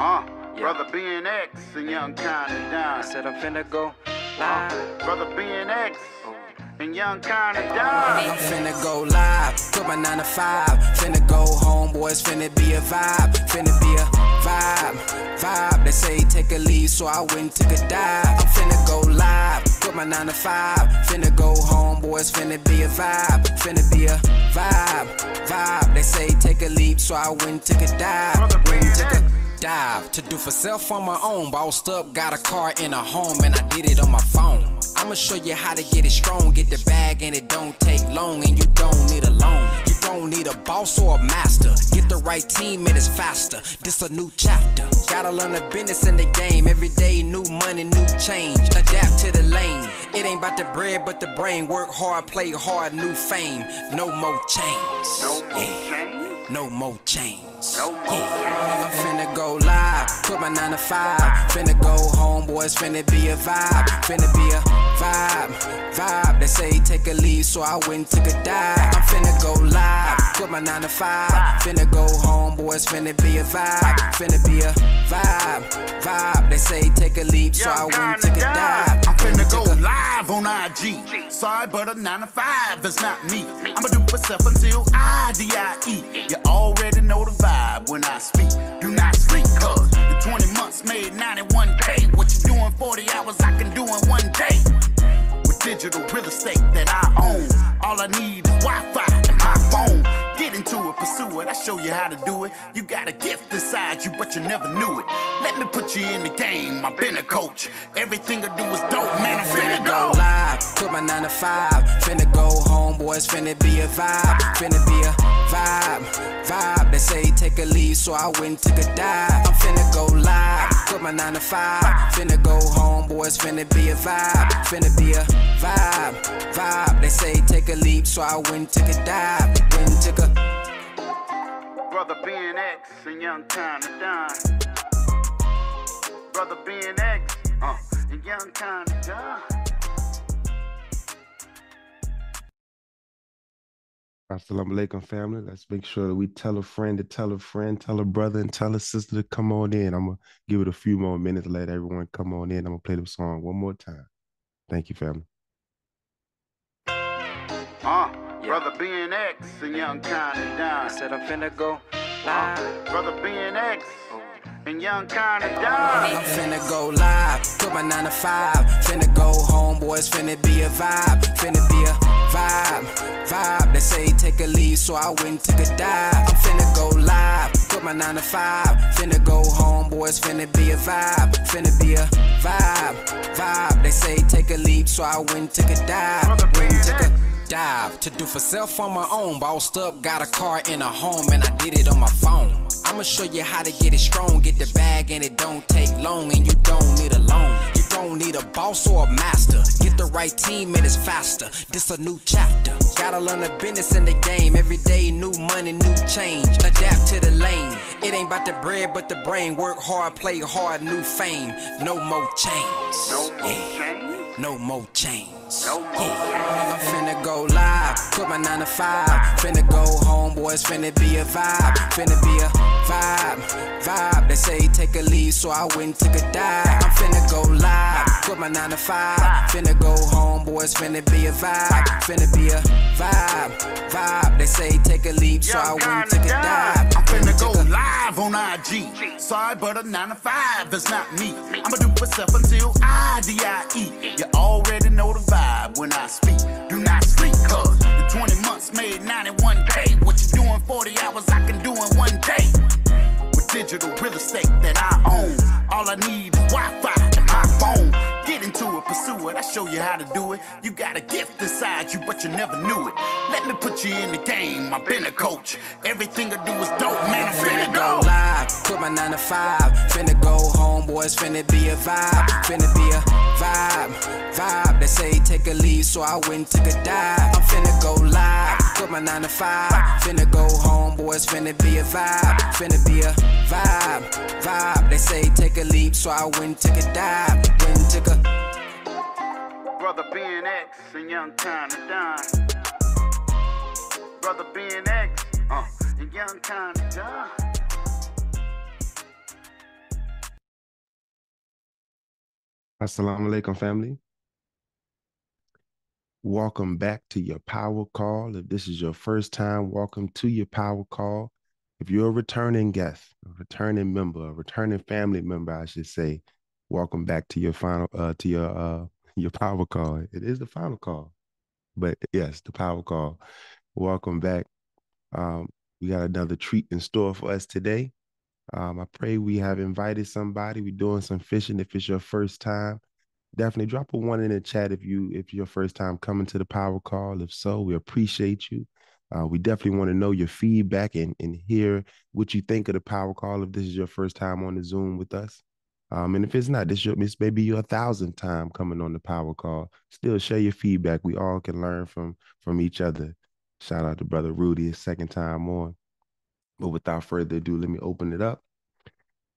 Brother BNX and Young Kind and Don. I said I'm finna go live. Brother BNX and Young Kind and Don. I'm finna go live, put my 9 to 5. Finna go home, boys, finna be a vibe. Finna be a vibe. They say take a leave, so I went and took a dive. I'm finna go live, put my 9 to 5. Finna go home, boys, finna be a vibe. Finna be a vibe. They say take a leap, so I went and took a dive. Dive to do for self on my own. Bossed up, got a car and a home, and I did it on my phone. I'ma show you how to get it strong, get the bag, and it don't take long, and you don't need a loan. You don't need a boss or a master. Get the right team, and it's faster. This a new chapter. Gotta learn the business in the game. Every day, new money, new change. Adapt to the lane. It ain't about the bread, but the brain. Work hard, play hard, new fame. No more chains. No more chains. I'm finna go live, put my 9 to 5. Finna go home, boys, finna be a vibe. Finna be a vibe. They say take a leave, so I went and took a dive. I'm finna go live, put my 9 to 5. Finna go home, boys, finna be a vibe. Finna be a vibe. They say take a leave, so I went and took a dive. I'm finna go live on IG. Sorry, but a 9 to 5 is not me. I'ma do myself until I die. You already know the vibe when I speak. Do not sleep, cuz the 20 months made 91K. What you doing 40 hours, I can do in one day. With digital real estate that I own, all I need is Wi-Fi and my phone. Get into it, pursue it, I show you how to do it. You got a gift inside you, but you never knew it. Let me put you in the game, I've been a coach. Everything I do is dope, man, I'm finna go live, put my 9 to 5. Finna go home, boys, finna be a vibe. Finna be a vibe. They say take a leave, so I went and took a dive. I'm finna go live, put my 9 to 5. Finna go home, boys, finna be a vibe. Finna be a vibe. They say take a leap, so I went and took a dive. Went and took a. Brother BNX and Young Kind and Don. Brother BNX and Young Kind and Don. Assalamu alaikum, family. Let's make sure that we tell a friend to tell a friend, tell a brother, and tell a sister to come on in. I'm going to give it a few more minutes, let everyone come on in. I'm going to play the song one more time. Thank you, family. Brother BNX and Young Kind and Don. I said I'm finna go live. Brother BNX and Young Kind and Don. I'm finna go live, put my 9 to 5. Finna go home, boys, finna be a vibe. Finna be a vibe. They say take a leave, so I went and took a dive. I'm finna go live, put my 9 to 5. Finna go home, boys, finna be a vibe. Finna be a vibe. They say take a leave, so I went and took a dive. Went and took a dive to do for self on my own. Bossed up, got a car and a home, and I did it on my phone. I'ma show you how to get it strong, get the bag, and it don't take long, and you don't need a loan. You don't need a boss or a master. Get the right team, and it's faster. This a new chapter. Gotta learn the business in the game. Every day, new money, new change. Adapt to the lane. It ain't about the bread, but the brain. Work hard, play hard, new fame. No more chains. No more chains. I'm finna go live, put my 9 to 5. Finna go home, boys, finna be a vibe. Finna be a vibe. They say take a leave, so I went and took a dive. I'm finna go live, put my 9 to 5. Finna go home, boys, finna be a vibe. Finna be a vibe. They say take a leave, so I went and took a dive. I'm finna go live on IG. Sorry, but a 9 to 5 is not me. I'ma do myself until I die. You already know the vibe when I speak. Do not sleep, cuz the 20 months made 91K. What you doing 40 hours, I can do in one day. With digital real estate that I own, all I need is Wi-Fi and my phone. Get into it, pursue it, I show you how to do it. You got a gift inside you, but you never knew it. Let me put you in the game, I've been a coach. Everything I do is dope, man, I'm finna go live, put my 9 to 5. Finna go home, boys, finna be a vibe. Finna be a vibe. They say take a leave, so I went and took a dive. I'm finna go live, put my 9 to 5. Finna go home, boys, finna be a vibe. Finna be a vibe. They say take a leap, so I went and took a dive. Went and took a. Brother BNX and Young Kind and Don. Brother BNX and Young Kind and Don. Assalamu alaikum, family. Welcome back to your power call. If this is your first time, welcome to your power call. If you're a returning guest, a returning member, a returning family member, I should say, welcome back to your your power call. It is the final call, but yes, the power call. Welcome back. Um, we got another treat in store for us today. I pray we have invited somebody. We're doing some fishing. If it's your first time, definitely drop a one in the chat if your first time coming to the power call. If so, we appreciate you. We definitely want to know your feedback and hear what you think of the power call if this is your first time on the Zoom with us. And if it's not, this may be your 1,000th time coming on the power call. Still share your feedback. We all can learn from each other. Shout out to Brother Rudy, his second time on. But without further ado, let me open it up.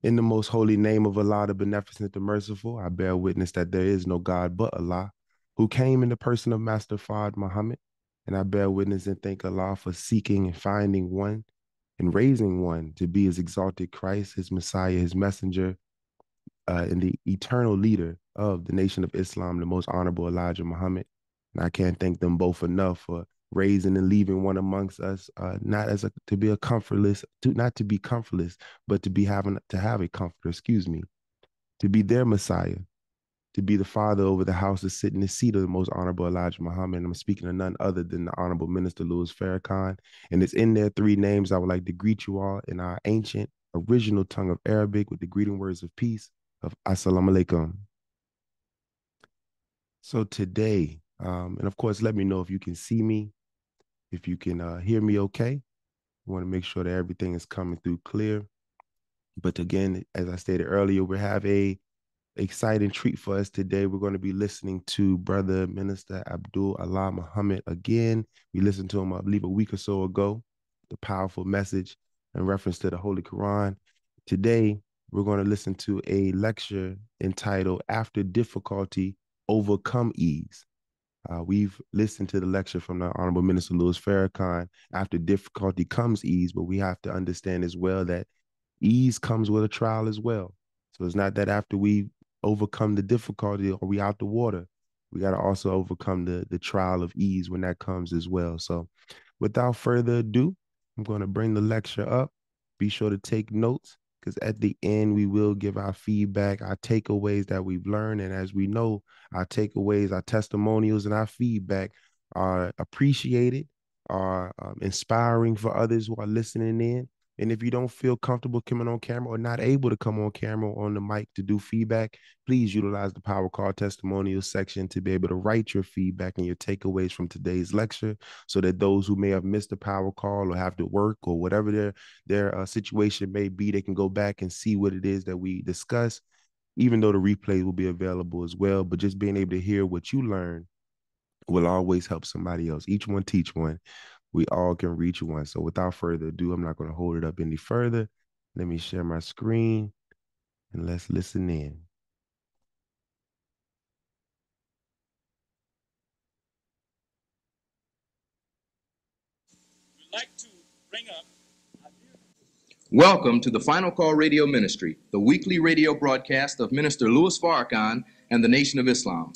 In the most holy name of Allah, the beneficent, the merciful, I bear witness that there is no God but Allah, who came in the person of Master Fard Muhammad. And I bear witness and thank Allah for seeking and finding one and raising one to be his exalted Christ, his Messiah, his messenger, and the eternal leader of the nation of Islam, the most honorable Elijah Muhammad. And I can't thank them both enough for raising and leaving one amongst us, not as to be a comfortless, not to be comfortless, but to have a comforter, to be their Messiah, to be the father over the house to sit in the seat of the most honorable Elijah Muhammad. And I'm speaking of none other than the Honorable Minister Louis Farrakhan. And it's in their three names. I would like to greet you all in our ancient original tongue of Arabic with the greeting words of peace of Assalamu alaikum. So today, and of course, let me know if you can see me, if you can hear me okay. We want to make sure that everything is coming through clear. But again, as I stated earlier, we have a exciting treat for us today. We're going to be listening to Brother Minister Abdul Allah Muhammad again. We listened to him, I believe, a week or so ago, the powerful message in reference to the Holy Quran. Today, we're going to listen to a lecture entitled After Difficulty, Overcome Ease. We've listened to the lecture from the Honorable Minister Louis Farrakhan, After Difficulty Comes Ease, but we have to understand as well that ease comes with a trial as well. So it's not that after we overcome the difficulty or we out the water, we got to also overcome the trial of ease when that comes as well. So without further ado, I'm going to bring the lecture up. Be sure to take notes, because at the end, we will give our feedback, our takeaways that we've learned. And as we know, our takeaways, our testimonials, and our feedback are appreciated, are inspiring for others who are listening in. And if you don't feel comfortable coming on camera or not able to come on camera or on the mic to do feedback, please utilize the Power Call testimonial section to be able to write your feedback and your takeaways from today's lecture, so that those who may have missed the Power Call or have to work or whatever their situation may be, they can go back and see what it is that we discuss, even though the replay will be available as well. But just being able to hear what you learn will always help somebody else. Each one teach one. We all can reach one. So without further ado, I'm not going to hold it up any further. Let me share my screen and let's listen in. We'd like to bring up. Welcome to the Final Call Radio Ministry, the weekly radio broadcast of Minister Louis Farrakhan and the Nation of Islam.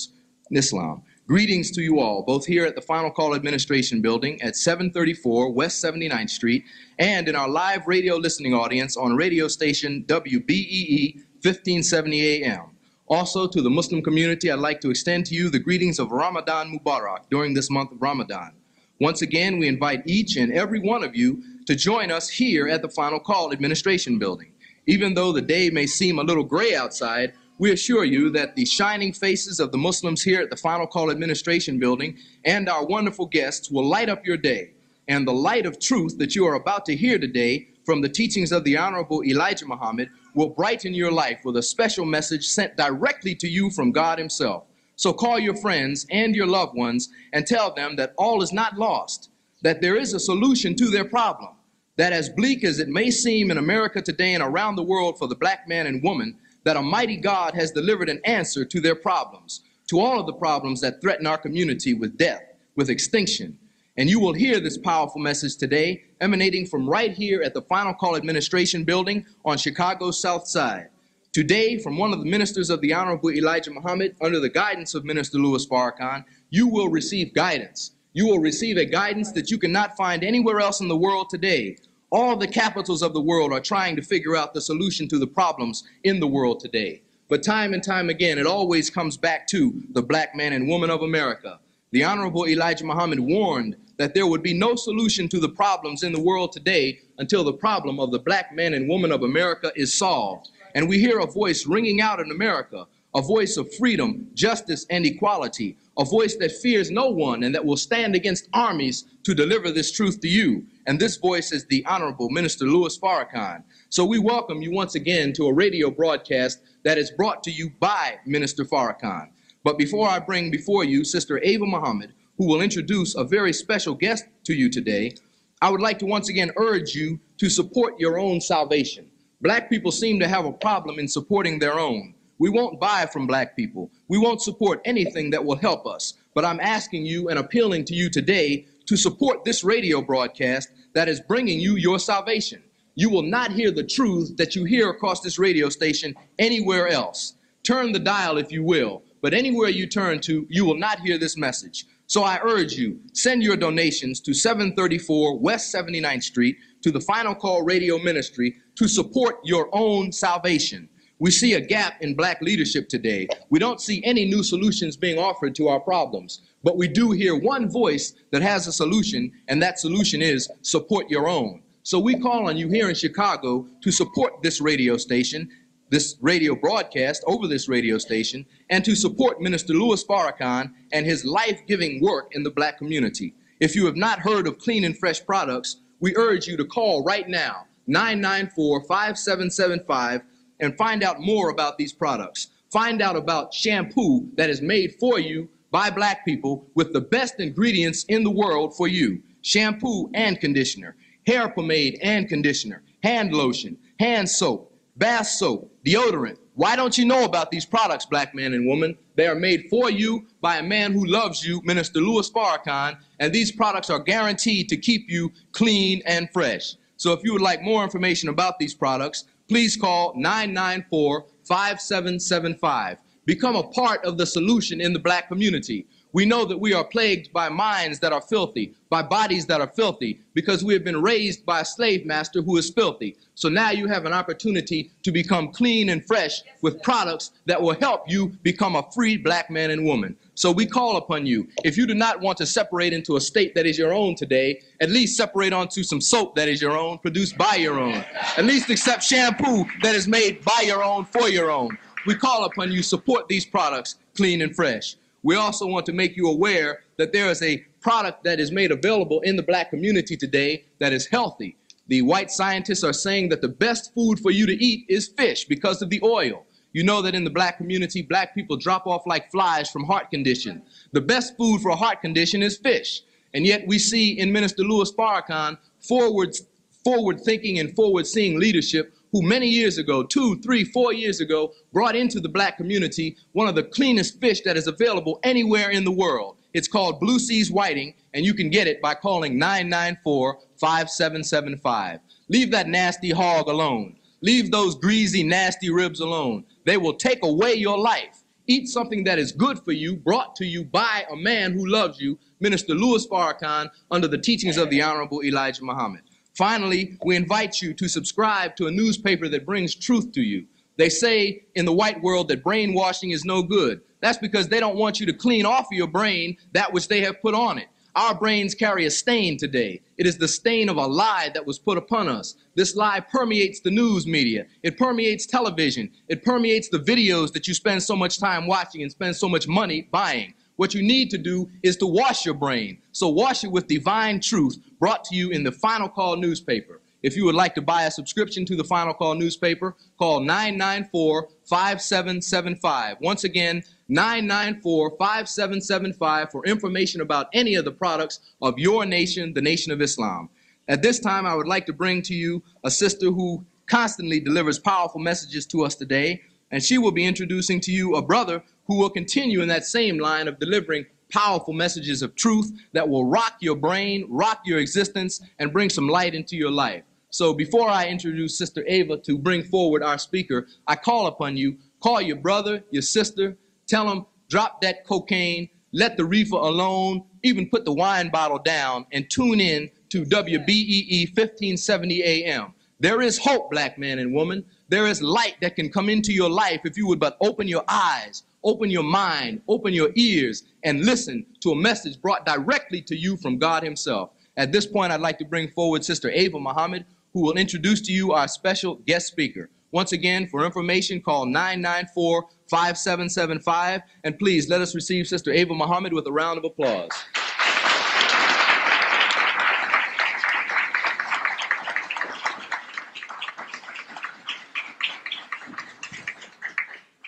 Greetings to you all, both here at the Final Call Administration Building at 734 West 79th Street and in our live radio listening audience on radio station WBEE 1570 AM. Also, to the Muslim community, I'd like to extend to you the greetings of Ramadan Mubarak during this month of Ramadan. Once again, we invite each and every one of you to join us here at the Final Call Administration Building. Even though the day may seem a little gray outside, we assure you that the shining faces of the Muslims here at the Final Call Administration Building and our wonderful guests will light up your day. And the light of truth that you are about to hear today from the teachings of the Honorable Elijah Muhammad will brighten your life with a special message sent directly to you from God Himself. So call your friends and your loved ones and tell them that all is not lost, that there is a solution to their problem, that as bleak as it may seem in America today and around the world for the black man and woman, that a mighty God has delivered an answer to their problems, to all of the problems that threaten our community with death, with extinction. And you will hear this powerful message today emanating from right here at the Final Call Administration Building on Chicago's South Side. Today, from one of the ministers of the Honorable Elijah Muhammad, under the guidance of Minister Louis Farrakhan, you will receive guidance. You will receive a guidance that you cannot find anywhere else in the world today. All the capitals of the world are trying to figure out the solution to the problems in the world today. But time and time again, it always comes back to the black man and woman of America. The Honorable Elijah Muhammad warned that there would be no solution to the problems in the world today until the problem of the black man and woman of America is solved. And we hear a voice ringing out in America, a voice of freedom, justice, and equality, a voice that fears no one and that will stand against armies to deliver this truth to you. And this voice is the Honorable Minister Louis Farrakhan. So we welcome you once again to a radio broadcast that is brought to you by Minister Farrakhan. But before I bring before you Sister Ava Muhammad, who will introduce a very special guest to you today, I would like to once again urge you to support your own salvation. Black people seem to have a problem in supporting their own. We won't buy from black people. We won't support anything that will help us. But I'm asking you and appealing to you today to support this radio broadcast that is bringing you your salvation. You will not hear the truth that you hear across this radio station anywhere else. Turn the dial if you will, but anywhere you turn to, you will not hear this message. So I urge you, send your donations to 734 West 79th Street to the Final Call Radio Ministry to support your own salvation. We see a gap in black leadership today. We don't see any new solutions being offered to our problems, but we do hear one voice that has a solution, and that solution is support your own. So we call on you here in Chicago to support this radio station, this radio broadcast over this radio station, and to support Minister Louis Farrakhan and his life-giving work in the black community. If you have not heard of Clean and Fresh products, we urge you to call right now, 994-5775, and find out more about these products. Find out about shampoo that is made for you by black people with the best ingredients in the world for you. Shampoo and conditioner, hair pomade and conditioner, hand lotion, hand soap, bath soap, deodorant. Why don't you know about these products, black man and woman? They are made for you by a man who loves you, Minister Louis Farrakhan, and these products are guaranteed to keep you clean and fresh. So if you would like more information about these products, please call 994-5775. Become a part of the solution in the black community. We know that we are plagued by minds that are filthy, by bodies that are filthy, because we have been raised by a slave master who is filthy. So now you have an opportunity to become clean and fresh with products that will help you become a free black man and woman. So we call upon you, if you do not want to separate into a state that is your own today, at least separate onto some soap that is your own, produced by your own. At least accept shampoo that is made by your own, for your own. We call upon you, support these products, clean and fresh. We also want to make you aware that there is a product that is made available in the black community today that is healthy. The white scientists are saying that the best food for you to eat is fish because of the oil. You know that in the black community, black people drop off like flies from heart condition. The best food for a heart condition is fish. And yet we see in Minister Louis Farrakhan forward-thinking and forward-seeing leadership who many years ago, 2, 3, 4 years ago, brought into the black community one of the cleanest fish that is available anywhere in the world. It's called Blue Seas Whiting, and you can get it by calling 994-5775. Leave that nasty hog alone. Leave those greasy, nasty ribs alone. They will take away your life. Eat something that is good for you, brought to you by a man who loves you, Minister Louis Farrakhan, under the teachings of the Honorable Elijah Muhammad. Finally, we invite you to subscribe to a newspaper that brings truth to you. They say in the white world that brainwashing is no good. That's because they don't want you to clean off of your brain that which they have put on it. Our brains carry a stain today. It is the stain of a lie that was put upon us. This lie permeates the news media. It permeates television. It permeates the videos that you spend so much time watching and spend so much money buying. What you need to do is to wash your brain. So wash it with divine truth brought to you in the Final Call newspaper. If you would like to buy a subscription to the Final Call newspaper, call 994-5775. Once again, 994-5775 for information about any of the products of your nation, the Nation of Islam. At this time, I would like to bring to you a sister who constantly delivers powerful messages to us today, and she will be introducing to you a brother who will continue in that same line of delivering powerful messages of truth that will rock your brain, rock your existence, and bring some light into your life. So before I introduce Sister Ava to bring forward our speaker, I call upon you, call your brother, your sister, tell them, drop that cocaine, let the reefer alone, even put the wine bottle down, and tune in to WBEE 1570 AM. There is hope, black man and woman. There is light that can come into your life if you would but open your eyes, open your mind, open your ears, and listen to a message brought directly to you from God himself. At this point, I'd like to bring forward Sister Ava Muhammad, who will introduce to you our special guest speaker. Once again, for information, call 994-5775, and please let us receive Sister Ava Muhammad with a round of applause.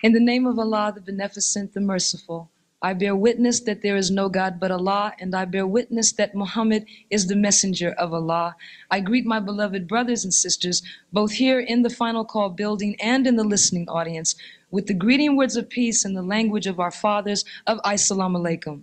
In the name of Allah, the Beneficent, the Merciful, I bear witness that there is no God but Allah, and I bear witness that Muhammad is the messenger of Allah. I greet my beloved brothers and sisters, both here in the Final Call building and in the listening audience, with the greeting words of peace in the language of our fathers of Assalamu alaikum.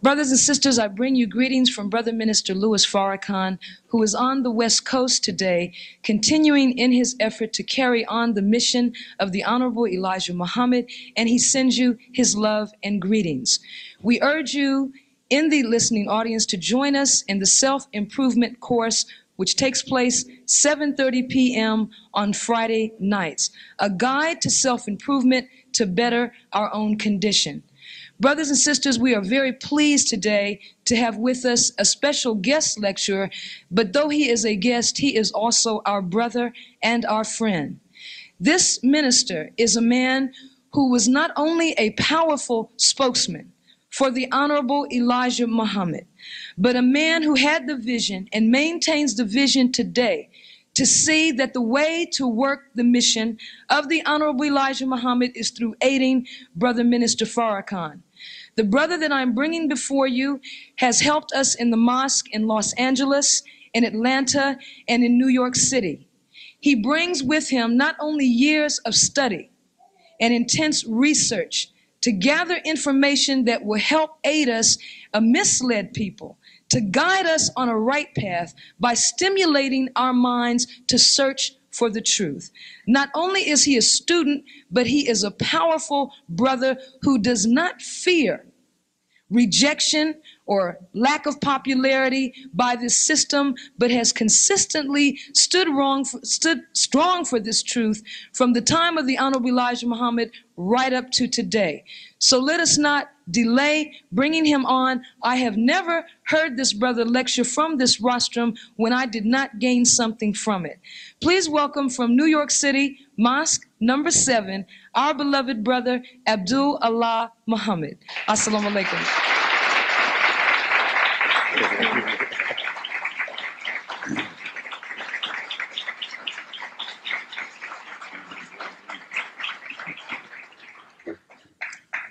Brothers and sisters, I bring you greetings from Brother Minister Louis Farrakhan, who is on the West Coast today, continuing in his effort to carry on the mission of the Honorable Elijah Muhammad, and he sends you his love and greetings. We urge you in the listening audience to join us in the self-improvement course, which takes place 7:30 p.m. on Friday nights, a guide to self-improvement to better our own condition. Brothers and sisters, we are very pleased today to have with us a special guest lecturer, but though he is a guest, he is also our brother and our friend. This minister is a man who was not only a powerful spokesman for the Honorable Elijah Muhammad, but a man who had the vision and maintains the vision today to see that the way to work the mission of the Honorable Elijah Muhammad is through aiding Brother Minister Farrakhan. The brother that I'm bringing before you has helped us in the mosque in Los Angeles, in Atlanta, and in New York City. He brings with him not only years of study and intense research to gather information that will help aid us, a misled people, to guide us on a right path by stimulating our minds to search for the truth. Not only is he a student, but he is a powerful brother who does not fear rejection or lack of popularity by this system, but has consistently stood strong for this truth from the time of the Honorable Elijah Muhammad right up to today. So let us not delay bringing him on. I have never heard this brother lecture from this rostrum when I did not gain something from it. Please welcome from New York City, Mosque number 7, our beloved brother, Abdul Allah Muhammad. Assalamu alaikum.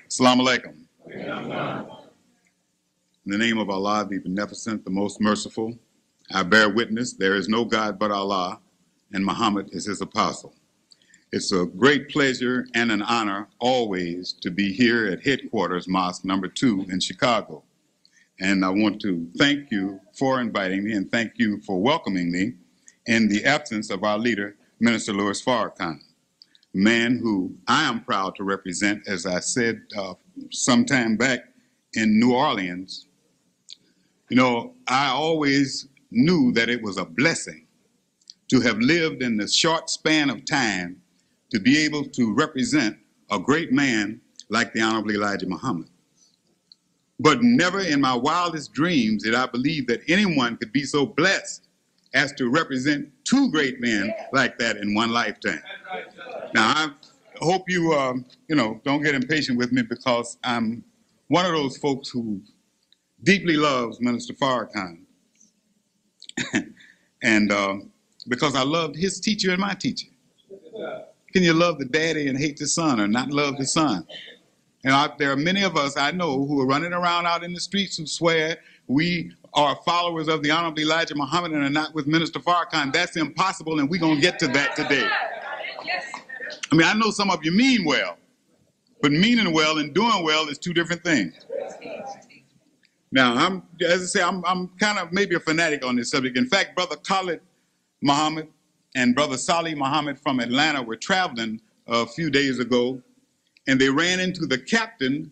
Assalamu alaikum. In the name of Allah, the Beneficent, the Most Merciful, I bear witness there is no God but Allah, and Muhammad is his apostle. It's a great pleasure and an honor always to be here at headquarters, Mosque number 2 in Chicago. And I want to thank you for inviting me and thank you for welcoming me in the absence of our leader, Minister Louis Farrakhan, a man who I am proud to represent. As I said some time back in New Orleans, you know, I always knew that it was a blessing to have lived in the short span of time to be able to represent a great man like the Honorable Elijah Muhammad. But never in my wildest dreams did I believe that anyone could be so blessed as to represent two great men like that in one lifetime. Now, I hope you, don't get impatient with me because I'm one of those folks who deeply loves Minister Farrakhan. And because I loved his teacher and my teacher. Can you love the daddy and hate the son, or not love the son? And there are many of us I know who are running around out in the streets who swear we are followers of the Honorable Elijah Muhammad and are not with Minister Farrakhan. That's impossible, and we're going to get to that today. I mean, I know some of you mean well, but meaning well and doing well is two different things. Now, as I say, I'm kind of maybe a fanatic on this subject. In fact, Brother Khalid Muhammad and Brother Salih Muhammad from Atlanta were traveling a few days ago, and they ran into the captain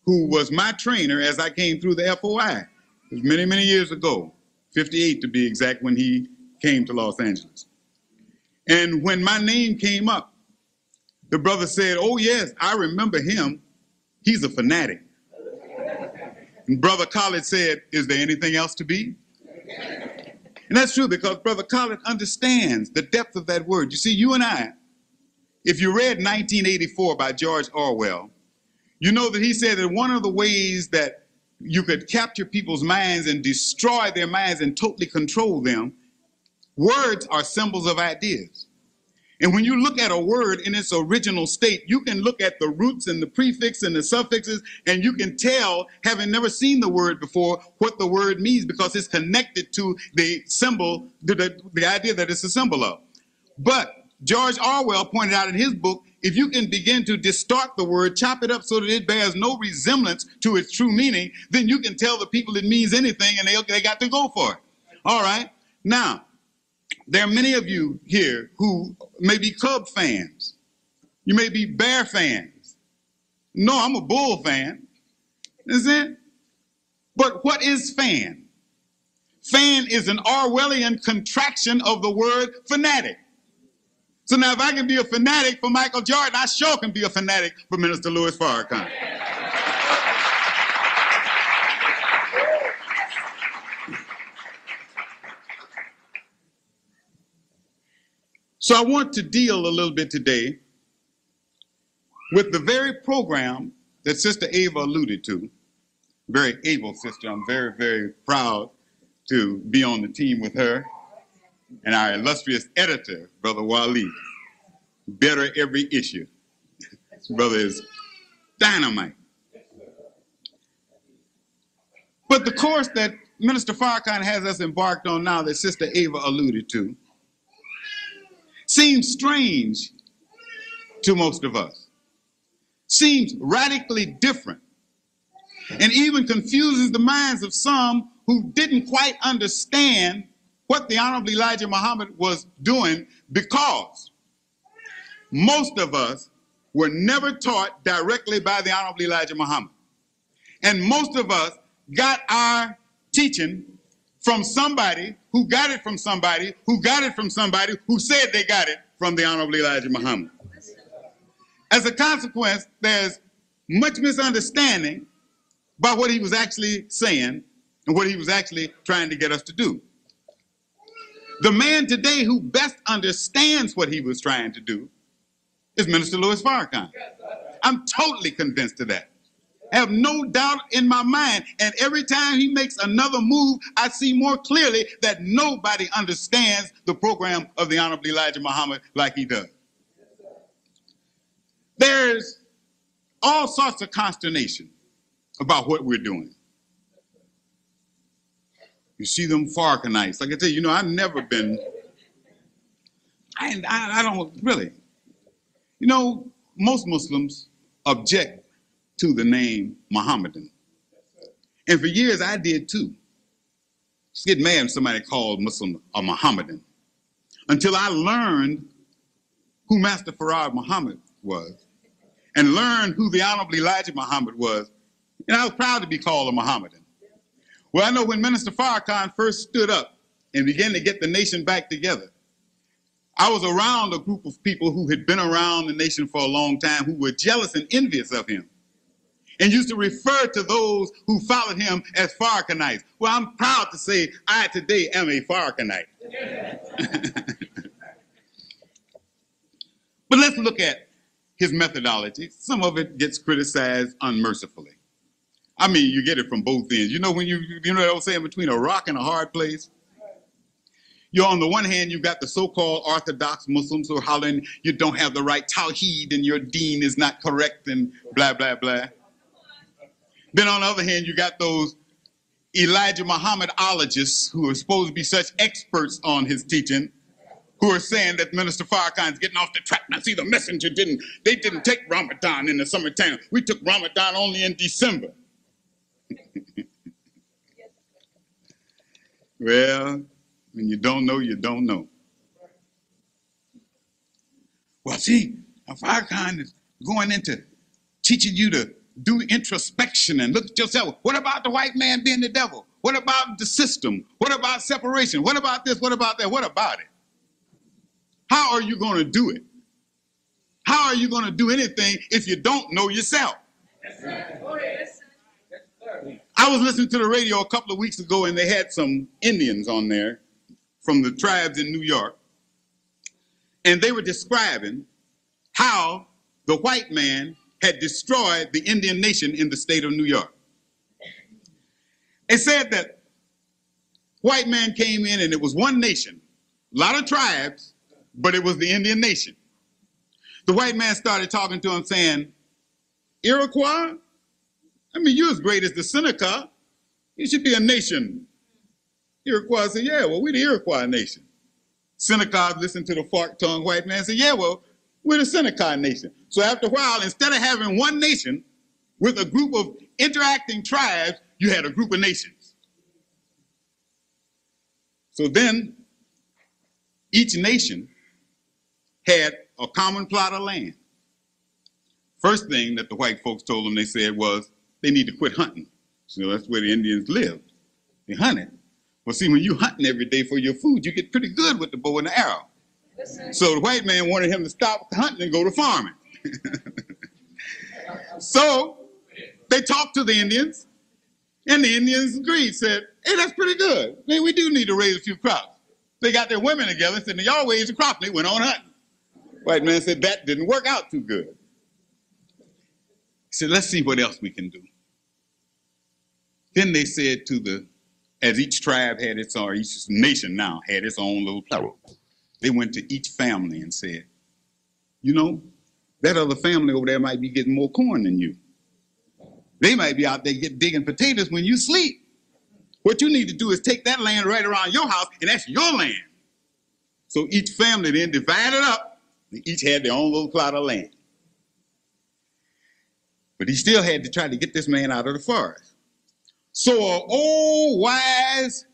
who was my trainer as I came through the FOI. It was many, many years ago, 58 to be exact, when he came to Los Angeles. And when my name came up, the brother said, "Oh yes, I remember him. He's a fanatic." And Brother Khalid said, "Is there anything else to be?" And that's true, because Brother Khalid understands the depth of that word. You see, you and I, if you read 1984 by George Orwell, you know that he said that one of the ways that you could capture people's minds and destroy their minds and totally control them, words are symbols of ideas. And when you look at a word in its original state, you can look at the roots and the prefix and the suffixes, and you can tell, having never seen the word before, what the word means, because it's connected to the symbol, the idea that it's a symbol of. But George Orwell pointed out in his book, if you can begin to distort the word, chop it up so that it bears no resemblance to its true meaning, then you can tell the people it means anything, and they got to go for it. All right? Now, there are many of you here who may be Cub fans. You may be Bear fans. No, I'm a Bull fan. Is it? But what is fan? Fan is an Orwellian contraction of the word fanatic. So now if I can be a fanatic for Michael Jordan, I sure can be a fanatic for Minister Louis Farrakhan. So I want to deal a little bit today with the very program that Sister Ava alluded to. Very able sister. I'm very, very proud to be on the team with her and our illustrious editor, Brother Wali. Better every issue. This brother is dynamite. But the course that Minister Farrakhan has us embarked on now, that Sister Ava alluded to, seems strange to most of us, seems radically different, and even confuses the minds of some who didn't quite understand what the Honorable Elijah Muhammad was doing, because most of us were never taught directly by the Honorable Elijah Muhammad. And most of us got our teaching from somebody who got it from somebody who got it from somebody who said they got it from the Honorable Elijah Muhammad. As a consequence, there's much misunderstanding about what he was actually saying and what he was actually trying to get us to do. The man today who best understands what he was trying to do is Minister Louis Farrakhan. I'm totally convinced of that. I have no doubt in my mind. And every time he makes another move, I see more clearly that nobody understands the program of the Honorable Elijah Muhammad like he does. There's all sorts of consternation about what we're doing. You see them Farrakhanites. Like I tell you, I've never been, I don't really. Most Muslims object to the name Mohammedan. And for years I did too. Just get mad when somebody called Muslim a Mohammedan. Until I learned who Master Farad Muhammad was and learned who the Honorable Elijah Muhammad was, and I was proud to be called a Mohammedan. Well, I know when Minister Farrakhan first stood up and began to get the nation back together, I was around a group of people who had been around the nation for a long time, who were jealous and envious of him, and used to refer to those who followed him as Farrakhanites. Well, I'm proud to say I today am a Farrakhanite. But let's look at his methodology. Some of it gets criticized unmercifully. I mean, you get it from both ends. You know what I was saying, between a rock and a hard place? On the one hand, you've got the so-called Orthodox Muslims who are hollering, you don't have the right tawheed and your deen is not correct and blah, blah, blah. Then on the other hand, you got those Elijah Muhammadologists who are supposed to be such experts on his teaching, who are saying that Minister Farrakhan is getting off the track. Now see, the messenger didn't take Ramadan in the summertime. We took Ramadan only in December. Well, when you don't know, you don't know. Well, see, Farrakhan is going into teaching you to do introspection and look at yourself. What about the white man being the devil? What about the system? What about separation? What about this? What about that? What about it? How are you going to do it? How are you going to do anything if you don't know yourself? I was listening to the radio a couple of weeks ago, and they had some Indians on there from the tribes in New York, and they were describing how the white man had destroyed the Indian nation in the state of New York. It said that white man came in and it was one nation, a lot of tribes, but it was the Indian nation. The white man started talking to him saying, Iroquois? I mean, you're as great as the Seneca. You should be a nation. Iroquois said, yeah, well, we're the Iroquois nation. Seneca listened to the fork-tongued white man and said, yeah, well, we're the Seneca nation. So after a while, instead of having one nation with a group of interacting tribes, you had a group of nations. So then each nation had a common plot of land. First thing that the white folks told them, they said, was they need to quit hunting. So that's where the Indians lived. They hunted. Well, see, when you're hunting every day for your food, you get pretty good with the bow and the arrow. So the white man wanted him to stop hunting and go to farming. So they talked to the Indians, and the Indians agreed, said, hey, that's pretty good. Maybe we do need to raise a few crops. They got their women together and said, y'all raise the crops. They went on hunting. White man said, that didn't work out too good. He said, let's see what else we can do. Then they said as each tribe had its own, each nation now had its own little plot, they went to each family and said, you know, that other family over there might be getting more corn than you. They might be out there digging potatoes when you sleep. What you need to do is take that land right around your house, and that's your land. So each family then divided up, and each had their own little plot of land. But he still had to try to get this man out of the forest. So an old, wise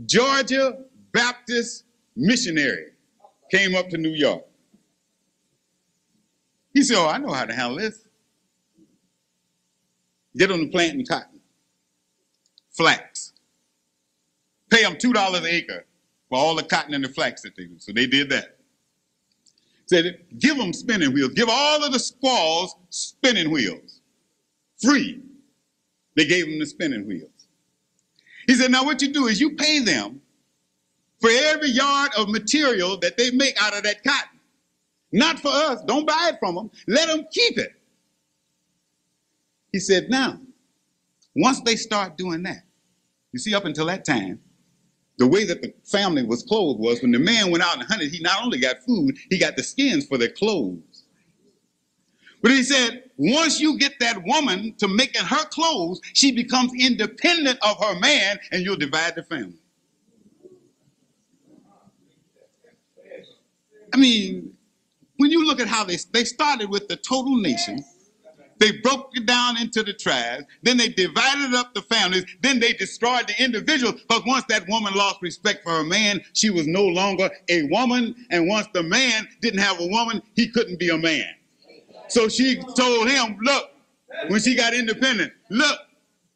Georgia Baptist missionary came up to New York. He said, oh, I know how to handle this. Get them to planting cotton, flax. Pay them $2 an acre for all the cotton and the flax that they do. So they did that. Said, give them spinning wheels. Give all of the squaws spinning wheels. Free. They gave them the spinning wheels. He said, now what you do is you pay them for every yard of material that they make out of that cotton. Not for us. Don't buy it from them. Let them keep it. He said, now, once they start doing that, you see, up until that time, the way that the family was clothed was when the man went out and hunted, he not only got food, he got the skins for their clothes. But he said, once you get that woman to making her clothes, she becomes independent of her man, and you'll divide the family. I mean, when you look at how they started with the total nation, they broke it down into the tribes, then they divided up the families, then they destroyed the individuals, because once that woman lost respect for her man, she was no longer a woman, and once the man didn't have a woman, he couldn't be a man. So she told him, look, when she got independent, look,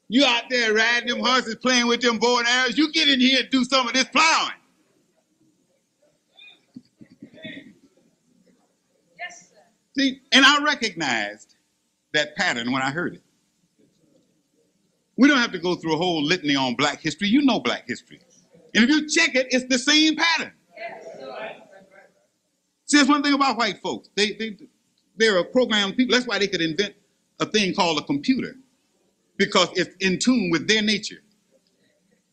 you out there riding them horses, playing with them bow and arrows, you get in here and do some of this plowing. Yes, sir. See, and I recognized that pattern when I heard it. We don't have to go through a whole litany on black history. You know black history. And if you check it, it's the same pattern. See, that's one thing about white folks. They're a programmed people. That's why they could invent a thing called a computer, because it's in tune with their nature.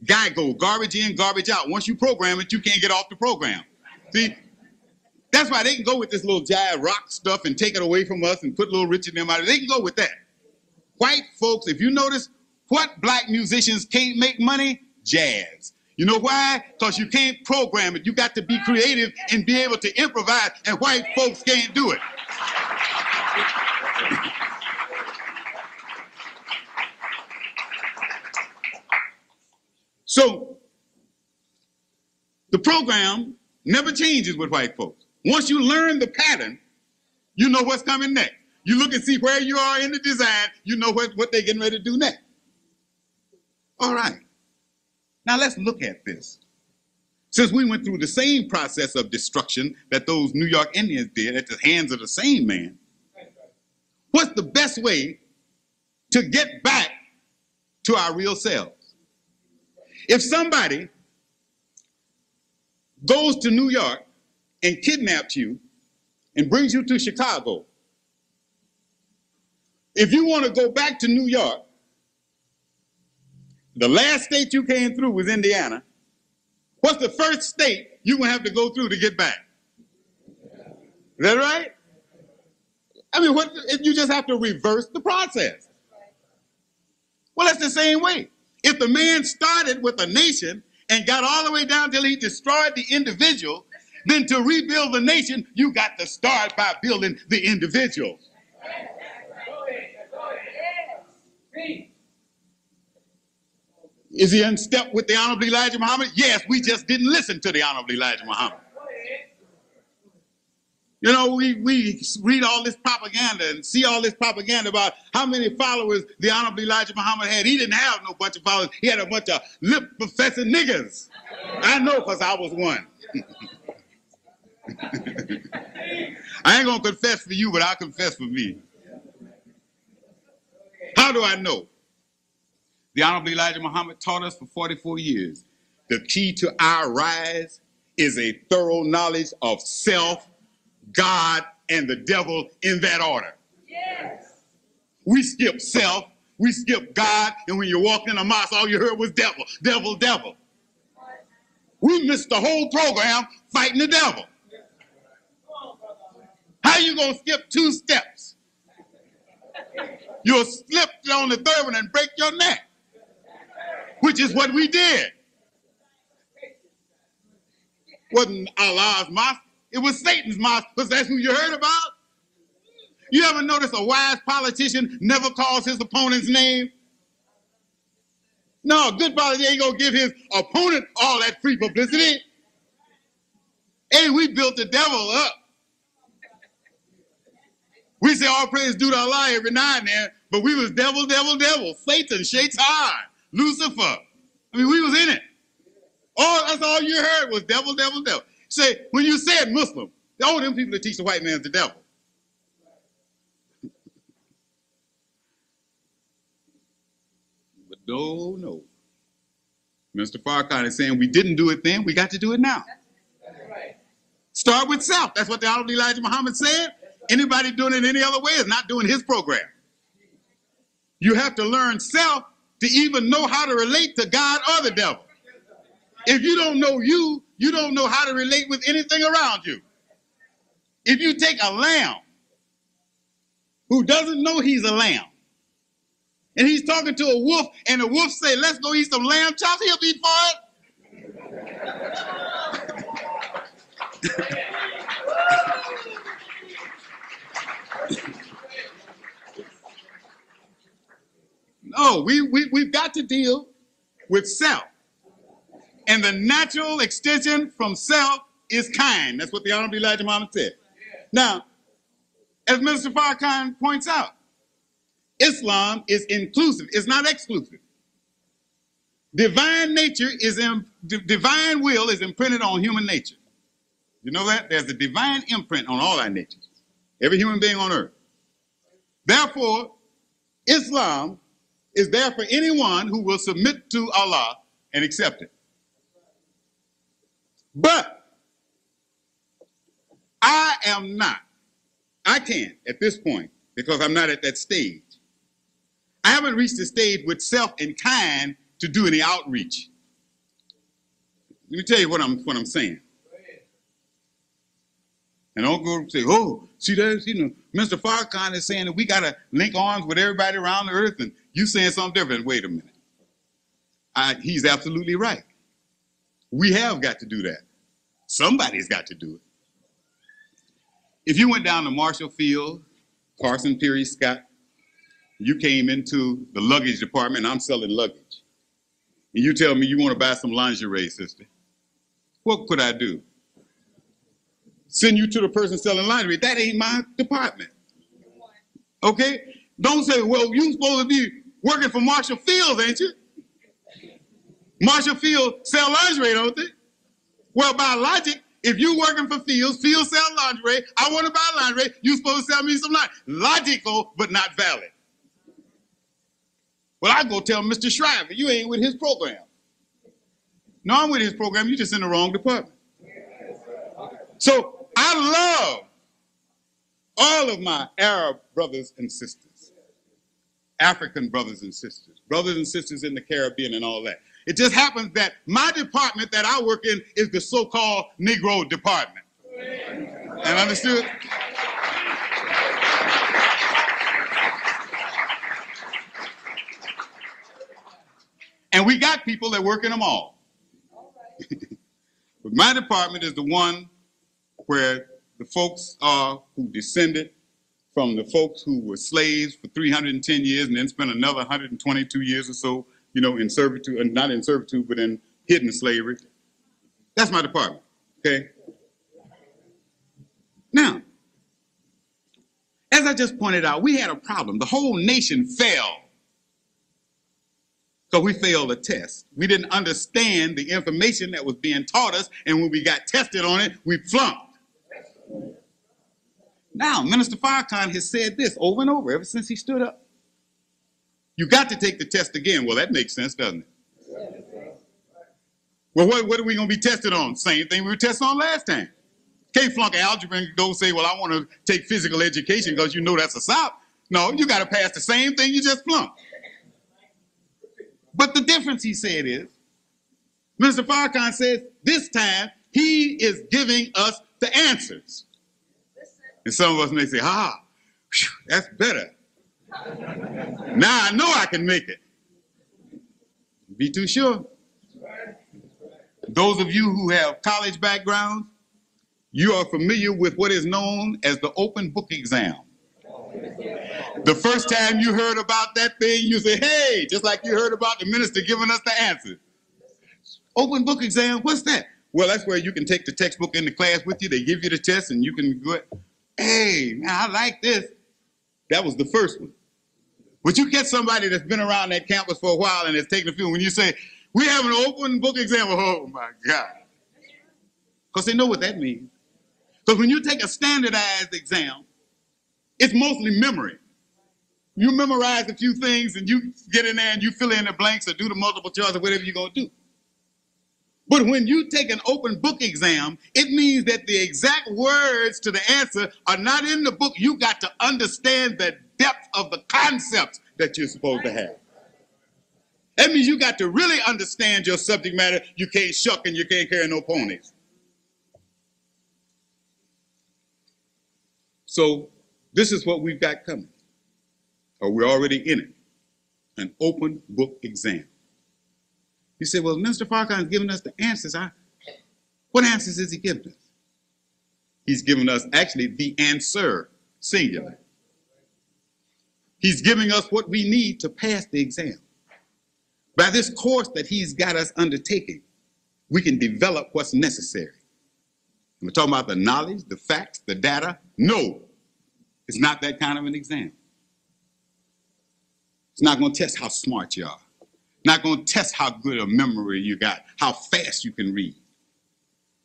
Guy go, garbage in, garbage out. Once you program it, you can't get off the program. See, that's why they can go with this little jive rock stuff and take it away from us and put little Rich in them out of it. They can go with that. White folks, if you notice, what black musicians can't make money? Jazz. You know why? Because you can't program it. You got to be creative and be able to improvise, and white folks can't do it. So the program never changes with white folks. Once you learn the pattern, You know what's coming next. You look and see where you are in the design. You know what they're getting ready to do next. All right. Now let's look at this. Since we went through the same process of destruction that those New York Indians did at the hands of the same man, what's the best way to get back to our real selves? If somebody goes to New York and kidnaps you and brings you to Chicago, if you want to go back to New York, the last state you came through was Indiana. What's the first state you will have to go through to get back? Is that right? I mean, what if you just have to reverse the process? Well, it's the same way. If the man started with a nation and got all the way down till he destroyed the individual, then to rebuild the nation, you got to start by building the individual. Is he in step with the Honorable Elijah Muhammad? Yes, we just didn't listen to the Honorable Elijah Muhammad. You know, we read all this propaganda and see all this propaganda about how many followers the Honorable Elijah Muhammad had. He didn't have no bunch of followers. He had a bunch of lip-professing niggas. I know because I was one. I ain't going to confess for you, but I'll confess for me. How do I know? The Honorable Elijah Muhammad taught us for 44 years. The key to our rise is a thorough knowledge of self, God, and the devil in that order. Yes. We skip self, we skip God, and when you walked in a mosque, all you heard was devil, devil, devil. We missed the whole program fighting the devil. How you gonna skip 2 steps? You'll slip on the 3rd one and break your neck, which is what we did. Wasn't Allah's mosque, it was Satan's mosque, because that's who you heard about. You ever notice a wise politician never calls his opponent's name? No, a good politician ain't gonna give his opponent all that free publicity. Hey, we built the devil up. We say all praise due to Allah every now and then, but we was devil, devil, devil, Satan, Shaitan, Lucifer. I mean, we was in it. That's all you heard was devil, devil, devil. Say, when you said Muslim, all them people that teach the white man's the devil. But no. Mr. Farrakhan is saying we didn't do it then, we got to do it now. Start with self. That's what the Honorable Elijah Muhammad said. Anybody doing it any other way is not doing his program. You have to learn self to even know how to relate to God or the devil. If you don't know you, you don't know how to relate with anything around you. If you take a lamb who doesn't know he's a lamb, and he's talking to a wolf, and the wolf say, let's go eat some lamb chops, he'll be for it. No, we've got to deal with self. And the natural extension from self is kind. That's what the Honorable Elijah Muhammad said. Now, as Mr. Farrakhan points out, Islam is inclusive. It's not exclusive. Divine will is imprinted on human nature. You know that? There's a divine imprint on all our natures. Every human being on earth. Therefore, Islam is there for anyone who will submit to Allah and accept it. But I can't at this point, because I'm not at that stage. I haven't reached the stage with self and kind to do any outreach. Let me tell you what I'm saying. And don't go say, oh, see, there's, Mr. Farrakhan is saying that we got to link arms with everybody around the earth, and you saying something different. Wait a minute. He's absolutely right. We have got to do that. Somebody's got to do it. If you went down to Marshall Field, Carson Peary Scott, you came into the luggage department, and I'm selling luggage, and you tell me you want to buy some lingerie, sister, what could I do? send you to the person selling lingerie. That ain't my department. Okay? Don't say, well, you supposed to be working for Marshall Fields, ain't you? Marshall Fields sell lingerie, don't they? Well, by logic, if you working for Fields, Fields sell lingerie, I want to buy lingerie, you supposed to sell me some lingerie. Logical, but not valid. Well, I go tell Mr. Shriver, you ain't with his program. No, I'm with his program, you just in the wrong department. So I love all of my Arab brothers and sisters, African brothers and sisters in the Caribbean and all that. It just happens that my department that I work in is the so-called Negro department. And understood? And we got people that work in them all. But my department is the one where the folks are who descended from the folks who were slaves for 310 years and then spent another 122 years or so, you know, in servitude, and not in servitude, but in hidden slavery. That's my department, okay? Now, as I just pointed out, we had a problem. The whole nation fell because we failed a test. We didn't understand the information that was being taught us, and when we got tested on it, we flunked. Now, Minister Farrakhan has said this over and over ever since he stood up. You got to take the test again. Well, that makes sense, doesn't it? Well, what are we going to be tested on? Same thing we were tested on last time. Can't flunk algebra and go say, well, I want to take physical education because you know that's a SOP. No, you got to pass the same thing you just flunked. But the difference, he said, is, Mr. Farrakhan says, this time he is giving us the answers. And some of us may say, whew, that's better. Now I know I can make it. Be too sure. Those of you who have college backgrounds, you are familiar with what is known as the open book exam. The first time you heard about that thing, you say, hey, just like you heard about the minister giving us the answer. Open book exam, what's that? Well, that's where you can take the textbook into class with you. They give you the test and you can go, hey, man, I like this. That was the first one. But you get somebody that's been around that campus for a while and has taken a few, when you say, we have an open book exam, oh my God. Because they know what that means. Because when you take a standardized exam, it's mostly memory. You memorize a few things and you get in there and you fill in the blanks or do the multiple choice or whatever you're going to do. But when you take an open book exam, it means that the exact words to the answer are not in the book. You got to understand the depth of the concepts that you're supposed to have. That means you got to really understand your subject matter. You can't shuck and you can't carry no ponies. So this is what we've got coming. Or we're already in it. An open book exam. You say, well, Mr. Farrakhan is giving us the answers. What answers is he giving us? He's giving us actually the answer, singular. He's giving us what we need to pass the exam. By this course that he's got us undertaking, we can develop what's necessary. We're talking about the knowledge, the facts, the data. No, it's not that kind of an exam. It's not going to test how smart you are. Not going to test how good a memory you got, how fast you can read.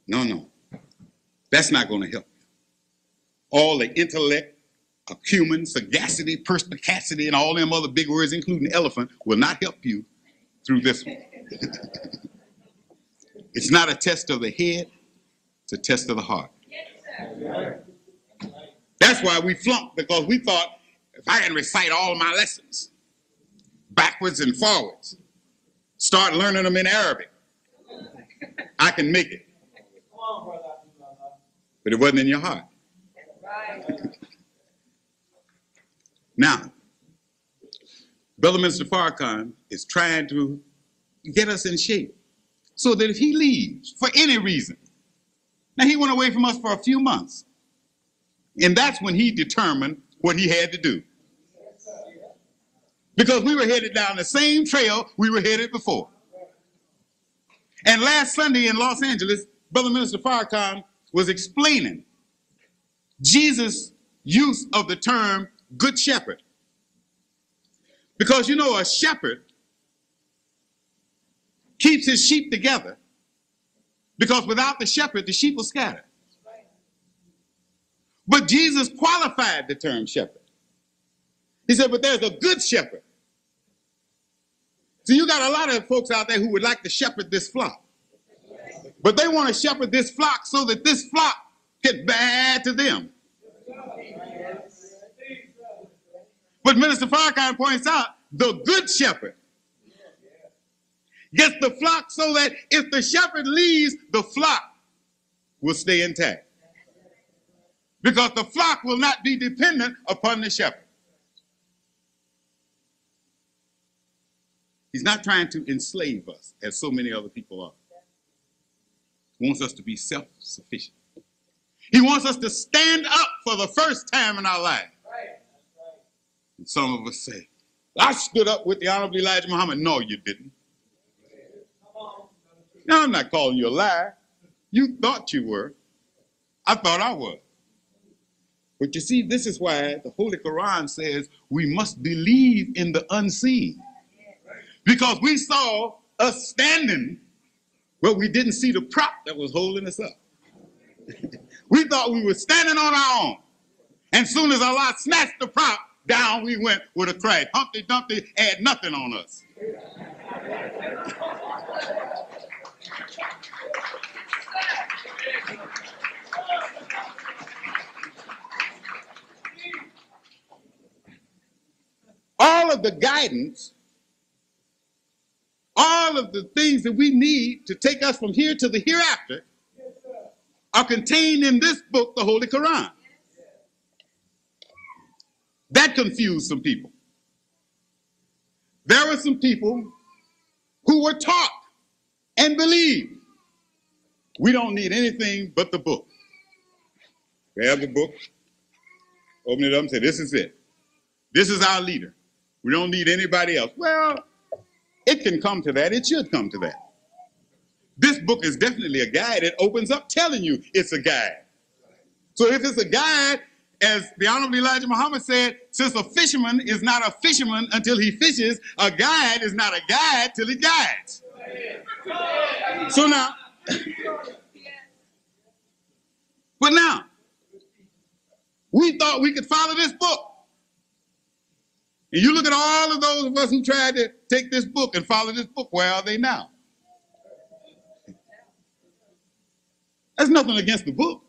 No. That's not going to help you. All the intellect, acumen, sagacity, perspicacity, and all them other big words, including elephant, will not help you through this one. It's not a test of the head, it's a test of the heart. That's why we flunked, because we thought, if I can recite all my lessons, backwards and forwards, start learning them in Arabic, I can make it. But it wasn't in your heart. Now, Brother Minister Farrakhan is trying to get us in shape so that if he leaves for any reason, now he went away from us for a few months, and that's when he determined what he had to do. Because we were headed down the same trail we were headed before. And last Sunday in Los Angeles, Brother Minister Farrakhan was explaining Jesus' use of the term good shepherd. Because you know, a shepherd keeps his sheep together, because without the shepherd, the sheep will scatter. But Jesus qualified the term shepherd. He said, but there's a good shepherd. So you got a lot of folks out there who would like to shepherd this flock. But they want to shepherd this flock so that this flock can bear to them. But Minister Farrakhan points out, the good shepherd gets the flock so that if the shepherd leaves, the flock will stay intact. Because the flock will not be dependent upon the shepherd. He's not trying to enslave us, as so many other people are. He wants us to be self-sufficient. He wants us to stand up for the first time in our life. And some of us say, I stood up with the Honorable Elijah Muhammad. No, you didn't. Now, I'm not calling you a liar. You thought you were. I thought I was. But you see, this is why the Holy Quran says we must believe in the unseen. Because we saw us standing, but we didn't see the prop that was holding us up. We thought we were standing on our own. And soon as Allah snatched the prop, down we went with a crash. Humpty Dumpty had nothing on us. All of the guidance, all of the things that we need to take us from here to the hereafter are contained in this book, the Holy Quran. That confused some people. There were some people who were taught and believed we don't need anything but the book. Grab the book, open it up and say, this is it. This is our leader. We don't need anybody else. Well, it can come to that. It should come to that. This book is definitely a guide. It opens up telling you it's a guide. So if it's a guide, as the Honorable Elijah Muhammad said, since a fisherman is not a fisherman until he fishes, a guide is not a guide till he guides. So now, but now, we thought we could follow this book. And you look at all of those of us who tried to take this book and follow this book, where are they now? There's nothing against the book.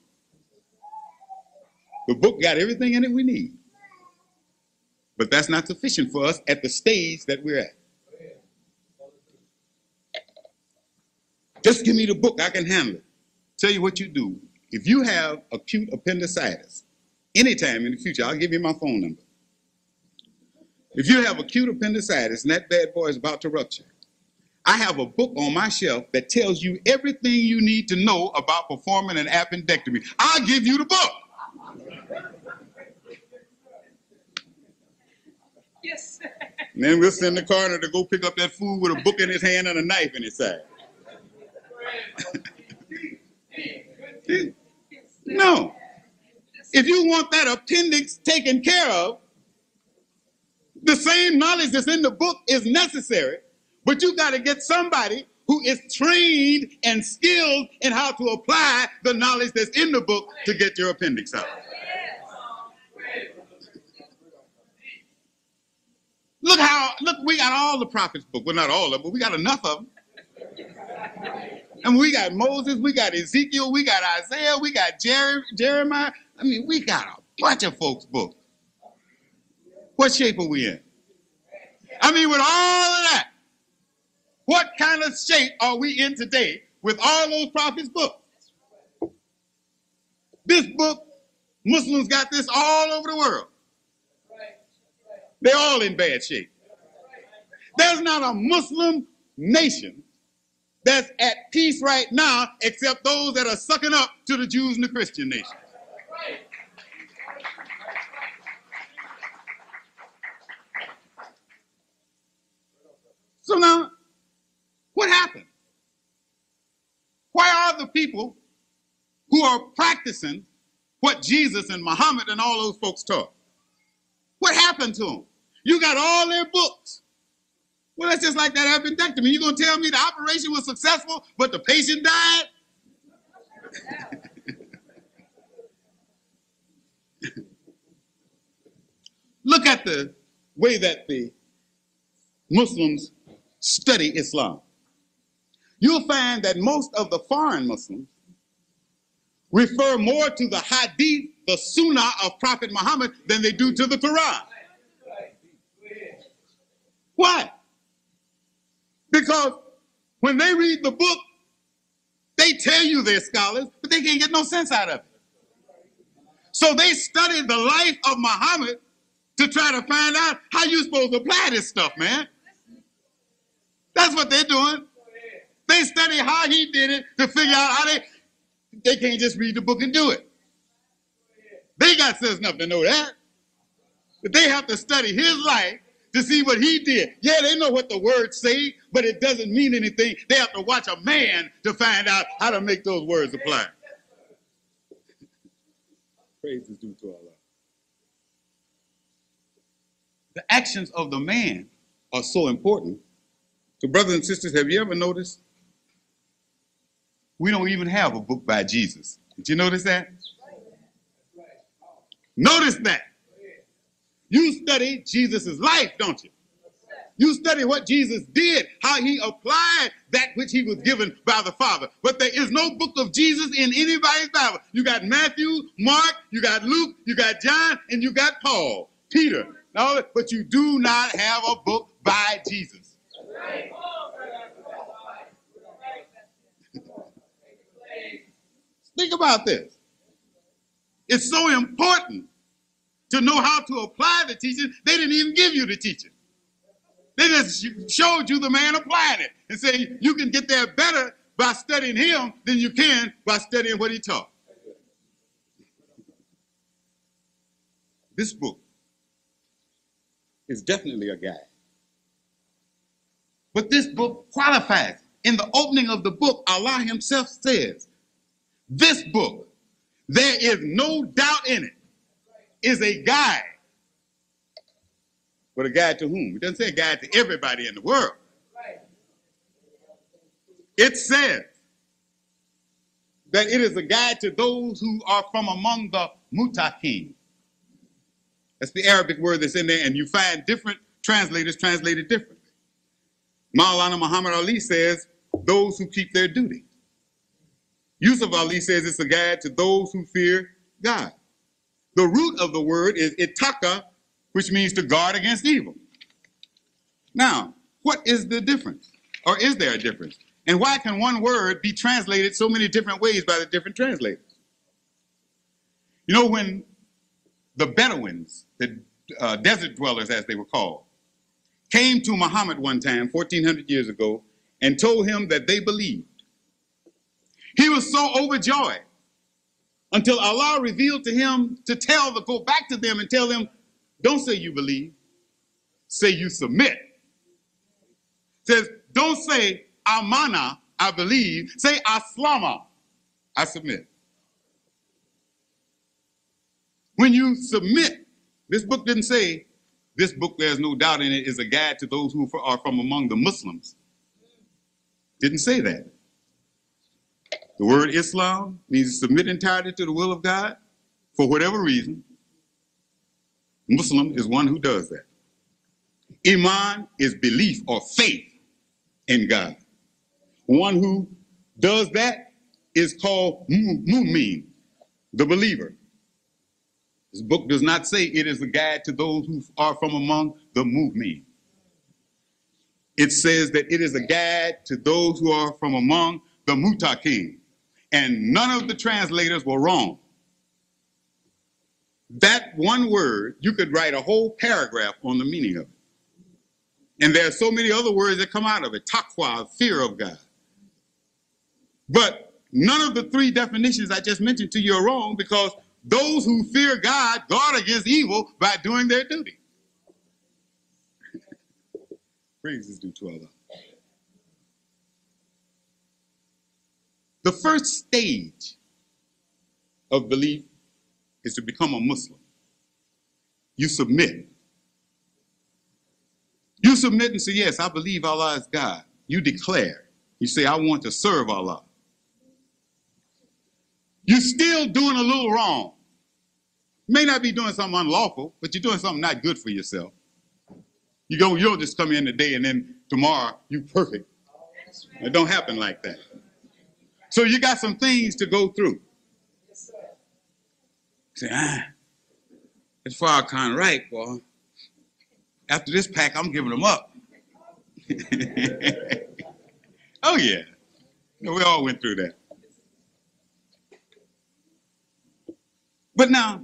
The book got everything in it we need. But that's not sufficient for us at the stage that we're at. Just give me the book, I can handle it. Tell you what you do. If you have acute appendicitis, anytime in the future, I'll give you my phone number. If you have acute appendicitis and that bad boy is about to rupture, I have a book on my shelf that tells you everything you need to know about performing an appendectomy. I'll give you the book. Yes. And then we'll send the coroner to go pick up that fool with a book in his hand and a knife in his side. No. If you want that appendix taken care of, the same knowledge that's in the book is necessary, but you got to get somebody who is trained and skilled in how to apply the knowledge that's in the book to get your appendix out. Look, we got all the prophets' books. Well, not all of them, but we got enough of them. And we got Moses, we got Ezekiel, we got Isaiah, we got Jeremiah. I mean, we got a bunch of folks' books. What shape are we in? I mean, with all of that, what kind of shape are we in today with all those prophets' books? This book, Muslims got this all over the world. They're all in bad shape. There's not a Muslim nation that's at peace right now except those that are sucking up to the Jews and the Christian nations. So now, what happened? Why are the people who are practicing what Jesus and Muhammad and all those folks taught. What happened to them? You got all their books. Well, that's just like that appendectomy. You're going to tell me the operation was successful, but the patient died? Look at the way that the Muslims study Islam. You'll find that most of the foreign Muslims refer more to the hadith, the sunnah of Prophet Muhammad than they do to the Quran. Why? Because when they read the book, they tell you they're scholars, but they can't get no sense out of it. So they study the life of Muhammad to try to find out how you're supposed to apply this stuff, man. That's what they're doing. They study how he did it to figure out how they can't just read the book and do it. They got sense enough to know that. But they have to study his life to see what he did. Yeah, they know what the words say, but it doesn't mean anything. They have to watch a man to find out how to make those words apply. Praise is due to Allah. The actions of the man are so important. So brothers and sisters, have you ever noticed? We don't even have a book by Jesus. Did you notice that? Notice that. You study Jesus' life, don't you? You study what Jesus did, how he applied that which he was given by the Father. But there is no book of Jesus in anybody's Bible. You got Matthew, Mark, you got Luke, you got John, and you got Paul, Peter. No, but you do not have a book by Jesus. Think about this. It's so important to know how to apply the teaching. They didn't even give you the teaching. They just showed you the man applying it and saying you can get there better by studying him than you can by studying what he taught. This book is definitely a guide. But this book qualifies. In the opening of the book, Allah himself says, this book, there is no doubt in it, is a guide. But a guide to whom? It doesn't say a guide to everybody in the world. It says that it is a guide to those who are from among the mutaqin. That's the Arabic word that's in there, and you find different translators translated differently. Maulana Muhammad Ali says, those who keep their duty. Yusuf Ali says it's a guide to those who fear God. The root of the word is ittaka, which means to guard against evil. Now, what is the difference? Or is there a difference? And why can one word be translated so many different ways by the different translators? You know, when the Bedouins, the desert dwellers as they were called, came to Muhammad one time, 1400 years ago, and told him that they believed, he was so overjoyed until Allah revealed to him to go back to them and tell them, don't say you believe, say you submit. Says, don't say amana, I believe, say aslama, I submit. When you submit, this book didn't say, this book, there's no doubt in it, is a guide to those who are from among the Muslims. Didn't say that. The word Islam means to submit entirely to the will of God for whatever reason. Muslim is one who does that. Iman is belief or faith in God. One who does that is called mu'min, the believer. This book does not say it is a guide to those who are from among the mu'min. It says that it is a guide to those who are from among the mutaqin. And none of the translators were wrong. That one word, you could write a whole paragraph on the meaning of it. And there are so many other words that come out of it. Taqwa, fear of God. But none of the three definitions I just mentioned to you are wrong, because those who fear God guard against evil by doing their duty. Praise is due to Allah. The first stage of belief is to become a Muslim. You submit. You submit and say, yes, I believe Allah is God. You declare. You say, I want to serve Allah. You're still doing a little wrong. May not be doing something unlawful, but you're doing something not good for yourself. You don't just come in today and then tomorrow you perfect. It don't happen like that. So you got some things to go through. Say, that's far kind of right, boy. After this pack, I'm giving them up. Oh, yeah. We all went through that. But now,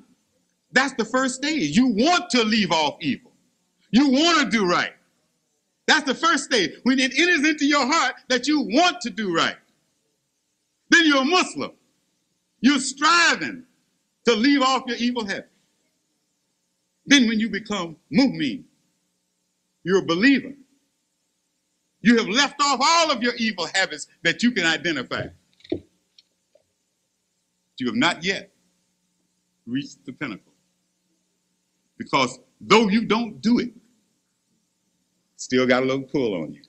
that's the first stage. You want to leave off evil. You want to do right. That's the first stage. When it enters into your heart that you want to do right, then you're a Muslim. You're striving to leave off your evil habits. Then when you become mu'min, you're a believer. You have left off all of your evil habits that you can identify. You have not yet reached the pinnacle. Because though you don't do it, still got a little pull on you.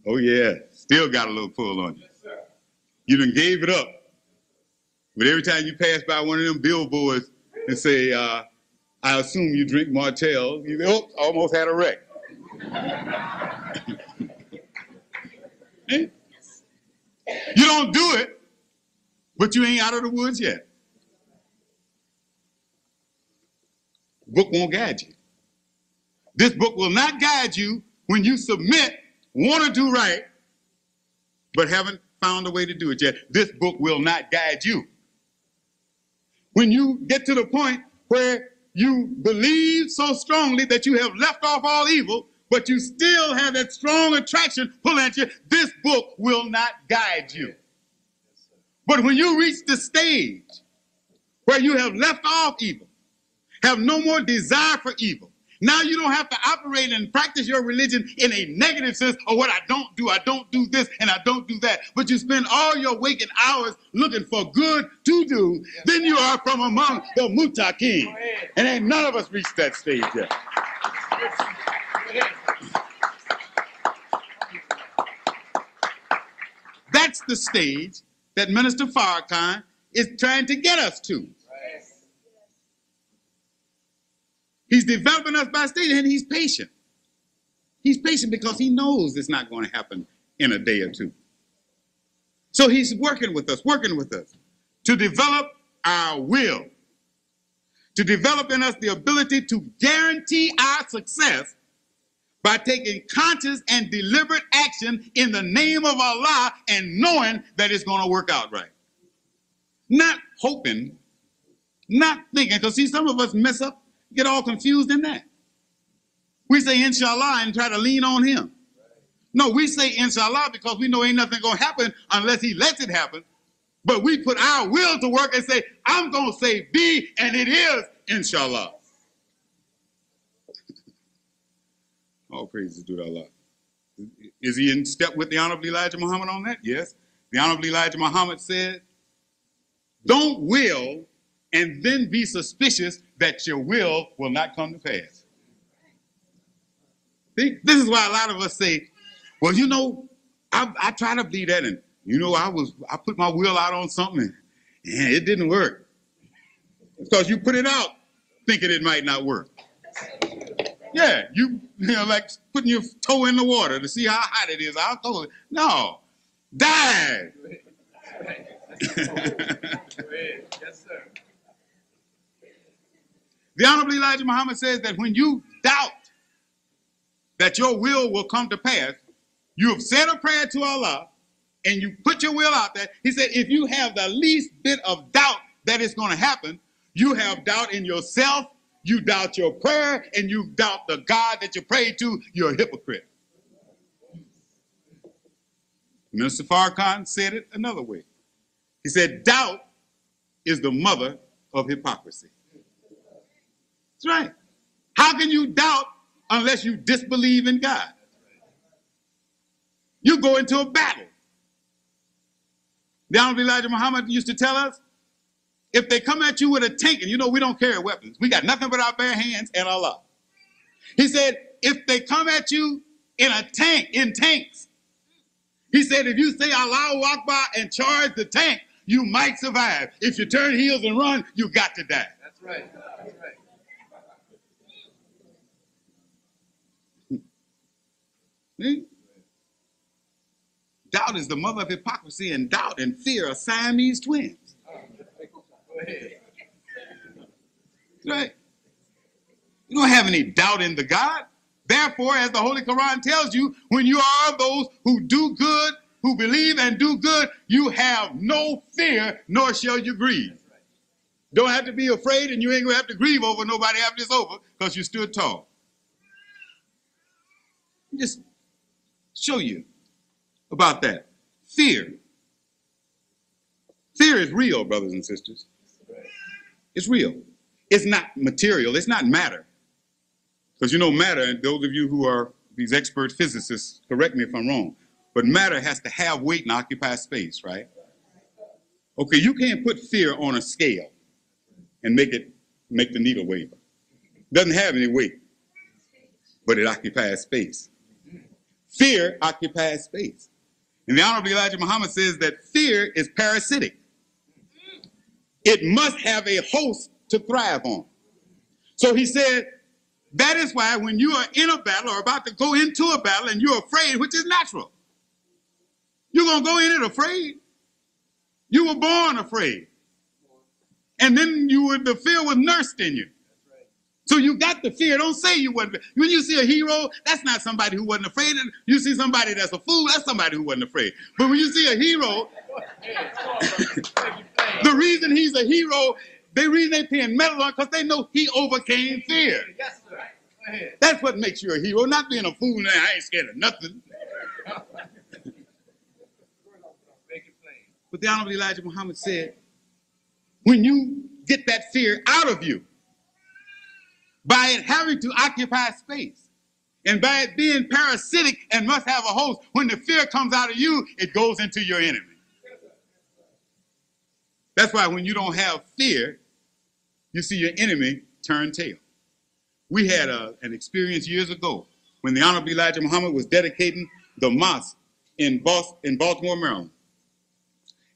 Oh yeah, still got a little pull on you. You done gave it up. But every time you pass by one of them billboards and say, I assume you drink Martell, you say, oh, almost had a wreck. You don't do it, but you ain't out of the woods yet. Book won't guide you. This book will not guide you when you submit, want to do right, but haven't found a way to do it yet. This book will not guide you. When you get to the point where you believe so strongly that you have left off all evil, but you still have that strong attraction pulling at you, this book will not guide you. But when you reach the stage where you have left off evil, have no more desire for evil, now you don't have to operate and practice your religion in a negative sense of what I don't do this and I don't do that, but you spend all your waking hours looking for good to do, then you are from among the muttaqin. And ain't none of us reached that stage yet. That's the stage that Minister Farrakhan is trying to get us to. He's developing us by stage, and he's patient. He's patient because he knows it's not going to happen in a day or two. So he's working with us to develop our will, to develop in us the ability to guarantee our success by taking conscious and deliberate action in the name of Allah and knowing that it's going to work out right. Not hoping, not thinking, because see, some of us mess up, get all confused in that. We say inshallah and try to lean on him. No, we say inshallah because we know ain't nothing going to happen unless he lets it happen. But we put our will to work and say, I'm going to say be, and it is inshallah. All praises due to Allah. Is he in step with the Honorable Elijah Muhammad on that? Yes. The Honorable Elijah Muhammad said, don't will and then be suspicious that your will not come to pass. See, this is why a lot of us say, well, you know, I try to believe that, and you know, I put my will out on something and it didn't work. Because you put it out thinking it might not work. Yeah, you know, like putting your toe in the water to see how hot it is. I'll throw it. No, dive. Yes, sir. The Honorable Elijah Muhammad says that when you doubt that your will come to pass, you have said a prayer to Allah and you put your will out there. He said, if you have the least bit of doubt that it's going to happen, you have doubt in yourself, you doubt your prayer, and you doubt the God that you pray to, you're a hypocrite. Minister Farrakhan said it another way. He said, doubt is the mother of hypocrisy. That's right. How can you doubt unless you disbelieve in God? You go into a battle. The Honorable Elijah Muhammad used to tell us, if they come at you with a tank, and you know we don't carry weapons. We got nothing but our bare hands and Allah. He said, if they come at you in a tank, in tanks, he said, if you say Allahu Akbar and charge the tank, you might survive. If you turn heels and run, you got to die. That's right. That's right. See? Doubt is the mother of hypocrisy, and doubt and fear are Siamese twins. Go ahead. Right? You don't have any doubt in the God. Therefore, as the Holy Quran tells you, when you are of those who do good, who believe and do good, you have no fear, nor shall you grieve. Don't have to be afraid, and you ain't going to have to grieve over nobody after it's over because you stood tall. Just show you about that. Fear. Fear is real, brothers and sisters. It's real. It's not material. It's not matter. Because you know matter, and those of you who are these expert physicists, correct me if I'm wrong, but matter has to have weight and occupy space, right? Okay, you can't put fear on a scale and make the needle waver. It doesn't have any weight, but it occupies space. Fear occupies space. And the Honorable Elijah Muhammad says that fear is parasitic. It must have a host to thrive on. So he said, that is why when you are in a battle or about to go into a battle and you're afraid, which is natural, you're going to go in it afraid. You were born afraid. And then the fear was nursed in you. So you got the fear. Don't say you wasn't. When you see a hero, that's not somebody who wasn't afraid. You see somebody that's a fool, that's somebody who wasn't afraid. But when you see a hero, the reason he's a hero, the reason they paying medal on, because they know he overcame fear. Yes, sir. Go ahead. That's what makes you a hero, not being a fool. Now, I ain't scared of nothing. But the Honorable Elijah Muhammad said, when you get that fear out of you, by it having to occupy space, and by it being parasitic and must have a host, when the fear comes out of you, it goes into your enemy. That's why when you don't have fear, you see your enemy turn tail. We had an experience years ago when the Honorable Elijah Muhammad was dedicating the mosque in Baltimore, Maryland.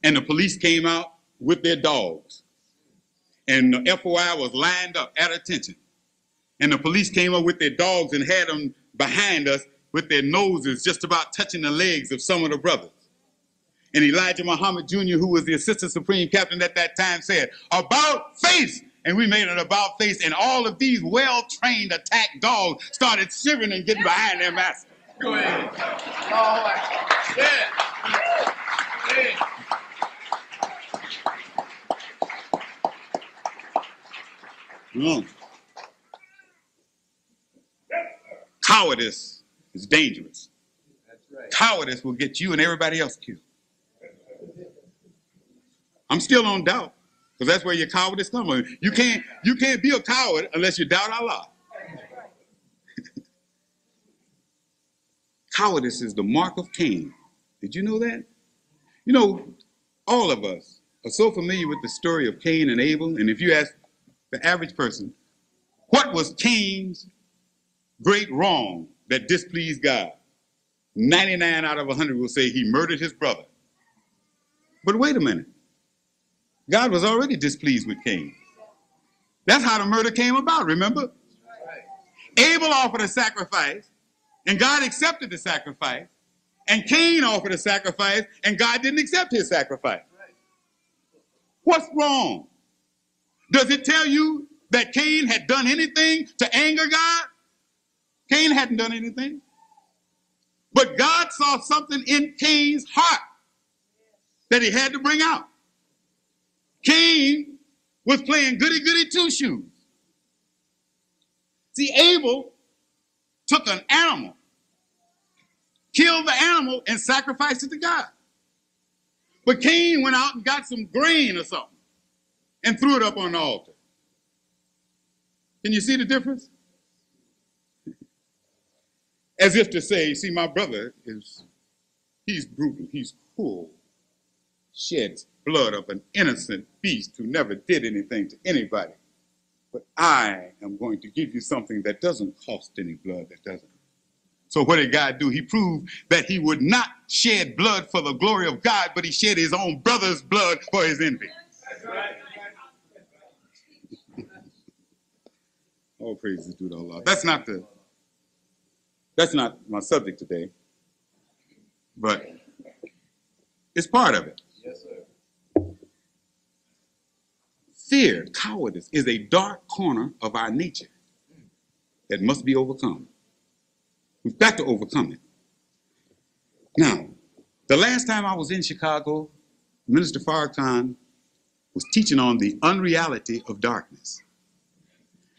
And the police came out with their dogs. And the FOI was lined up at attention. And the police came up with their dogs and had them behind us with their noses just about touching the legs of some of the brothers. And Elijah Muhammad Jr., who was the assistant supreme captain at that time, said, "About face!" And we made an about face, and all of these well-trained attack dogs started shivering and getting behind their master. Go ahead. All right. Yeah. Yeah. Cowardice is dangerous. That's right. Cowardice will get you and everybody else killed. I'm still on doubt, because that's where your cowardice comes from. You can't be a coward unless you doubt Allah. Cowardice is the mark of Cain. Did you know that? You know, all of us are so familiar with the story of Cain and Abel, and if you ask the average person, what was Cain's great wrong that displeased God? 99 out of 100 will say he murdered his brother. But wait a minute. God was already displeased with Cain. That's how the murder came about, remember? Abel offered a sacrifice, and God accepted the sacrifice. And Cain offered a sacrifice, and God didn't accept his sacrifice. What's wrong? Does it tell you that Cain had done anything to anger God? Cain hadn't done anything. But God saw something in Cain's heart that he had to bring out. Cain was playing goody-goody two-shoes. See, Abel took an animal, killed the animal, and sacrificed it to God. But Cain went out and got some grain or something and threw it up on the altar. Can you see the difference? As if to say, see, my brother he's brutal, he's cruel, sheds blood of an innocent beast who never did anything to anybody. But I am going to give you something that doesn't cost any blood, that doesn't. So what did God do? He proved that he would not shed blood for the glory of God, but he shed his own brother's blood for his envy. That's right. All praises to the Allah. That's not my subject today, but it's part of it. Yes, sir. Fear, cowardice, is a dark corner of our nature that must be overcome. We've got to overcome it. Now, the last time I was in Chicago, Minister Farrakhan was teaching on the unreality of darkness.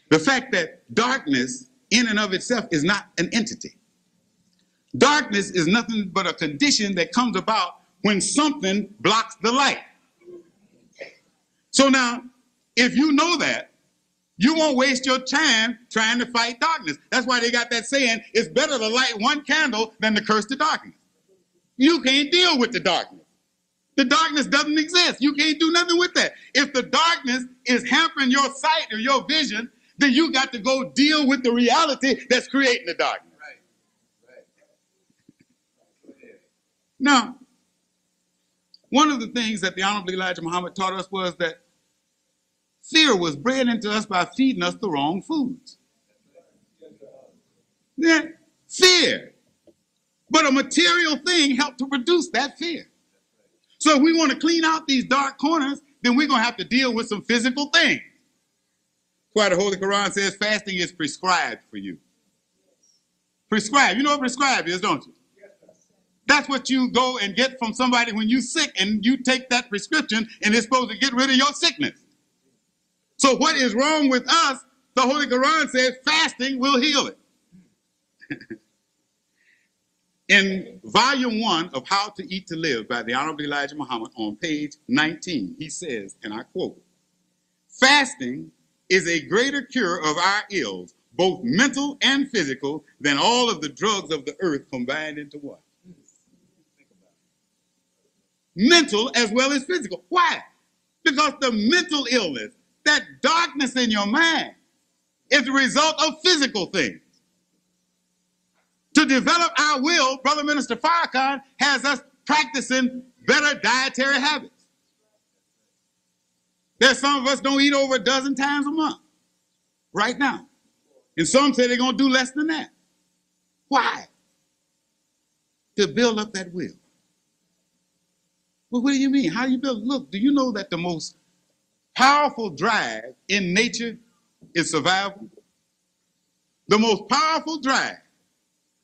The fact that darkness in and of itself is not an entity. Darkness is nothing but a condition that comes about when something blocks the light. So now, if you know that, you won't waste your time trying to fight darkness. That's why they got that saying, it's better to light one candle than to curse the darkness. You can't deal with the darkness. The darkness doesn't exist. You can't do nothing with that. If the darkness is hampering your sight or your vision, then you got to go deal with the reality that's creating the darkness. Right. Now, one of the things that the Honorable Elijah Muhammad taught us was that fear was bred into us by feeding us the wrong foods. Yeah, fear. But a material thing helped to produce that fear. So if we want to clean out these dark corners, then we're going to have to deal with some physical things. That's why the Holy Quran says fasting is prescribed for you. Prescribed. You know what prescribed is, don't you? That's what you go and get from somebody when you're sick, and you take that prescription and it's supposed to get rid of your sickness. So what is wrong with us? The Holy Quran says fasting will heal it. In volume 1 of How to Eat to Live by the Honorable Elijah Muhammad on page 19, he says, and I quote, fasting is a greater cure of our ills, both mental and physical, than all of the drugs of the earth combined into one. Mental as well as physical. Why? Because the mental illness, that darkness in your mind, is the result of physical things. To develop our will, Brother Minister Farrakhan has us practicing better dietary habits. There's some of us don't eat over a dozen times a month right now. And some say they're going to do less than that. Why? To build up that will. Well, what do you mean? How do you build? Look, do you know that the most powerful drive in nature is survival? The most powerful drive.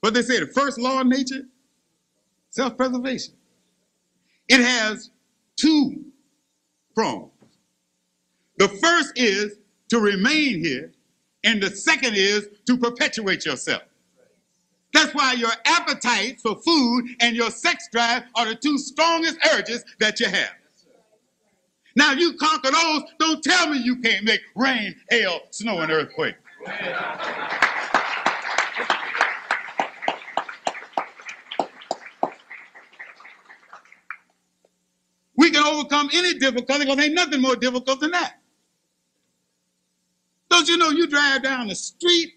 What they say, the first law of nature? Self-preservation. It has 2 prongs. The first is to remain here, and the second is to perpetuate yourself. That's why your appetite for food and your sex drive are the 2 strongest urges that you have. Now you conquer those, don't tell me you can't make rain, hail, snow, and earthquake. We can overcome any difficulty because ain't nothing more difficult than that. Don't you know you drive down the street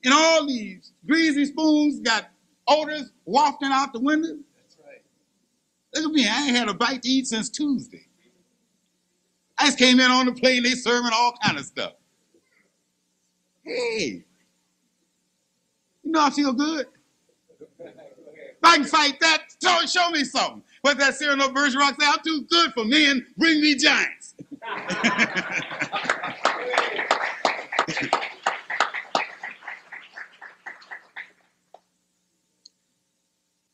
and all these greasy spoons got odors wafting out the window? That's right. Look at me, I ain't had a bite to eat since Tuesday. I just came in on the plane, they serving all kind of stuff. Hey, you know I feel good. If I can fight that, show me something. What that Cyrano Bergerac say, I'm too good for men, bring me giants.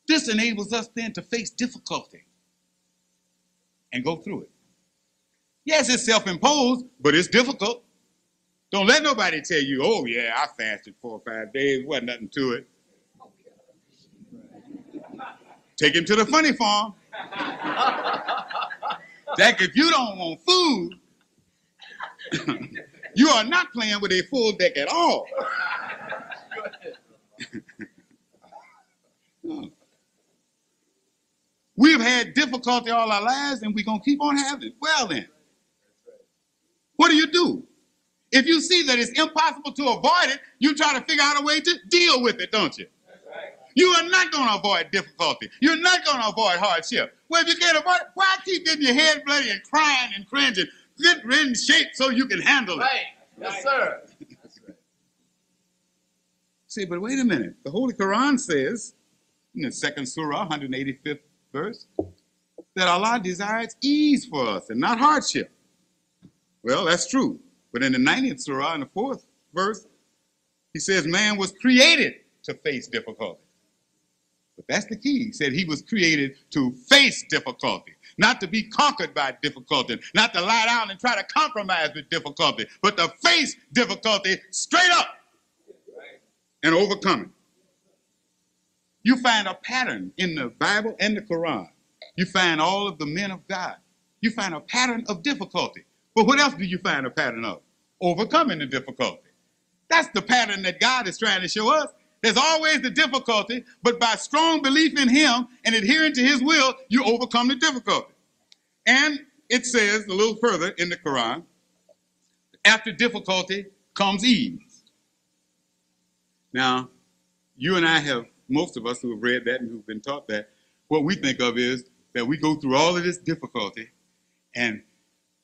This enables us then to face difficulty and go through it. Yes, it's self-imposed, but it's difficult. Don't let nobody tell you, oh yeah, I fasted 4 or 5 days, wasn't nothing to it. Take him to the funny farm. Jack, if you don't want food, you are not playing with a full deck at all. No. We've had difficulty all our lives, and we're going to keep on having it. Well then, what do? If you see that it's impossible to avoid it, you try to figure out a way to deal with it, don't you? You are not going to avoid difficulty. You're not going to avoid hardship. Well, if you can't avoid it, why keep getting your head bloody and crying and cringing? Get in shape so you can handle it. Right. Yes, sir. See, but wait a minute. The Holy Quran says, in the second surah, 185th verse, that Allah desires ease for us and not hardship. Well, that's true. But in the 90th surah, in the 4th verse, he says man was created to face difficulty. But that's the key. He said he was created to face difficulty, not to be conquered by difficulty, not to lie down and try to compromise with difficulty, but to face difficulty straight up and overcome it. You find a pattern in the Bible and the Quran. You find all of the men of God. You find a pattern of difficulty. But what else do you find a pattern of? Overcoming the difficulty. That's the pattern that God is trying to show us. There's always the difficulty, but by strong belief in him and adhering to his will, you overcome the difficulty. And it says a little further in the Quran, after difficulty comes ease. Now, you and I have, most of us who have read that and who've been taught that, what we think of is that we go through all of this difficulty, and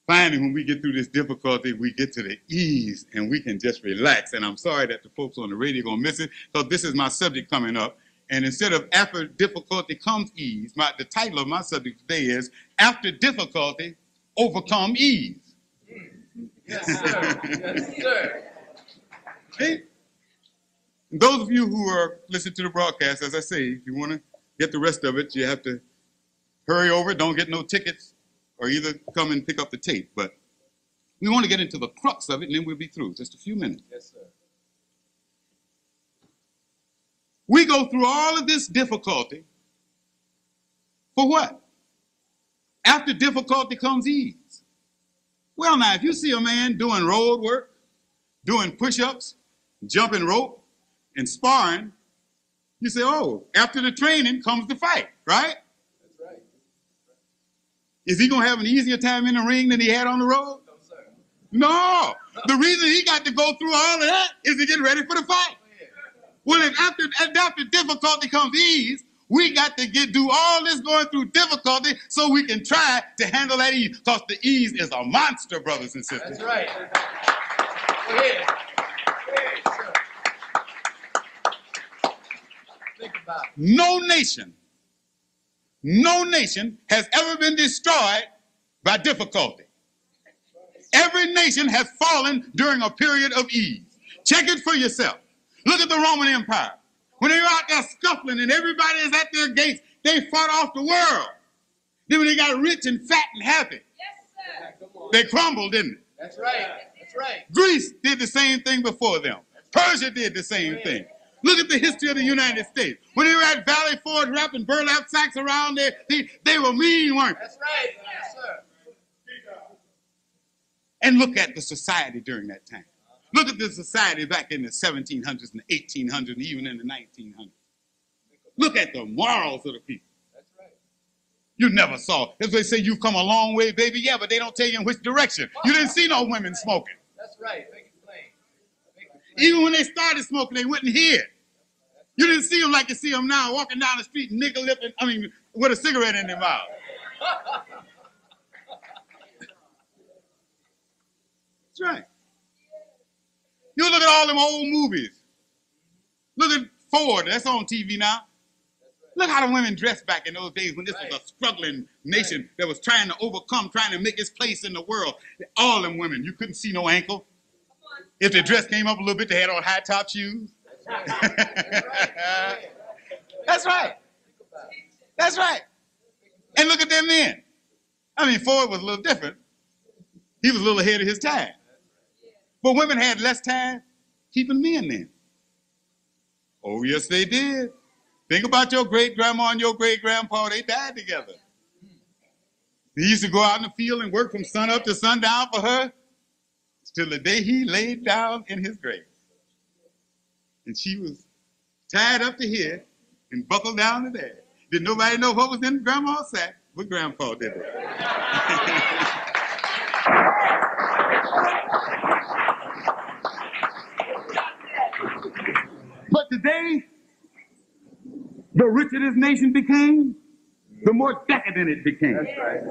finally when we get through this difficulty, we get to the ease and we can just relax. And I'm sorry that the folks on the radio are going to miss it, because this is my subject coming up. And instead of after difficulty comes ease, the title of my subject today is After Difficulty, Overcome Ease. Yes, sir. Yes, sir. Hey, those of you who are listening to the broadcast, as I say, if you want to get the rest of it, you have to hurry over. Don't get no tickets, or either come and pick up the tape. But we want to get into the crux of it, and then we'll be through. Just a few minutes. Yes, sir. We go through all of this difficulty for what? After difficulty comes ease. Well, now, if you see a man doing road work, doing push-ups, jumping rope, and sparring, you say, oh, after the training comes the fight, right? That's right. Is he going to have an easier time in the ring than he had on the road? No, sir. No. The reason he got to go through all of that is to get ready for the fight. Well, if after difficulty comes ease, we got to do all this going through difficulty so we can try to handle that ease, because the ease is a monster, brothers and sisters. That's right. Go ahead. Go ahead, sir. Think about it. No nation has ever been destroyed by difficulty. Every nation has fallen during a period of ease. Check it for yourself. Look at the Roman Empire. When they were out there scuffling and everybody is at their gates, they fought off the world. Then when they got rich and fat and happy, they crumbled, didn't they? That's right. That's right. Greece did the same thing before them. Persia did the same thing. Look at the history of the United States. When they were at Valley Forge wrapping burlap sacks around there, they were mean, weren't they? That's right. Yes, sir. And look at the society during that time. Look at the society back in the 1700s and the 1800s and even in the 1900s. Look at the morals of the people. That's right. You never saw. If they say you've come a long way, baby, yeah, but they don't tell you in which direction. You didn't see no women smoking. That's right. Make it plain. Make it plain. Even when they started smoking, they wouldn't hear. You didn't see them like you see them now, walking down the street, nigger lipping, with a cigarette in their mouth. That's right. You look at all them old movies. Look at Ford, that's on TV now. Look how the women dressed back in those days when this was a struggling nation that was trying to overcome, trying to make its place in the world. All them women, you couldn't see no ankle. If their dress came up a little bit, they had on high top shoes. That's right. That's right. And look at them men. Ford was a little different. He was a little ahead of his time. But women had less time keeping men then. Oh, yes, they did. Think about your great-grandma and your great-grandpa. They died together. He used to go out in the field and work from sun up to sundown for her till the day he laid down in his grave. And she was tied up to here and buckled down to there. Did nobody know what was in Grandma's sack? But Grandpa did it. But today, the richer this nation became, the more decadent it became. That's right.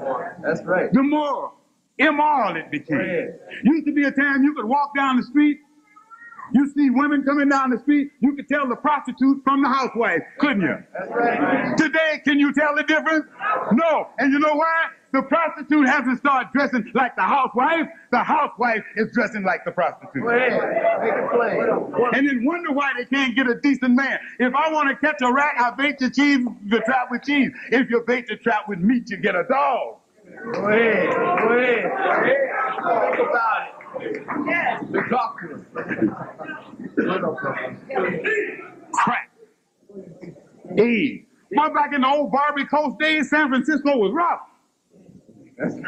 That's right. The more immoral it became. Used to be a time you could walk down the street, you see women coming down the street, you could tell the prostitute from the housewife, couldn't you? That's right. Today, can you tell the difference? No. And you know why? The prostitute hasn't started dressing like the housewife is dressing like the prostitute. Go ahead. Make it plain. And then wonder why they can't get a decent man. If I want to catch a rat, I bait the trap with cheese. If you bait the trap with meat, you get a dog. Go ahead. Go ahead. Think about it. The doctor. Crack. AIDS. Well, back in the old Barbie Coast days, San Francisco was rough.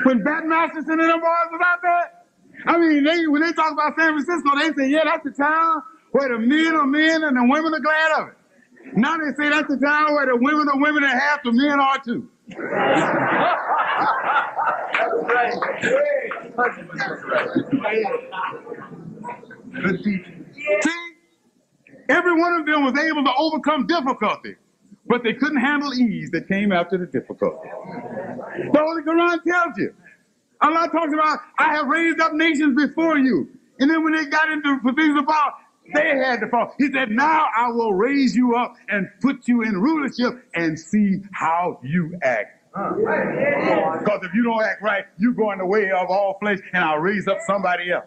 When Bat Masterson and them boys was out there, I mean, when they talk about San Francisco, they say, yeah, that's the town where the men are men and the women are glad of it. Now they say that's the town where the women are women and half the men are too. Good teaching. See, every one of them was able to overcome difficulty, but they couldn't handle ease that came after the difficulty. The Holy Quran tells you. Allah talks about, I have raised up nations before you. And then when they got into things about, they had to fall. He said, now I will raise you up and put you in rulership and see how you act. Because if you don't act right, you go in the way of all flesh and I'll raise up somebody else.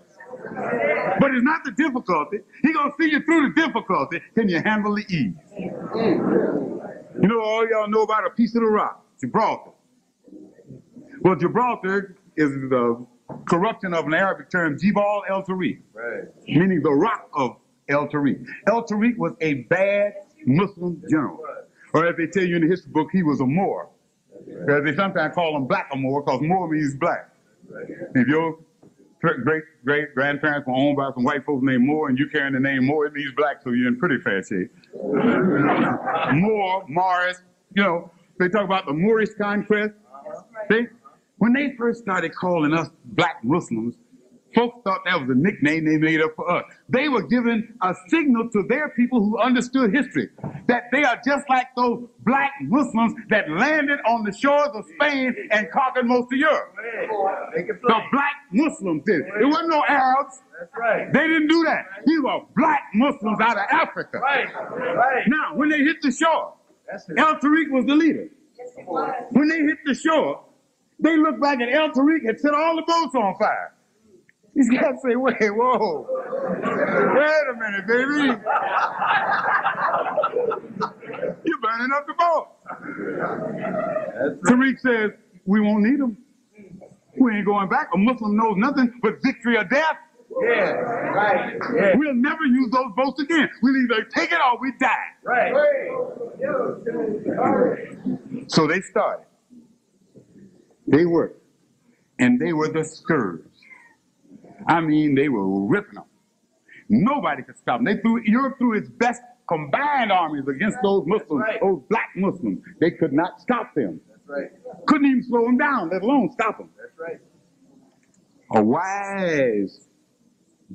But it's not the difficulty. He's going to see you through the difficulty. Can you handle the ease? You know, all y'all know about a piece of the rock, Gibraltar. Well, Gibraltar is the corruption of an Arabic term, Jibal el Tariq, meaning the rock of El Tariq. El Tariq was a bad Muslim general. Or as they tell you in the history book, he was a Moor. As they sometimes call him Black Moor, because Moor means black. If your great-great-grandparents were owned by some white folks named Moore, and you carrying the name Moore, it means black, so you're in pretty bad shape. Moore, Morris, you know, they talk about the Moorish conquest. When they first started calling us black Muslims, folks thought that was a nickname they made up for us. They were giving a signal to their people who understood history that they are just like those black Muslims that landed on the shores of Spain and conquered most of Europe. The black Muslims did. It wasn't no Arabs. That's right. They didn't do that. These were black Muslims out of Africa. Right. Right. Now, when they hit the shore, El Tariq was the leader. When they hit the shore, they looked back and El Tariq had set all the boats on fire. These guys say, wait, whoa. Wait a minute, baby. You're burning up the boat. Tariq says, we won't need them. We ain't going back. A Muslim knows nothing but victory or death. Yeah, right. Yeah. We'll never use those boats again. We'll either take it or we die. Right. So they started. They worked. And they were the scourge. I mean, they were ripping them. Nobody could stop them. Europe threw its best combined armies against those Muslims, those black Muslims. They could not stop them. That's right. Couldn't even slow them down, let alone stop them. That's right. A wise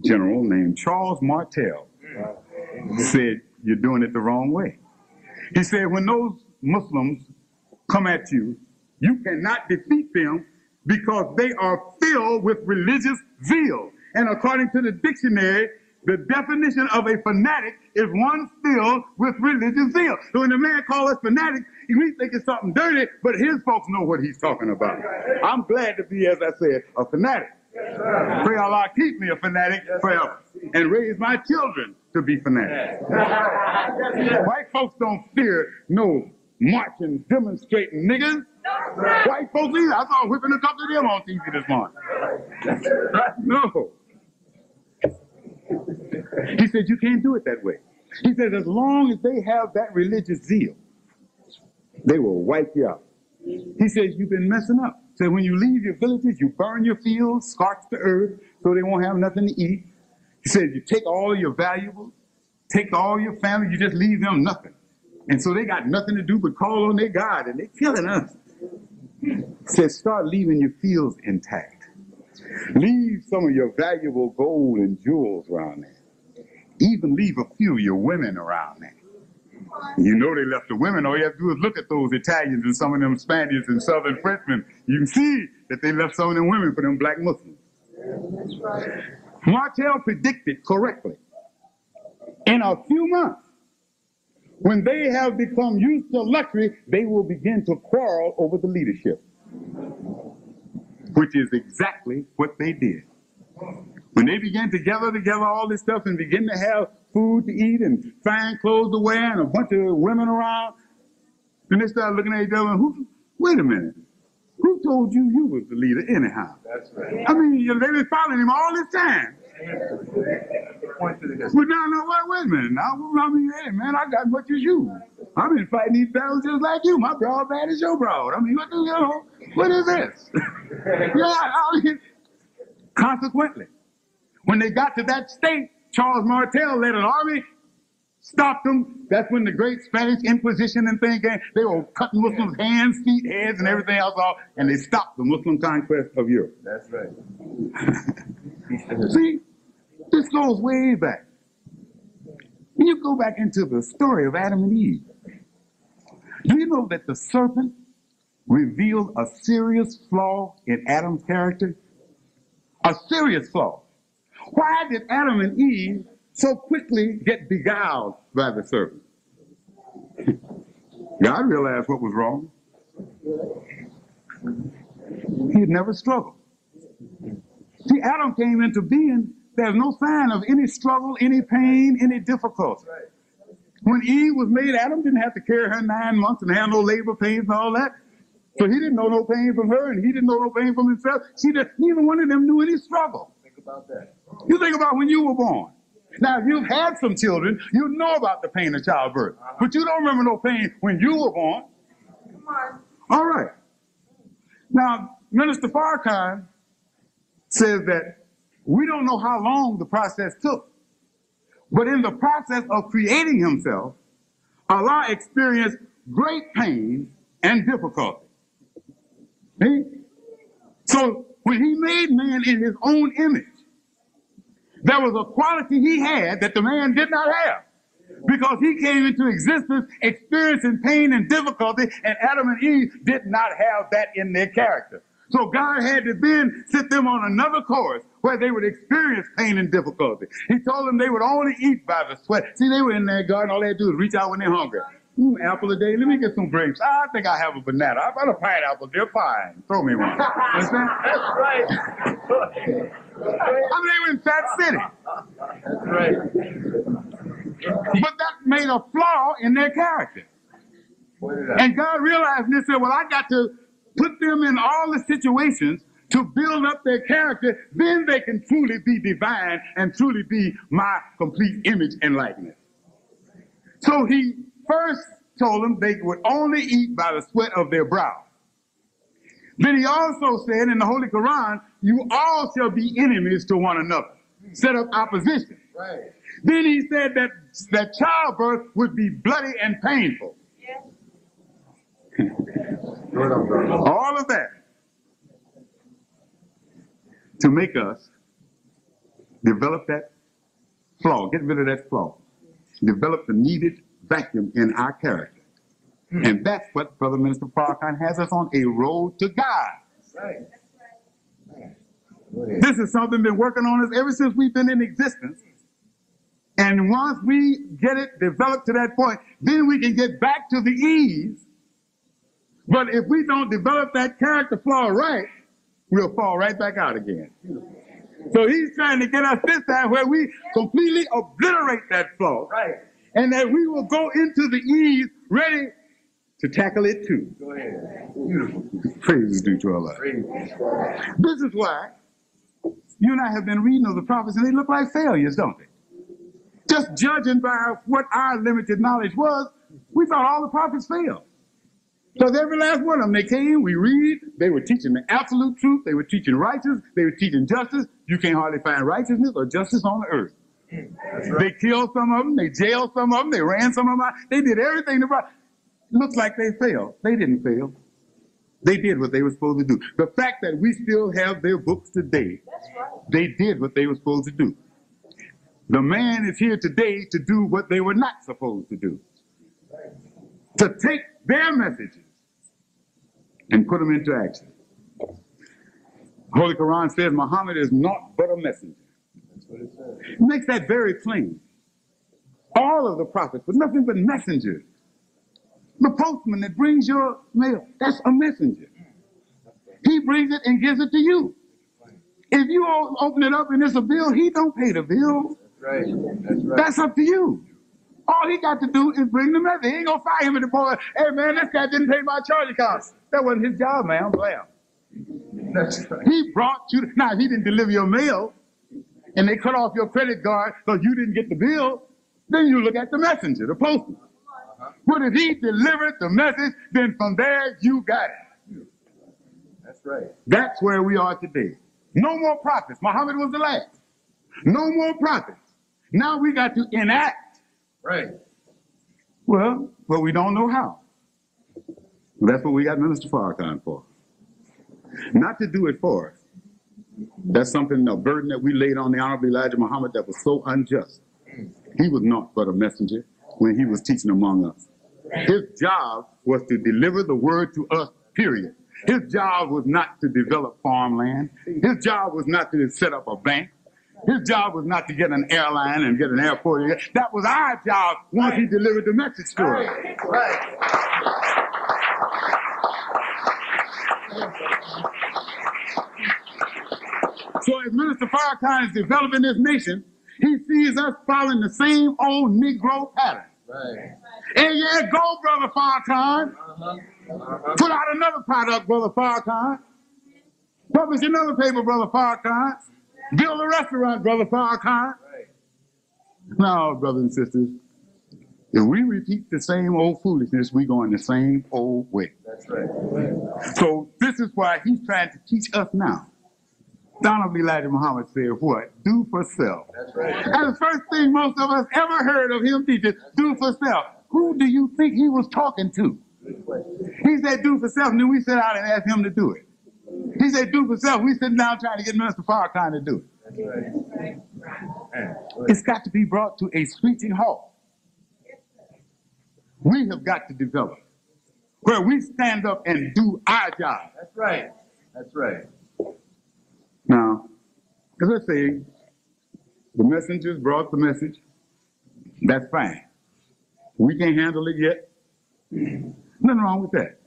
general named Charles Martel said, you're doing it the wrong way. He said, when those Muslims come at you, you cannot defeat them because they are filled with religious zeal. And according to the dictionary, the definition of a fanatic is one filled with religious zeal. So when the man calls us fanatics, we think it's something dirty, but his folks know what he's talking about. I'm glad to be, as I said, a fanatic. Pray Allah keep me a fanatic forever and raise my children to be fanatics. White folks don't fear no marching, demonstrating niggas. White folks either. I saw whipping a couple of them on TV this morning. No. He said, you can't do it that way. He said, as long as they have that religious zeal, they will wipe you out. He says, you've been messing up. He said, when you leave your villages, you burn your fields, scorch the earth, so they won't have nothing to eat. He said, you take all your valuables, take all your family, you just leave them nothing. And so they got nothing to do but call on their God, and they're killing us. Said, start leaving your fields intact. Leave some of your valuable gold and jewels around there. Even leave a few of your women around there. You know they left the women. All you have to do is look at those Italians and some of them Spaniards and Southern Frenchmen. You can see that they left some of them women for them black Muslims. Martell predicted correctly. In a few months, when they have become used to luxury, they will begin to quarrel over the leadership, which is exactly what they did. When they began to gather together all this stuff and begin to have food to eat and fine clothes to wear and a bunch of women around, then they started looking at each other and, wait a minute, who told you you was the leader anyhow? That's right. I mean, they've been following him all this time. But now, wait a minute. Now, I mean, hey, man, I got much as you. I've been fighting these battles just like you. My broad bad is your broad. I mean, what is this? Consequently, when they got to that state, Charles Martel led an army, stopped them. That's when the great Spanish Inquisition and thing came. They were cutting Muslims' hands, feet, heads, and everything else off, and they stopped the Muslim conquest of Europe. That's right. See, this goes way back. When you go back into the story of Adam and Eve, do you know that the serpent revealed a serious flaw in Adam's character? A serious flaw. Why did Adam and Eve so quickly get beguiled by the serpent? God realized what was wrong. He had never struggled. See, Adam came into being, there's no sign of any struggle, any pain, any difficulty. When Eve was made, Adam didn't have to carry her 9 months and have no labor pains and all that. So he didn't know no pain from her, and he didn't know no pain from himself. Neither one of them knew any struggle. Think about that. You think about when you were born. Now, if you've had some children, you know about the pain of childbirth. But you don't remember no pain when you were born. Come on. All right. Now, Minister Farrakhan says that we don't know how long the process took. But in the process of creating himself, Allah experienced great pain and difficulty. See? So when he made man in his own image, there was a quality he had that the man did not have. Because he came into existence experiencing pain and difficulty, and Adam and Eve did not have that in their character. So God had to then set them on another course where they would experience pain and difficulty. He told them they would only eat by the sweat. See, they were in their garden, all they had to do is reach out when they're hungry. Apple a day, let me get some grapes. I think I have a banana. I've got a pineapple, they're fine. Throw me one. Understand? That's right. I mean, they were in Fat City. That's right. But that made a flaw in their character. And God realized and said, well, I got to put them in all the situations to build up their character, then they can truly be divine and truly be my complete image and likeness. So he first told them they would only eat by the sweat of their brow. Then he also said in the Holy Quran, you all shall be enemies to one another. Set up opposition. Right. Then he said that childbirth would be bloody and painful. Yeah. All of that to make us develop that flaw, get rid of that flaw, develop the needed vacuum in our character. And that's what Brother Minister Farrakhan has us on, a road to God. Right. This is something been working on us ever since we've been in existence. And once we get it developed to that point, then we can get back to the ease. But if we don't develop that character flaw right, we'll fall right back out again. So he's trying to get us this time where we completely obliterate that flaw. Right. And that we will go into the ease ready to tackle it too. Go ahead. Beautiful. Praise is due to Allah. This is why you and I have been reading of the prophets and they look like failures, don't they? Just judging by what our limited knowledge was, we thought all the prophets failed. Because every last one of them, they came, we read, they were teaching the absolute truth, they were teaching righteousness, they were teaching justice. You can't hardly find righteousness or justice on the earth. They killed some of them, they jailed some of them, they ran some of them out. They did everything right. Looks like they failed. They didn't fail. They did what they were supposed to do. The fact that we still have their books today, they did what they were supposed to do. The man is here today to do what they were not supposed to do. To take their messages and put them into action. Holy Quran says Muhammad is naught but a messenger. That's what it says. It makes that very plain. All of the prophets were nothing but messengers. The postman that brings your mail, that's a messenger. He brings it and gives it to you. If you open it up and it's a bill, he don't pay the bill. That's right. That's right. That's up to you. All he got to do is bring the message. He ain't gonna fire him at the board. Hey man, this guy didn't pay my charge account. That wasn't his job, man. Blam. That's right. He brought you. Now, if he didn't deliver your mail and they cut off your credit card because you didn't get the bill, then you look at the messenger, the postman. But if he delivered the message, then from there you got it. That's right. That's where we are today. No more prophets. Muhammad was the last. No more prophets. Now we got to enact. Right. Well, but we don't know how. That's what we got Minister Farrakhan for. Not to do it for us. That's something, a burden that we laid on the Honorable Elijah Muhammad that was so unjust. He was naught but a messenger when he was teaching among us. His job was to deliver the word to us, period. His job was not to develop farmland. His job was not to set up a bank. His job was not to get an airline and get an airport. That was our job once he delivered the message to us. Right. So as Minister Farrakhan is developing this nation, he sees us following the same old Negro pattern. Right. Hey, yeah, go, Brother Farrakhan. Put out another product, Brother Farrakhan. Publish another paper, Brother Farrakhan. Build a restaurant, Brother Farrakhan. Right. No, brothers and sisters, if we repeat the same old foolishness, we go in the same old way. That's right. So this is why he's trying to teach us now. Honorable Elijah Muhammad said, what? Do for self. That's right. And the first thing most of us ever heard of him teaching, do for self. Who do you think he was talking to? He said, do for self, and then we sat out and asked him to do it. He said, do for self. We sitting down trying to get Minister Farrakhan to do it. That's right. It's got to be brought to a screeching halt. We have got to develop where we stand up and do our job. That's right. That's right. Now, as I say, the messengers brought the message. That's fine. We can't handle it yet. Nothing wrong with that.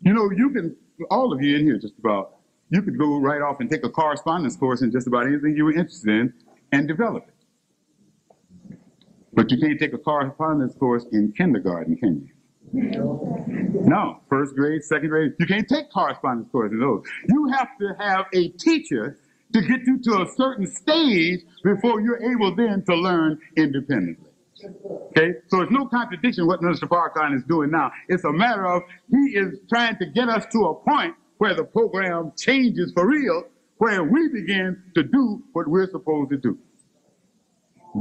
You know, you can, all of you in here just about, you could go right off and take a correspondence course in just about anything you were interested in and develop it. But you can't take a correspondence course in kindergarten, can you? No, first grade, second grade, you can't take correspondence courses in those. You have to have a teacher to get you to a certain stage before you're able then to learn independently. Okay, so it's no contradiction what Minister Farrakhan is doing now. It's a matter of he is trying to get us to a point where the program changes for real, where we begin to do what we're supposed to do.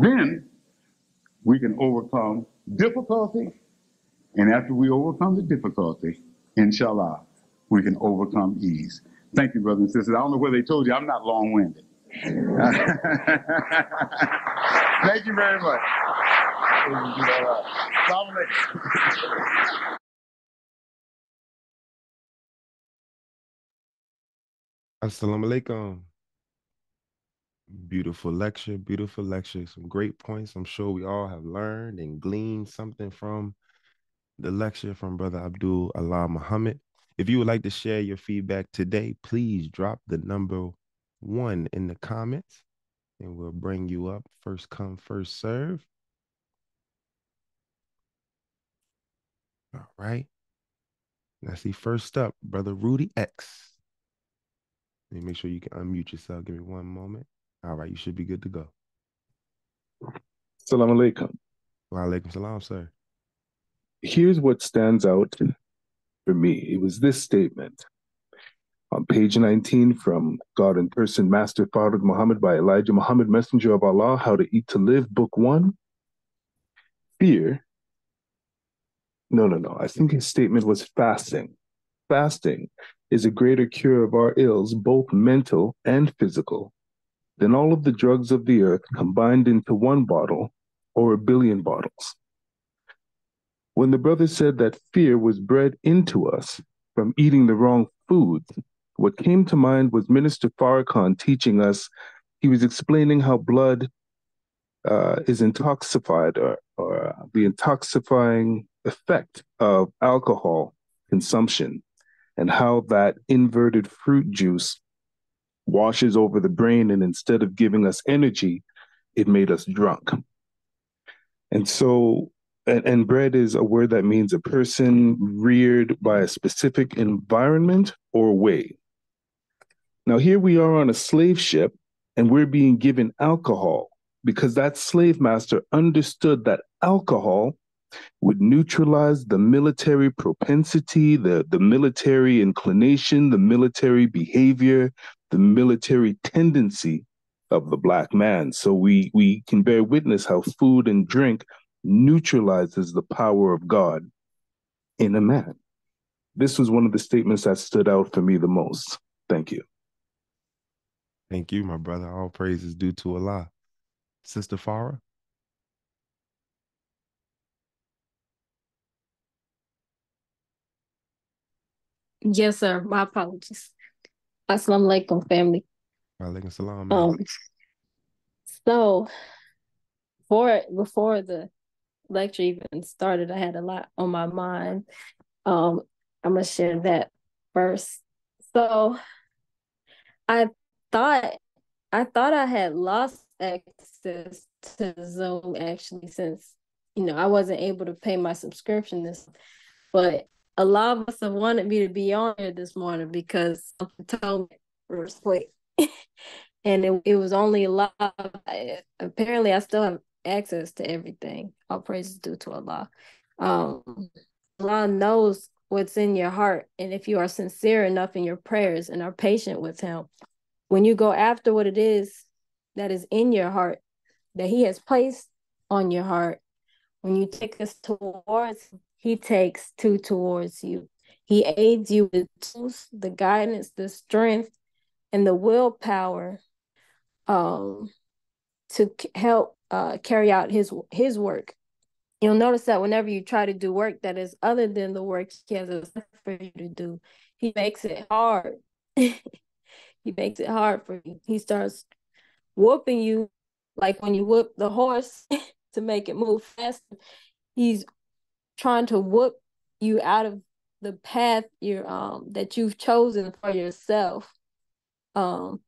Then we can overcome difficulty, and after we overcome the difficulty, inshallah, we can overcome ease. Thank you, brothers and sisters. I don't know whether they told you I'm not long-winded. Thank you very much. Assalamu alaikum. Assalamu alaikum. Beautiful lecture, beautiful lecture. Some great points. I'm sure we all have learned and gleaned something from the lecture from Brother Abdul Allah Muhammad. If you would like to share your feedback today, please drop the number 1 in the comments and we'll bring you up. First come, first serve. All right. Now see, first up, Brother Rudy X. Let me make sure you can unmute yourself. Give me one moment. All right, you should be good to go. Assalamu alaikum. Wa alaikum salam, sir. Here's what stands out for me. It was this statement. On page 19 from God in Person, Master Farooq Muhammad by Elijah Muhammad, Messenger of Allah, How to Eat to Live, Book 1. Fear. No. I think his statement was fasting. Fasting is a greater cure of our ills, both mental and physical, than all of the drugs of the earth combined into one bottle or a billion bottles. When the brother said that fear was bred into us from eating the wrong foods, what came to mind was Minister Farrakhan teaching us. He was explaining how blood is intoxified, or the intoxifying effect of alcohol consumption, and how that inverted fruit juice washes over the brain, and instead of giving us energy, it made us drunk. And so, and bread is a word that means a person reared by a specific environment or way. Now, here we are on a slave ship, and we're being given alcohol because that slave master understood that alcohol would neutralize the military propensity, the military inclination, the military behavior, the military tendency of the Black man. So we can bear witness how food and drink neutralizes the power of God in a man. This was one of the statements that stood out for me the most. Thank you. Thank you, my brother. All praise is due to Allah. Sister Farah? Yes, sir. My apologies. Assalamu alaikum, family. Walaikum salam. So before the lecture even started, I had a lot on my mind. I'm gonna share that first. So I thought I had lost access to Zoom actually, since I wasn't able to pay my subscription but a lot of us have wanted me to be on here this morning because something told me real quick. And it was only live. Apparently I still have access to everything. All praises due to Allah. Allah knows what's in your heart, and if you are sincere enough in your prayers and are patient with him, when you go after what it is that is in your heart, that he has placed on your heart, when you take us towards, he takes two towards you. He aids you with tools, the guidance, the strength, and the willpower to help carry out his work. You'll notice that whenever you try to do work that is other than the work he has assigned for you to do, he makes it hard. He makes it hard for you. He starts whooping you, like when you whoop the horse to make it move faster. He's trying to whoop you out of the path that you've chosen for yourself, rather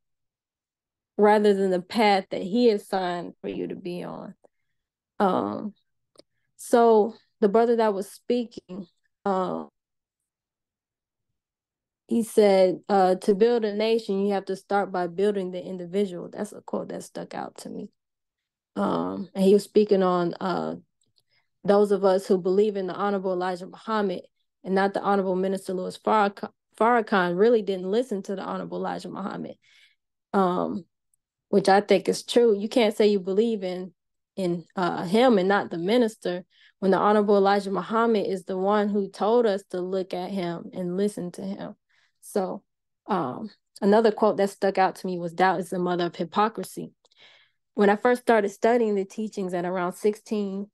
than the path that he assigned for you to be on. So the brother that was speaking, he said, to build a nation, you have to start by building the individual. That's a quote that stuck out to me. And he was speaking on those of us who believe in the Honorable Elijah Muhammad and not the Honorable Minister Louis Farrakhan really didn't listen to the Honorable Elijah Muhammad, which I think is true. You can't say you believe in him and not the minister, when the Honorable Elijah Muhammad is the one who told us to look at him and listen to him. So another quote that stuck out to me was, doubt is the mother of hypocrisy. When I first started studying the teachings at around 16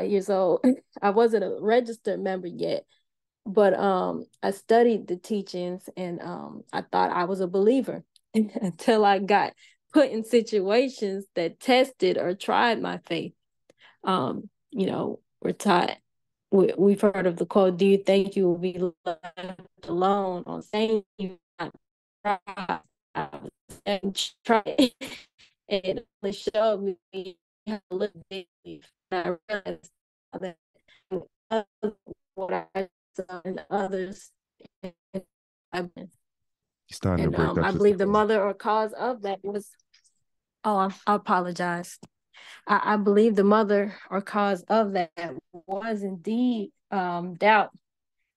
years old, I wasn't a registered member yet, but I studied the teachings, and I thought I was a believer until I got put in situations that tested or tried my faith. We're taught, we've heard of the quote, do you think you will be left alone on saying you not try? And try it. And it showed me how to live daily. And I realized that what I saw in others, I've been. Starting to break up. I believe the mother or cause of that was, I apologize. I believe the mother or cause of that was indeed doubt,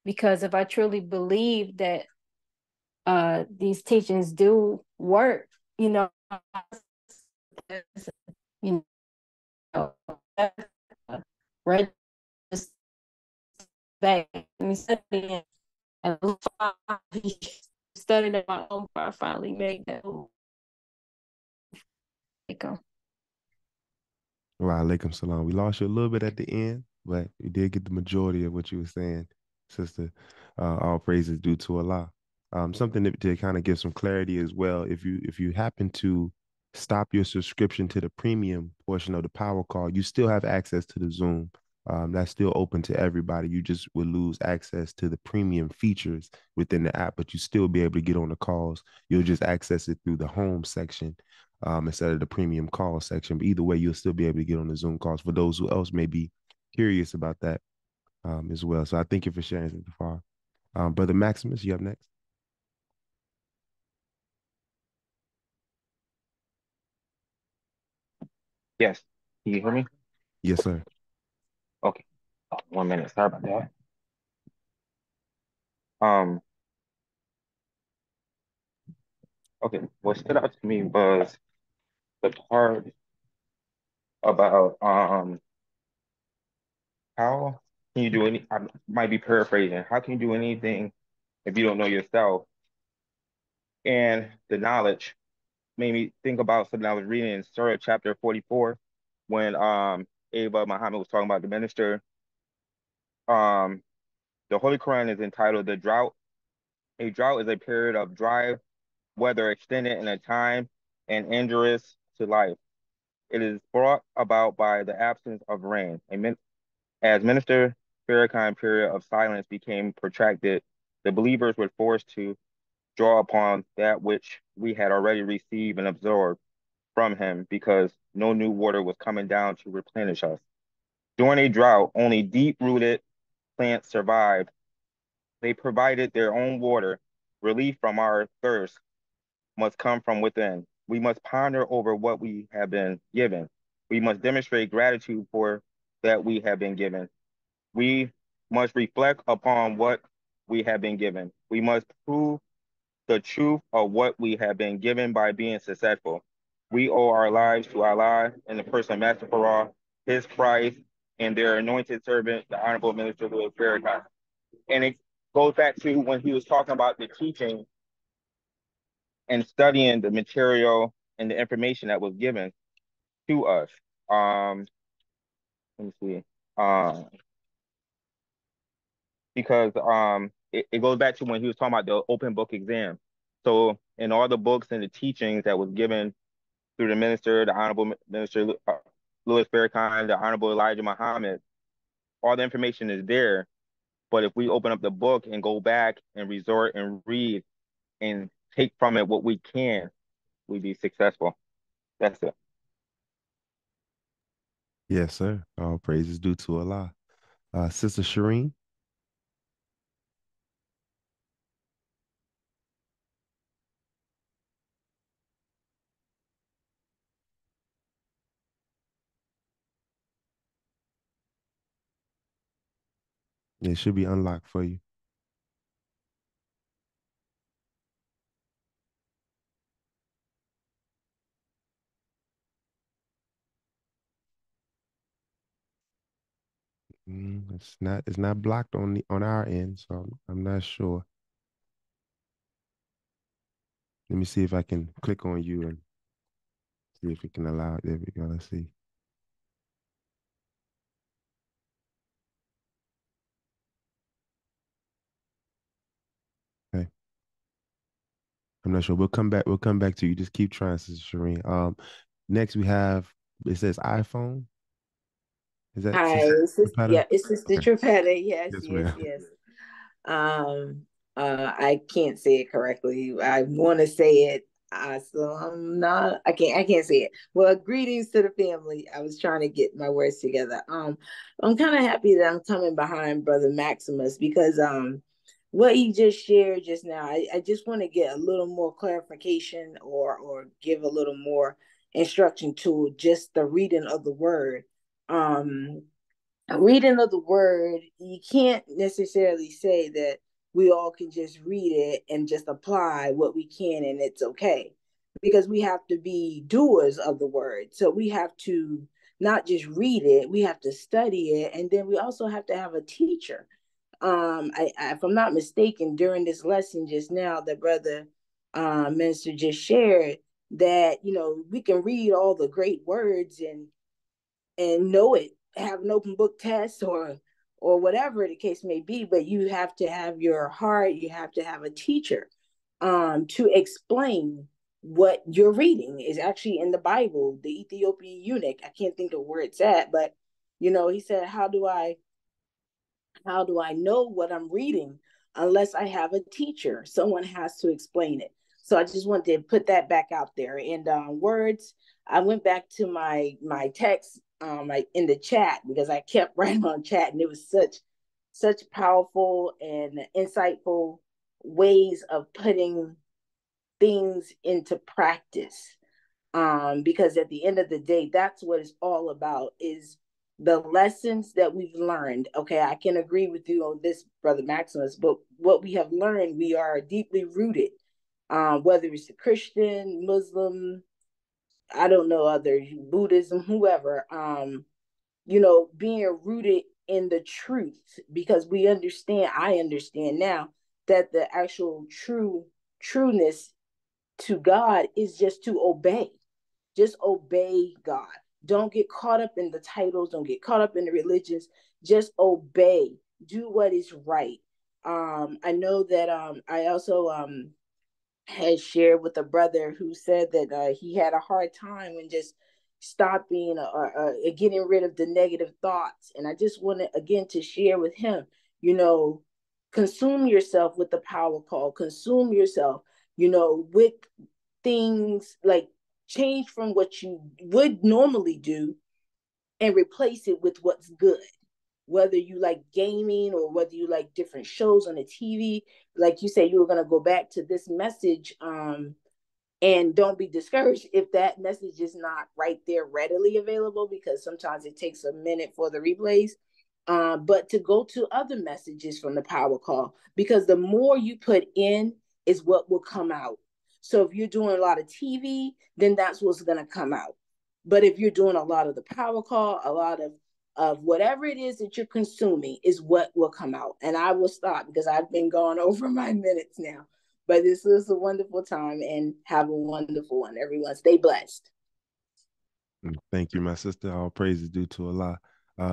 because if I truly believed that these teachings do work, you know, you know, right back and studying and studied at my own before I finally made that move. Wa alaikum salam. We lost you a little bit at the end, but we did get the majority of what you were saying, sister. All praises due to Allah. Something to kind of give some clarity as well. If you happen to stop your subscription to the premium portion of the power call, you still have access to the Zoom. That's still open to everybody. You just would lose access to the premium features within the app, but you still be able to get on the calls. You'll just access it through the home section instead of the premium call section. But either way, you'll still be able to get on the Zoom calls for those who else may be curious about that as well. So I thank you for sharing so far. Brother Maximus, you up next? Yes. Can you hear me? Yes, sir. Okay. 1 minute. Sorry about that. Um, okay. What stood out to me was the part about how can you do any, I might be paraphrasing, how can you do anything if you don't know yourself? And the knowledge made me think about something I was reading in Surah chapter 44 when Ava Muhammad was talking about the minister. Um, the Holy Quran is entitled The Drought. A drought is a period of dry weather extended in a time and injurious to life. It is brought about by the absence of rain. As Minister Farrakhan period of silence became protracted, the believers were forced to draw upon that which we had already received and absorbed from him because no new water was coming down to replenish us. During a drought, only deep-rooted plants survived. They provided their own water. Relief from our thirst must come from within. We must ponder over what we have been given. We must demonstrate gratitude for that we have been given. We must reflect upon what we have been given. We must prove the truth of what we have been given by being successful. We owe our lives to Allah and the person of Master Farah, His Christ, and their anointed servant, the Honorable Minister Louis Farrakhan. And it goes back to when he was talking about the teaching and studying the material and the information that was given to us. Let me see. Because it goes back to when he was talking about the open book exam. So in all the books and the teachings that was given through the minister, the Honorable Minister Louis Farrakhan, the Honorable Elijah Muhammad, all the information is there. But if we open up the book and go back and resort and read and take from it what we can, we'd be successful. That's it. Yes, sir. All praises due to Allah. Sister Shireen. It should be unlocked for you. It's not blocked on our end, so I'm not sure. Let me see if I can click on you and see if we can allow it. There we go. Let's see. Okay. I'm not sure. We'll come back. We'll come back to you. Just keep trying, Sister Shireen. Next we have it says iPhone. Is that Hi, Sister Tripetta? yeah, it's Sister Okay. Tripetta. Yes, Yes, yes, ma'am. yes. Um, I can't say it correctly. I want to say it, so I'm not. I can't say it. Well, greetings to the family. I was trying to get my words together. I'm kind of happy that I'm coming behind Brother Maximus because what he just shared just now, I just want to get a little more clarification or give a little more instruction to just the reading of the word. Um, reading of the word, you can't necessarily say that we all can just read it and just apply what we can, and it's okay. Because we have to be doers of the word. So we have to not just read it, we have to study it, and then we also have to have a teacher. If I'm not mistaken, during this lesson just now, the brother minister just shared that, you know, we can read all the great words and know it, have an open book test or whatever the case may be, but you have to have your heart, you have to have a teacher to explain what you're reading. Is actually in the Bible. The Ethiopian eunuch, I can't think of where it's at, but you know, he said, how do I know what I'm reading unless I have a teacher? Someone has to explain it. So I just wanted to put that back out there. And words, I went back to my text in the chat, because I kept writing on chat, and it was such powerful and insightful ways of putting things into practice. Because at the end of the day, that's what it's all about, is the lessons that we've learned. Okay, I can agree with you on this, Brother Maximus, but what we have learned, we are deeply rooted. Whether it's a Christian, Muslim, I don't know, other Buddhism, whoever, you know, being rooted in the truth, because I understand now that the actual trueness to God is just to obey. Just obey God. Don't get caught up in the titles. Don't get caught up in the religions. Just obey. Do what is right. I know that I also had shared with a brother who said that he had a hard time when just stopping or getting rid of the negative thoughts. And I just wanted again to share with him, you know, consume yourself with the power call. Consume yourself, you know, with things like change from what you would normally do and replace it with what's good. Whether you like gaming or whether you like different shows on the TV, like you say, you were going to go back to this message, and don't be discouraged if that message is not right there readily available, because sometimes it takes a minute for the replays. But to go to other messages from the power call, because the more you put in is what will come out. So if you're doing a lot of TV, then that's what's going to come out. But if you're doing a lot of the power call, a lot of whatever it is that you're consuming is what will come out. And I will stop because I've been going over my minutes now. But this was a wonderful time, and have a wonderful one, everyone. Stay blessed. Thank you, my sister. All praise is due to Allah.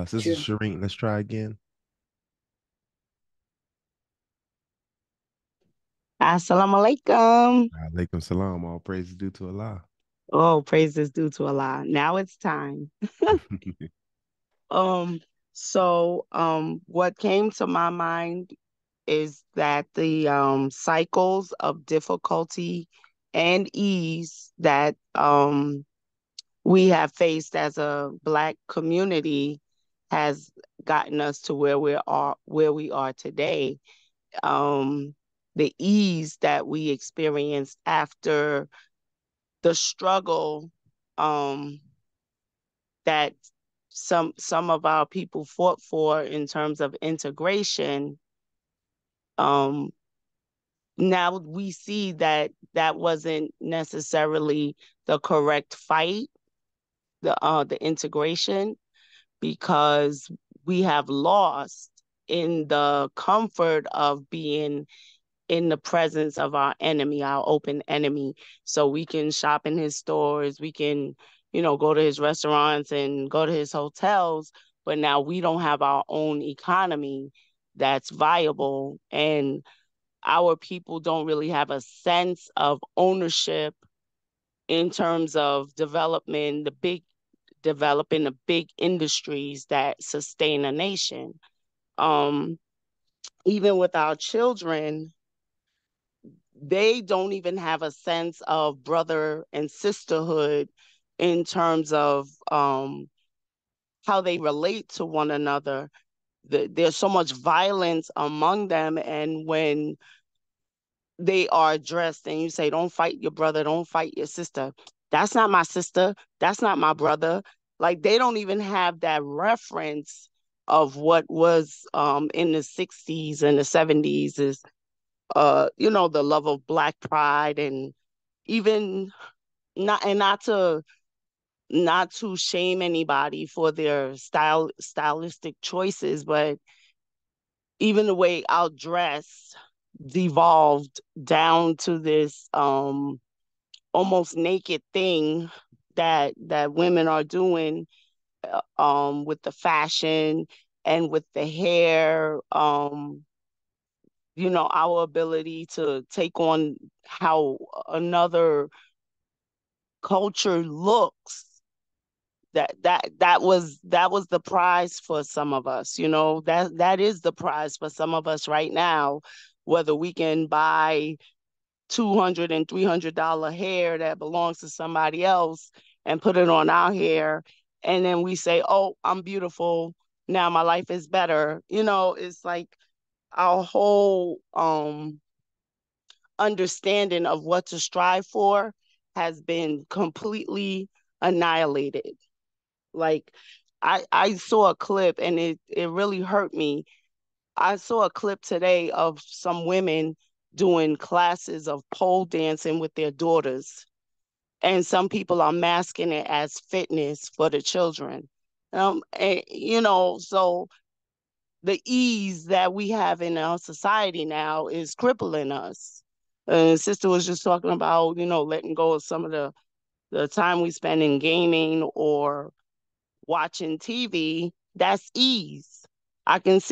Sister Shireen, let's try again. Assalamu alaikum. Alaikum salam. All praise is due to Allah. Oh, praise is due to Allah. Now it's time. What came to my mind is that the cycles of difficulty and ease that we have faced as a Black community has gotten us to where we are today. The ease that we experienced after the struggle that some of our people fought for in terms of integration. Now we see that wasn't necessarily the correct fight, the integration, because we have lost in the comfort of being in the presence of our enemy, our open enemy. So we can shop in his stores, we can, go to his restaurants and go to his hotels, but now we don't have our own economy that's viable. And our people don't really have a sense of ownership in terms of developing the big industries that sustain a nation. Even with our children, they don't even have a sense of brother and sisterhood in terms of how they relate to one another. There's so much violence among them, and when they are addressed and you say, don't fight your brother, don't fight your sister, that's not my sister, that's not my brother. Like, they don't even have that reference of what was in the 60s and the 70s is the love of Black pride, and even not to shame anybody for their stylistic choices, but even the way our dress devolved down to this almost naked thing that women are doing with the fashion and with the hair, our ability to take on how another culture looks. That was the prize for some of us. That is the prize for some of us right now, whether we can buy $200 and $300 hair that belongs to somebody else and put it on our hair, and then we say, oh, I'm beautiful now, my life is better. It's like our whole understanding of what to strive for has been completely annihilated. Like, I saw a clip and it really hurt me. I saw a clip today of some women doing classes of pole dancing with their daughters, and some people are masking it as fitness for the children. So the ease that we have in our society now is crippling us. And sister was just talking about, letting go of some of the time we spend in gaming or watching TV. That's ease. I could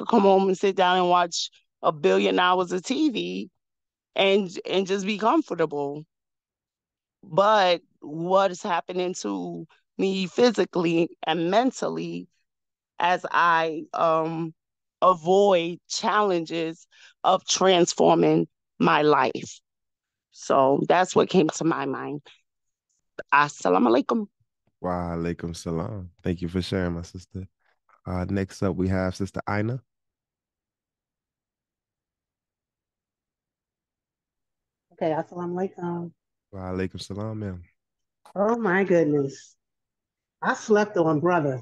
come home and sit down and watch 1 billion hours of TV and just be comfortable. But what is happening to me physically and mentally as I avoid challenges of transforming my life? So that's what came to my mind. Assalamu alaikum. Wa alaikum salam. Thank you for sharing, my sister. Next up, we have Sister Ina. Okay, assalamu alaikum. Wa alaikum salam, ma'am. Oh my goodness. I slept on brother.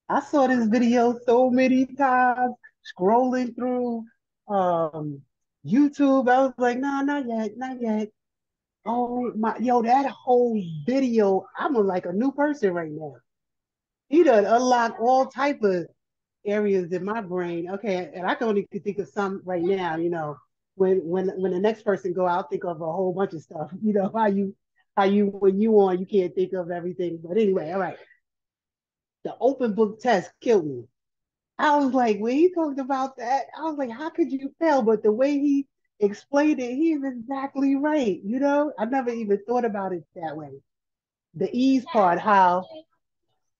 I saw this video so many times scrolling through YouTube. I was like, no, not yet, not yet. Oh my, yo, that whole video, I'm like a new person right now. He done unlocked all type of areas in my brain. Okay, and I can only think of some right now. When the next person go out, think of a whole bunch of stuff. How you when you on, you can't think of everything. But anyway, all right. The open book test killed me. I was like, when he talked about that, I was like, how could you fail? But the way he explained it, he is exactly right. I never even thought about it that way. The ease part, how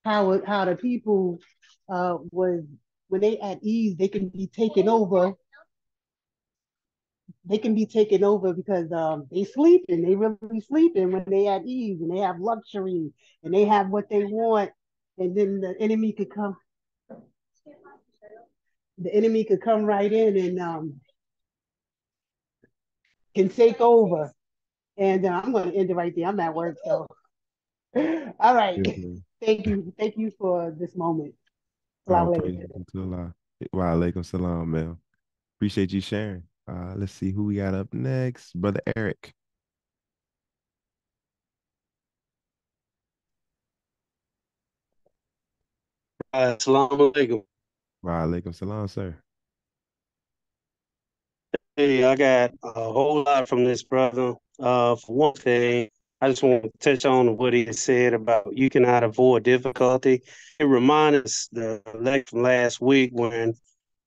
the people was when they at ease, they can be taken over. They can be taken over because they sleeping. They really sleeping when they at ease and they have luxury and they have what they want. And then the enemy could come. The enemy could come right in and can take over. And I'm going to end it right there. I'm at work, so all right. Thank you for this moment. All praise to Allah. Wa alaikum salam, ma'am. Appreciate you sharing. Let's see who we got up next. Brother Eric. Assalamu alaikum. Wa alaikum salam, sir. Hey, I got a whole lot from this brother. For one thing, I just want to touch on what he said about you cannot avoid difficulty. It reminds us the lecture from last week when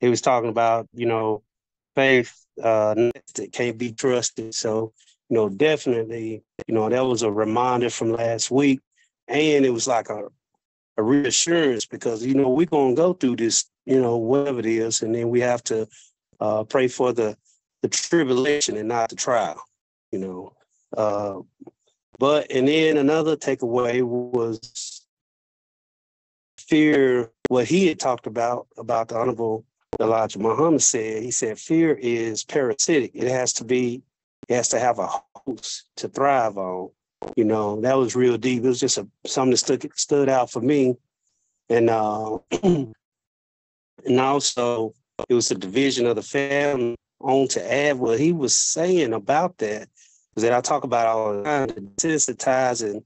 he was talking about, faith that can't be trusted. So, definitely, that was a reminder from last week. And it was like a reassurance because, we're going to go through this, whatever it is, and then we have to pray for the tribulation and not the trial, and then another takeaway was fear. What he had talked about the Honorable Elijah Muhammad said. He said fear is parasitic. It has to have a host to thrive on. That was real deep. It was just something that stood out for me. And And also, it was a division of the family. On to add what he was saying about that, is that I talk about all the time, the desensitizing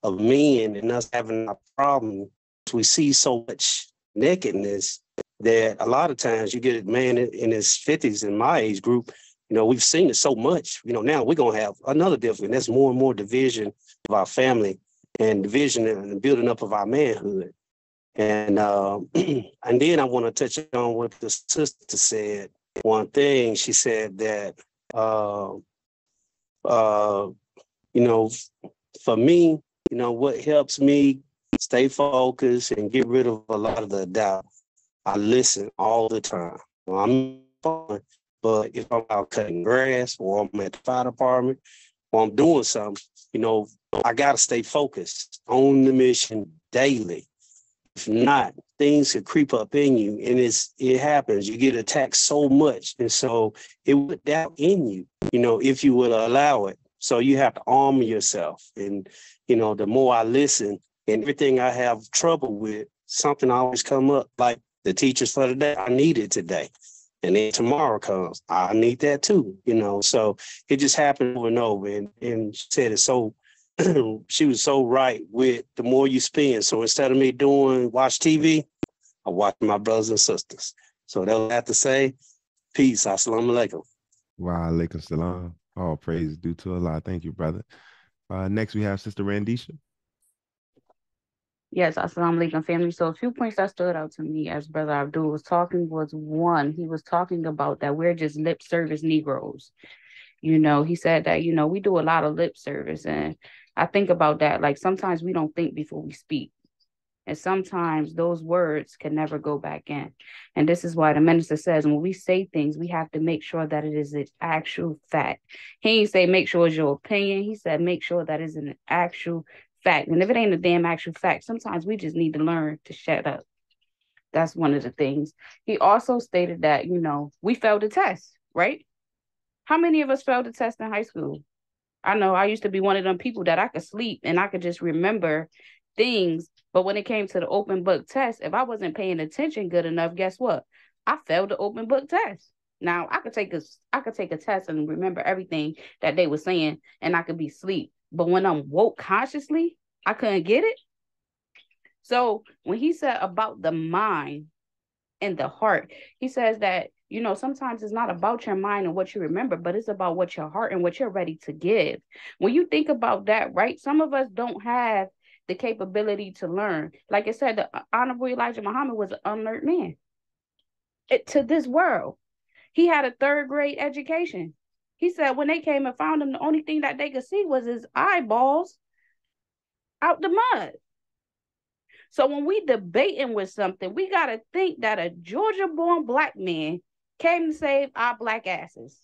of men and us having a problem. We see so much nakedness that a lot of times you get a man in his 50s in my age group, we've seen it so much. Now we're going to have another difference. That's more and more division of our family and division and building up of our manhood. And and then I want to touch on what the sister said. One thing she said that for me, what helps me stay focused and get rid of a lot of the doubt. I listen all the time. I'm fine, but if I'm out cutting grass or I'm at the fire department or I'm doing something, I gotta stay focused on the mission daily. If not, things could creep up in you, and it happens. You get attacked so much, and so it would doubt in you, if you would allow it. So you have to arm yourself, and the more I listen, and everything I have trouble with, something always come up. Like the teachers for today, I need it today, and then tomorrow comes, I need that too. So it just happened over and over, and she said it so. She was so right with the more you spend. So instead of me watch TV, I watch my brothers and sisters. So they'll have to say, peace. Assalamu alaikum. Wa alaikum salam. All praise due to Allah. Thank you, brother. Next, we have Sister Randisha. Yes, assalamu alaikum, family. So a few points that stood out to me as Brother Abdul was talking was one, he was talking about that we're just lip service Negroes. He said that, we do a lot of lip service. And I think about that. Like sometimes we don't think before we speak. And sometimes those words can never go back in. And this is why the minister says when we say things, we have to make sure that it is an actual fact. He didn't say make sure it's your opinion. He said make sure that it's an actual fact. And if it ain't a damn actual fact, sometimes we just need to learn to shut up. That's one of the things. He also stated that, we failed the test, right? How many of us failed the test in high school? I know I used to be one of them people that I could sleep and I could just remember things. But when it came to the open book test, if I wasn't paying attention good enough, guess what? I failed the open book test. Now I could take a test and remember everything that they were saying and I could be asleep. But when I'm woke consciously, I couldn't get it. So when he said about the mind and the heart, he says that, sometimes it's not about your mind and what you remember, but it's about what your heart and what you're ready to give. When you think about that, right, some of us don't have the capability to learn. Like I said, the Honorable Elijah Muhammad was an unlearned man to this world. He had a 3rd grade education. He said when they came and found him, the only thing that they could see was his eyeballs out the mud. So when we debating with something, we got to think that a Georgia-born black man came to save our black asses.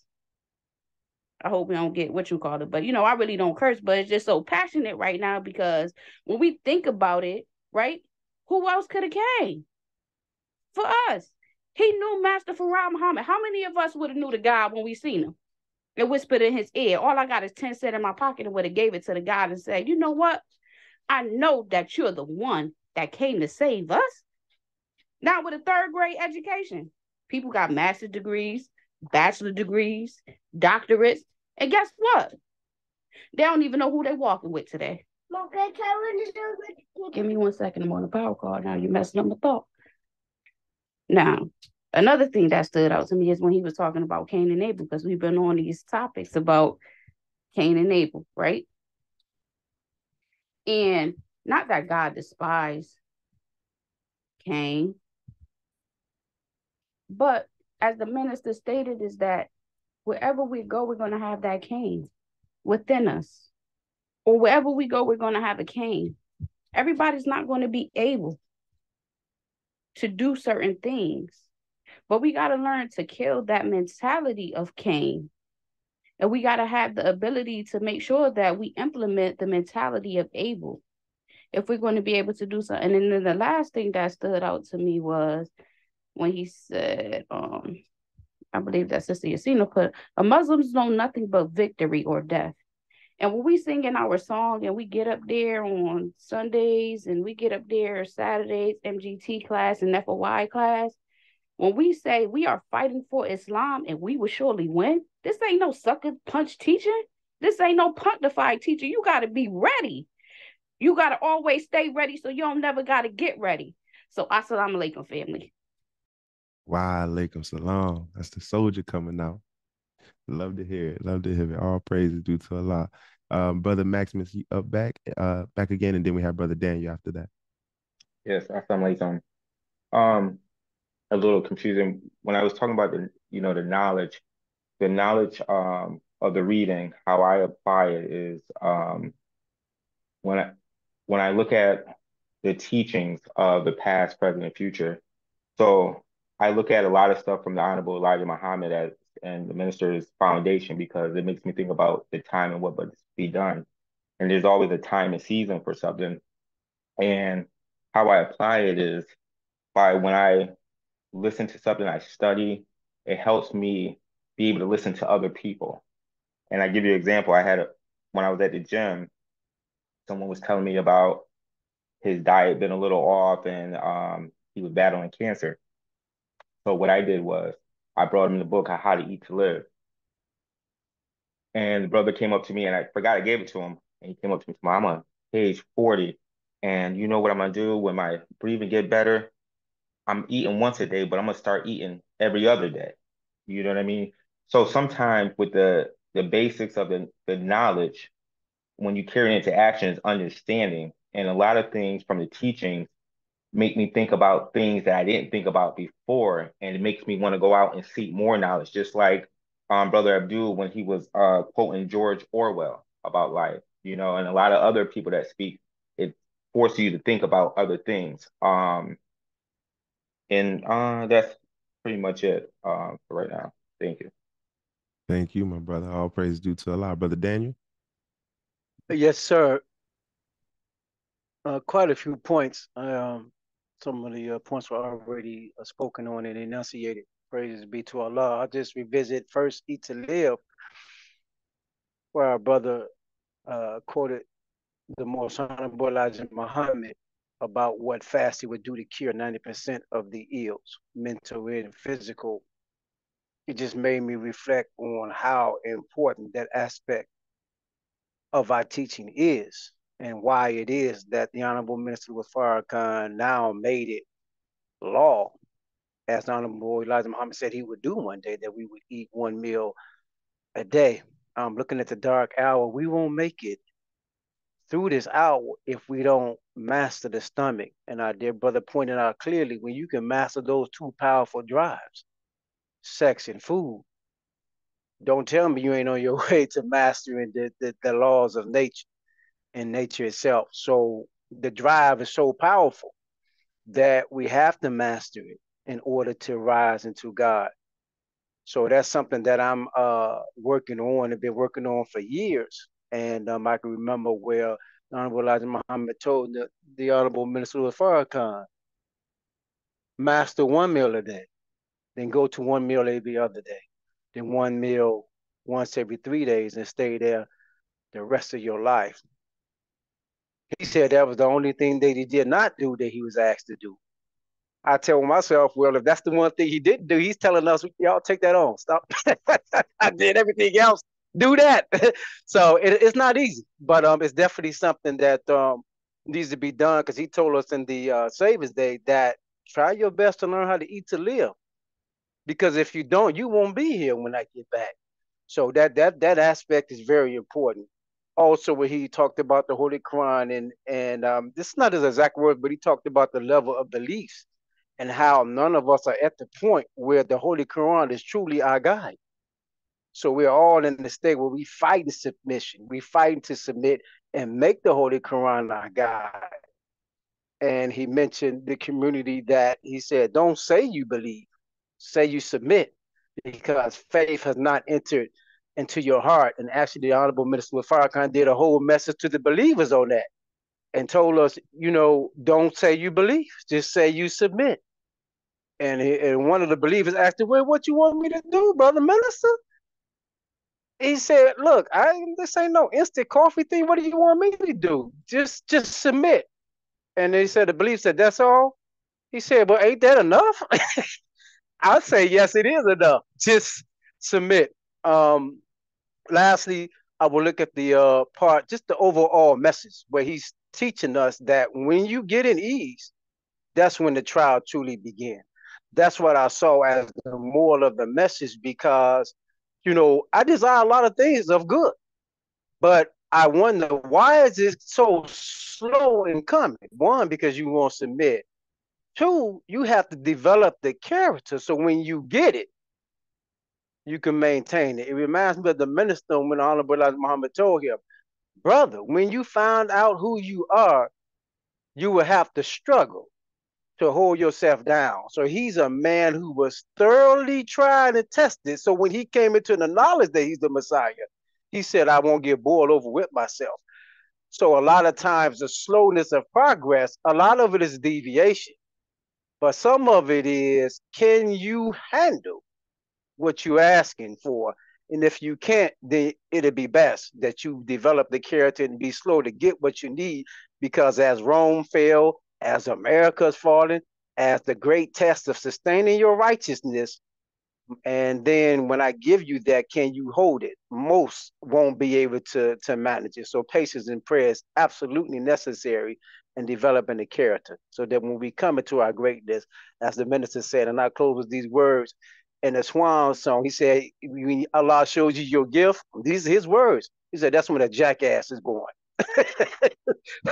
I hope we don't get what you call it, but I really don't curse, but it's just so passionate right now because when we think about it, right, who else could have came for us? He knew Master Farah Muhammad. How many of us would have knew the God when we seen him and whispered in his ear? All I got is 10 cents in my pocket and would have gave it to the God and said, you know what? I know that you're the one that came to save us. Now with a 3rd grade education, people got master's degrees, bachelor degrees, doctorates, and guess what? They don't even know who they're walking with today. Give me 1 second. I'm on the power card now. You're messing up my thought. Now, another thing that stood out to me is when he was talking about Cain and Abel, because we've been on these topics about Cain and Abel, right? And not that God despised Cain, but as the minister stated, is that wherever we go, we're going to have that Cain within us. Or wherever we go, we're going to have a Cain. Everybody's not going to be able to do certain things. But we got to learn to kill that mentality of Cain. And we got to have the ability to make sure that we implement the mentality of Abel if we're going to be able to do something. And then the last thing that stood out to me was when he said, I believe that Sister Yasina put, Muslims know nothing but victory or death. And when we sing in our song and we get up there on Sundays and we get up there Saturdays, MGT class and FOY class, When we say we are fighting for Islam and we will surely win, this ain't no sucker punch teaching. This ain't no pontified teaching. You got to be ready. You got to always stay ready so you don't never got to get ready. So, assalamu alaikum, family. Wa alaikum salam. That's the soldier coming out. Love to hear it. Love to hear it. All praises due to Allah. Brother Maximus, you up back again, and then we have Brother Daniel after that. Yes, assalamu alaikum. A little confusing when I was talking about the knowledge of the reading. How I apply it is when I when I look at the teachings of the past, present, and future. So I look at a lot of stuff from the Honorable Elijah Muhammad as and the minister's foundation because it makes me think about the time and what must be done. And there's always a time and season for something. And how I apply it is by when I listen to something I study, it helps me be able to listen to other people. And I give you an example. When I was at the gym, someone was telling me about his diet been a little off and he was battling cancer. So what I did was I brought him the book How to Eat to Live. And the brother came up to me and I forgot I gave it to him. And he came up to me and said, I'm on page 40. And you know what I'm gonna do when my breathing get better? I'm eating once a day, but I'm gonna start eating every other day. You know what I mean? So sometimes with the basics of the knowledge, when you carry it into action is understanding. And a lot of things from the teachings make me think about things that I didn't think about before. And it makes me want to go out and seek more knowledge, just like Brother Abdul when he was quoting George Orwell about life, and a lot of other people that speak, it forces you to think about other things. And that's pretty much it for right now. Thank you. Thank you, my brother. All praise due to Allah. Brother Daniel? Yes, sir. Quite a few points. Some of the points were already spoken on and enunciated. Praises be to Allah. I'll just revisit first Eat to Live, where our brother quoted the most honorable Elijah Muhammad about what fasting would do to cure 90% of the ills, mental and physical. It just made me reflect on how important that aspect of our teaching is and why it is that the Honorable Minister Louis Farrakhan now made it law, as the Honorable Elijah Muhammad said he would do one day, that we would eat one meal a day. Looking at the dark hour, we won't make it through this hour if we don't master the stomach. And our dear brother pointed out clearly, when you can master those two powerful drives, sex and food, don't tell me you ain't on your way to mastering the laws of nature and nature itself. So the drive is so powerful that we have to master it in order to rise into God. So that's something that I'm working on and been working on for years. And I can remember where the Honorable Elijah Muhammad told the Honorable Minister Louis Farrakhan, master one meal a day, then go to one meal every other day, then one meal once every 3 days and stay there the rest of your life. He said that was the only thing that he did not do that he was asked to do. I tell myself, well, if that's the one thing he didn't do, he's telling us, y'all take that on. Stop. I did everything else. Do that. So it's not easy, but it's definitely something that needs to be done, because he told us in the Savior's Day that try your best to learn how to eat to live, because if you don't, you won't be here when I get back. So that aspect is very important. Also, when he talked about the Holy Quran and this is not his exact words, but he talked about the level of beliefs and how none of us are at the point where the Holy Quran is truly our guide. So we're all in the state where we fight in submission. We fight to submit and make the Holy Quran our guide. And he mentioned the community that he said, don't say you believe, say you submit, because faith has not entered into your heart. And actually, the Honorable Minister Farrakhan did a whole message to the believers on that and told us, don't say you believe, just say you submit. And one of the believers asked him, well, what you want me to do, brother minister? He said, look, this ain't no instant coffee thing. What do you want me to do? Just submit. And he said, the believer said, that's all? He said, well, ain't that enough? I'll say yes, it is enough. Just submit. Lastly, I will look at the part, just the overall message where he's teaching us that when you get in ease, that's when the trial truly begins. That's what I saw as the moral of the message because, I desire a lot of things of good, but I wonder why is it so slow in coming? One, because you won't submit. Two, you have to develop the character so when you get it, you can maintain it. It reminds me of the minister when Honorable Elijah Muhammad told him, brother, when you find out who you are, you will have to struggle to hold yourself down. So he's a man who was thoroughly tried and tested. So when he came into the knowledge that he's the Messiah, he said, I won't get boiled over with myself. So a lot of times the slowness of progress, a lot of it is deviation, but some of it is, can you handle what you're asking for? And if you can't, then it'll be best that you develop the character and be slow to get what you need. Because as Rome fell, as America's fallen, as the great test of sustaining your righteousness, and then when I give you that, can you hold it? Most won't be able to manage it. So patience and prayer is absolutely necessary in developing the character so that when we come into our greatness, as the minister said, and I close with these words in the Swan song, he said, when Allah shows you your gift, these are his words. He said, that's when a jackass is born.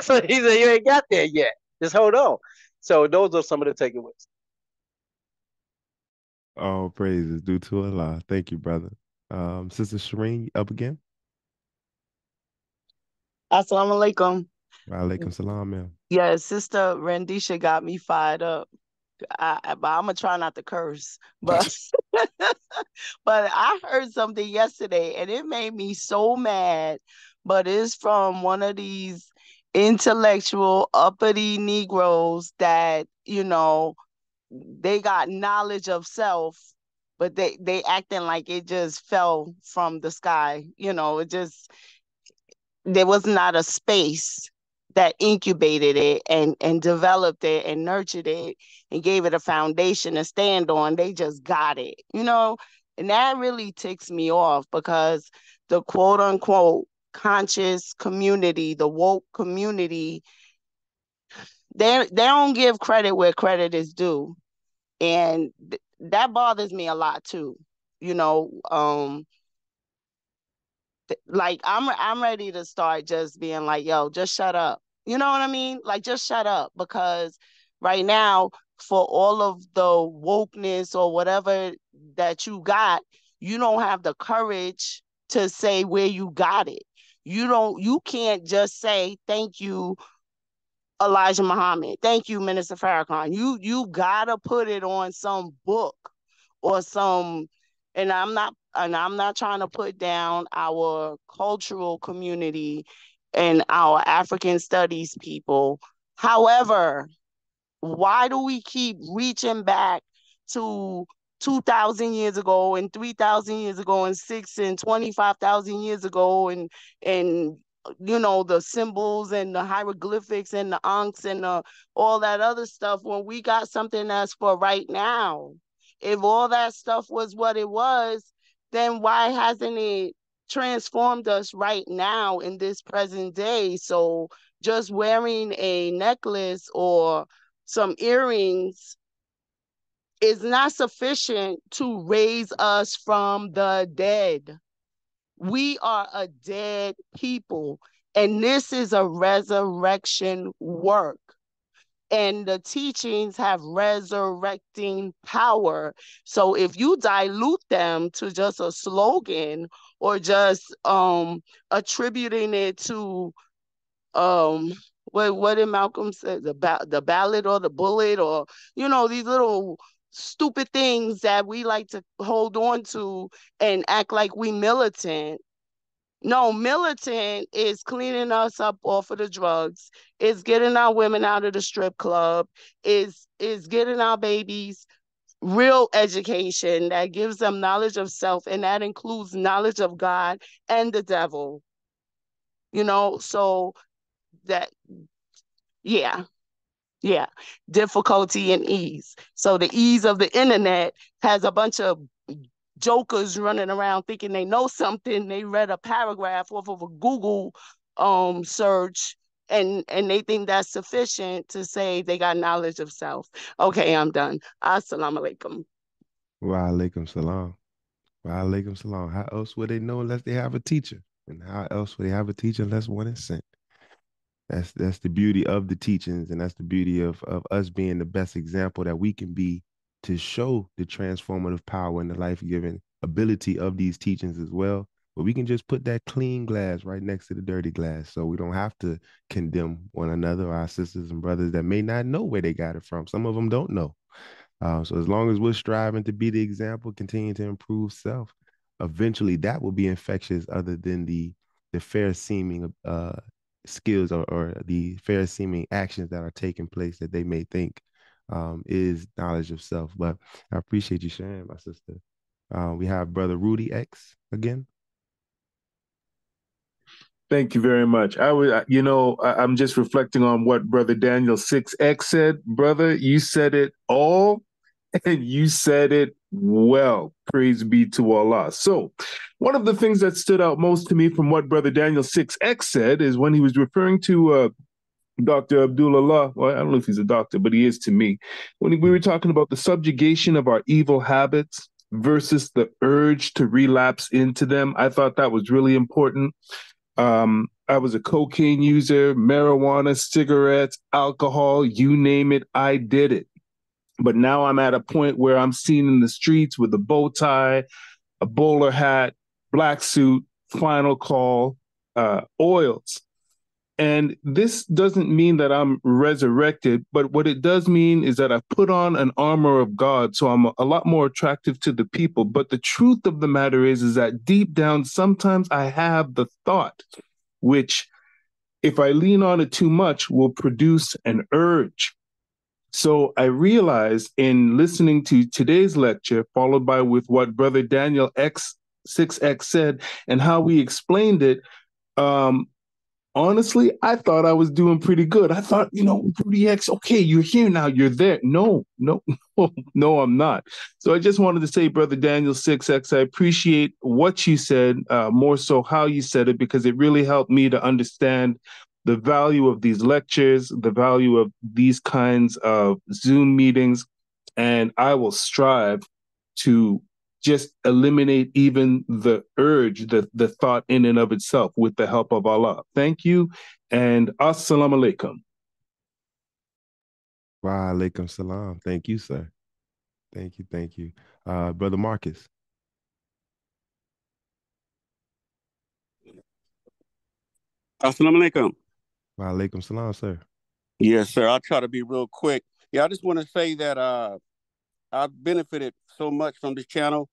So he said, you ain't got there yet. Just hold on. So those are some of the takeaways. All praises due to Allah. Thank you, brother. Sister Shireen, up again? Assalamu alaikum. Wa alaikum salam, ma'am. Yeah, Sister Rendisha got me fired up. But I'm gonna try not to curse. But but I heard something yesterday and it made me so mad. But it's from one of these intellectual uppity Negroes that, they got knowledge of self, but they acting like it just fell from the sky. It just, there was not a space that incubated it and developed it and nurtured it and gave it a foundation to stand on. They just got it, and that really ticks me off because the quote unquote conscious community, the woke community, they don't give credit where credit is due. And that bothers me a lot too. You know, like I'm ready to start just being like, yo, just shut up. You know what I mean? Like, just shut up, because right now, for all of the wokeness or whatever that you don't have the courage to say where you got it. You can't just say thank you, Elijah Muhammad. Thank you, Minister Farrakhan. You gotta put it on some book or some, and I'm not trying to put down our cultural community and our African studies people. However, why do we keep reaching back to 2,000 years ago and 3,000 years ago and 25,000 years ago and the symbols and the hieroglyphics and the ankhs and all that other stuff when we got something that's for right now? If all that stuff was what it was, then why hasn't it transformed us right now in this present day? So just wearing a necklace or some earrings is not sufficient to raise us from the dead. We are a dead people, and this is a resurrection work. And the teachings have resurrecting power. So if you dilute them to just a slogan or just attributing it to what did Malcolm say, the ballot or the bullet, or these little stupid things that we like to hold on to and act like we militant. No, militant is cleaning us up off of the drugs, is getting our women out of the strip club, is getting our babies real education that gives them knowledge of self, and that includes knowledge of God and the devil. So that, yeah. Yeah, difficulty and ease. So the ease of the internet has a bunch of jokers running around thinking they know something. They read a paragraph off of a Google search, and they think that's sufficient to say they got knowledge of self. Okay, I'm done. Assalamu alaikum. Wa alaikum salam. Wa alaikum salam. How else would they know unless they have a teacher? And how else would they have a teacher unless one is sent? That's the beauty of the teachings, and that's the beauty of us being the best example that we can be to show the transformative power and the life-giving ability of these teachings as well. But we can just put that clean glass right next to the dirty glass, so we don't have to condemn one another, our sisters and brothers that may not know where they got it from. Some of them don't know. So as long as we're striving to be the example, continue to improve self, eventually that will be infectious. Other than the fair seeming skills or the fair seeming actions that are taking place that they may think is knowledge of self. But I appreciate you sharing, my sister. We have Brother Rudy X again. Thank you very much. I'm just reflecting on what Brother Daniel 6X said. Brother, you said it all, and you said it well. Praise be to Allah. So, one of the things that stood out most to me from what Brother Daniel 6X said is when he was referring to Dr. Abdullah. Well, I don't know if he's a doctor, but he is to me. When we were talking about the subjugation of our evil habits versus the urge to relapse into them, I thought that was really important. I was a cocaine user, marijuana, cigarettes, alcohol, you name it, I did it. But now I'm at a point where I'm seen in the streets with a bow tie, a bowler hat, black suit, final call, oils. And this doesn't mean that I'm resurrected, but what it does mean is that I put on an armor of God, so I'm a lot more attractive to the people. But the truth of the matter is that deep down, sometimes I have the thought, which, if I lean on it too much, will produce an urge. So I realized in listening to today's lecture, followed by with what Brother Daniel X6X said and how we explained it, honestly, I thought I was doing pretty good. I thought, Rudy X, okay, you're here now, you're there. No, no, I'm not. So I just wanted to say, Brother Daniel 6X, I appreciate what you said, more so how you said it, because it really helped me to understand the value of these lectures, the value of these kinds of Zoom meetings, and I will strive to just eliminate even the urge, the thought in and of itself with the help of Allah. Thank you, and assalamu alaikum. Wa alaikum salam. Thank you, sir. Thank you. Brother Marcus. Assalamu alaikum. Wa alaikum salam, sir. Yes, sir. I'll try to be real quick. Yeah, I just want to say that I've benefited so much from this channel,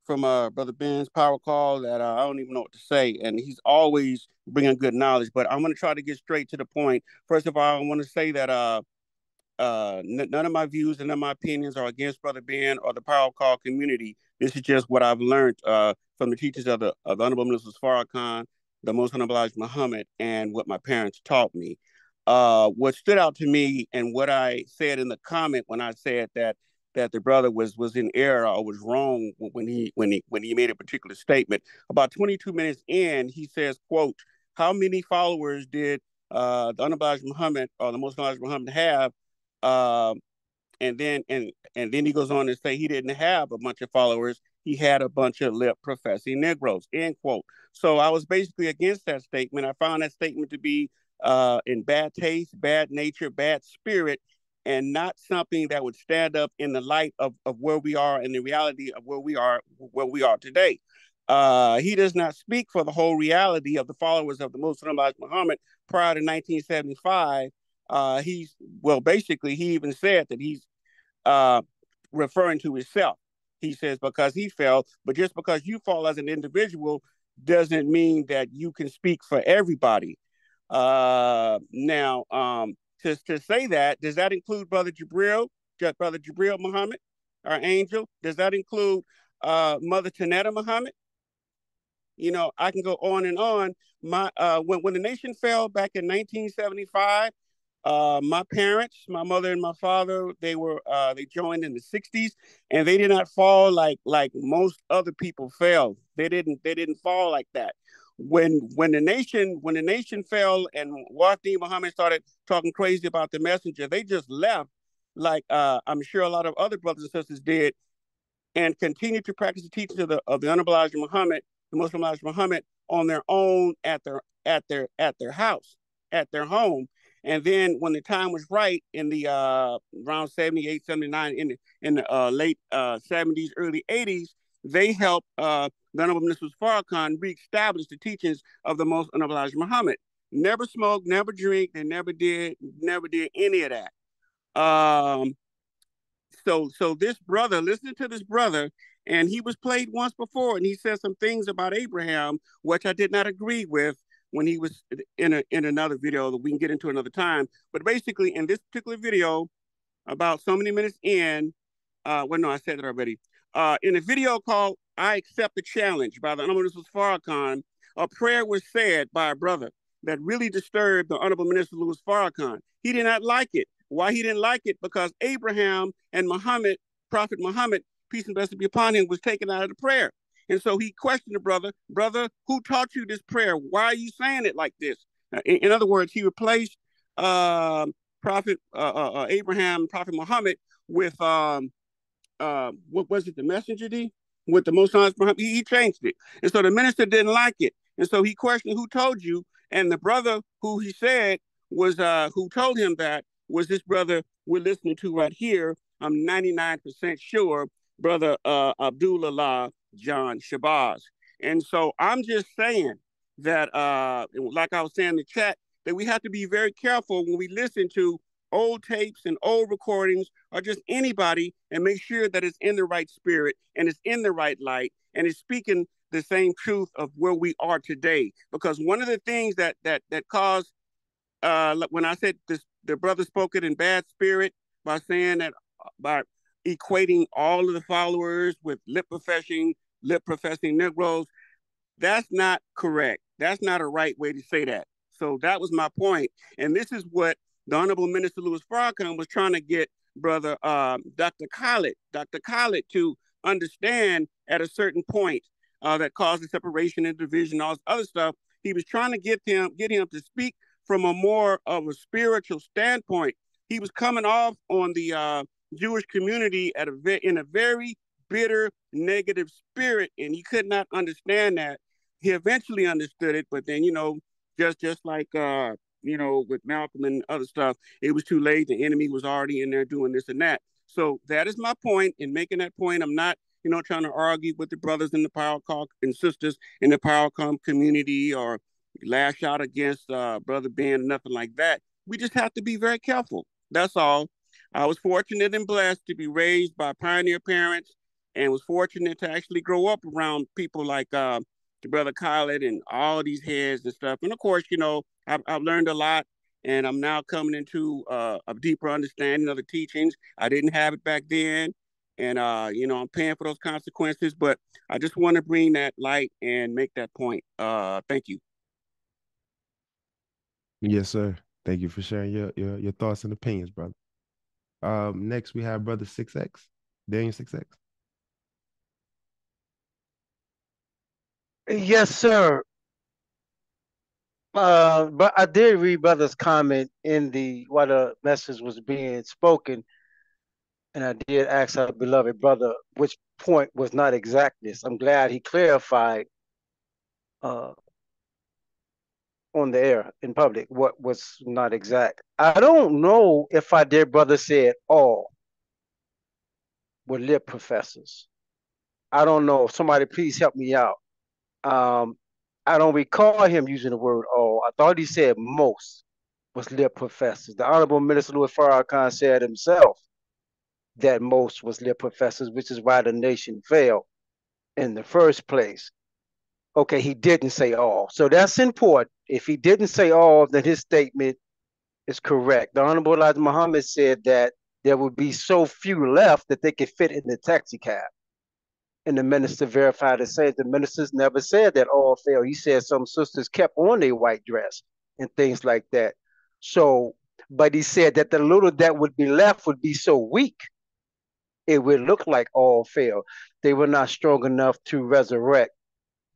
from Brother Ben's power call, that I don't even know what to say. And he's always bringing good knowledge. But I'm going to try to get straight to the point. First of all, I want to say that none of my views and none of my opinions are against Brother Ben or the power call community. This is just what I've learned from the teachers of the Honorable Minister Farrakhan, the Most Honorable Elijah Muhammad, and what my parents taught me. What stood out to me and what I said in the comment when I said that the brother was in error or was wrong when he made a particular statement. About 22 minutes in, he says, quote, "How many followers did the Honorable Elijah Muhammad or the Most Honorable Elijah Muhammad have?" And then he goes on to say he didn't have a bunch of followers. He had a bunch of lip professing Negroes, end quote. So I was basically against that statement. I found that statement to be in bad taste, bad nature, bad spirit, and not something that would stand up in the light of where we are and the reality of where we are today. He does not speak for the whole reality of the followers of the Muslim Muhammad prior to 1975. Basically, he even said that he's referring to himself. He says because he fell, but just because you fall as an individual doesn't mean that you can speak for everybody. Now, to say that, does that include Brother Jabril Muhammad, our angel? Does that include Mother Tanetta Muhammad? I can go on and on. When the nation fell back in 1975, My parents, my mother and my father, they joined in the '60s, and they did not fall like most other people fell. They didn't fall like that. When the nation fell and Wahdi Muhammad started talking crazy about the messenger, they just left, like I'm sure a lot of other brothers and sisters did, and continue to practice the teachings of the Honorable Elijah Muhammad, the Muslim Elijah Muhammad, on their own at their house, at their home. And then when the time was right in the around 78, 79, in the late 70s, early 80s, they helped the Honorable Minister Farrakhan reestablish the teachings of the Most Honorable Elijah Muhammad. Never smoked, never drink, they never did any of that. So this brother, listening to this brother, and he was played once before, and he said some things about Abraham, which I did not agree with when he was in another video that we can get into another time. But basically, in this particular video, about so many minutes in, well, no, I said it already. In a video called "I Accept the Challenge" by the Honorable Minister Farrakhan, a prayer was said by a brother that really disturbed the Honorable Minister Louis Farrakhan. He did not like it. Why he didn't like it? Because Abraham and Muhammad, Prophet Muhammad, peace and blessings be upon him, was taken out of the prayer. And so he questioned the brother, who taught you this prayer? Why are you saying it like this? In other words, he replaced Prophet Abraham, Prophet Muhammad with what was it, the messenger D? With the Most High Muhammad, he changed it. And so the minister didn't like it. And so he questioned who told you. And the brother who he said was who told him that was this brother we're listening to right here. I'm 99% sure, brother Abdul John Shabazz. And so I'm just saying that, like I was saying in the chat, that we have to be very careful when we listen to old tapes and old recordings or just anybody, and make sure that it's in the right spirit and it's in the right light and it's speaking the same truth of where we are today. Because one of the things that caused when I said this, the brother spoke it in bad spirit by saying that, by equating all of the followers with lip professing Negroes. That's not correct. That's not a right way to say that. So that was my point. And this is what the Honorable Minister Louis Farrakhan was trying to get brother Dr. Khalid to understand at a certain point that caused the separation and division, all this other stuff. He was trying to get him to speak from a more of a spiritual standpoint. He was coming off on the Jewish community in a very bitter, negative spirit, and he could not understand that. He eventually understood it, but then just like with Malcolm and other stuff, it was too late. The enemy was already in there doing this and that. So that is my point. In making that point, I'm not trying to argue with the brothers in the power call and sisters in the power community, or lash out against brother Ben, nothing like that. We just have to be very careful. That's all. I was fortunate and blessed to be raised by pioneer parents, and was fortunate to actually grow up around people like the brother Khaled and all these heads and stuff. And of course, I've learned a lot, and I'm now coming into a deeper understanding of the teachings. I didn't have it back then, and I'm paying for those consequences. But I just want to bring that light and make that point. Thank you. Yes, sir. Thank you for sharing your thoughts and opinions, brother. Next we have brother 6X, Daniel 6X. Yes, sir. But I did read brother's comment while the message was being spoken, and I did ask our beloved brother which point was not exactness. I'm glad he clarified on the air in public what was not exact. I don't know if our dear brother said all were lip professors. I don't know. Somebody please help me out. I don't recall him using the word all. I thought he said most was lip professors. The Honorable Minister Louis Farrakhan said himself that most was lip professors, which is why the nation failed in the first place. Okay, he didn't say all. So that's important. If he didn't say all, then his statement is correct. The Honorable Elijah Muhammad said that there would be so few left that they could fit in the taxi cab. And the minister verified and said the ministers never said that all failed. He said some sisters kept on their white dress and things like that. So But he said that the little that would be left would be so weak, it would look like all failed. They were not strong enough to resurrect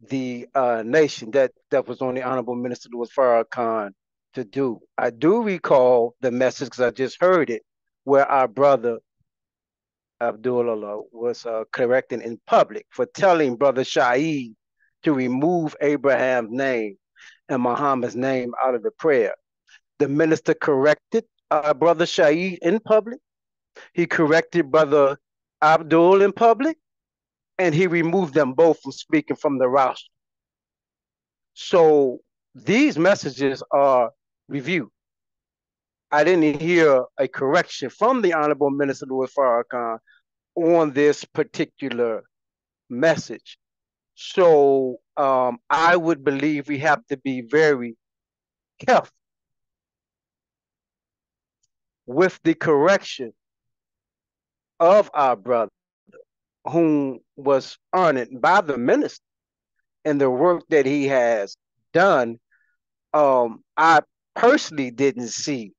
the nation. That was on the Honorable Minister Louis Farrakhan to do. I do recall the message because I just heard it, where our brother Abdul was correcting in public for telling Brother Shaheed to remove Abraham's name and Muhammad's name out of the prayer. The minister corrected Brother Shaheed in public. He corrected Brother Abdul in public, and he removed them both from speaking from the roster. So these messages are reviewed. I didn't hear a correction from the Honorable Minister Louis Farrakhan on this particular message. So I would believe we have to be very careful with the correction of our brother, whom was honored by the minister and the work that he has done. I personally didn't see.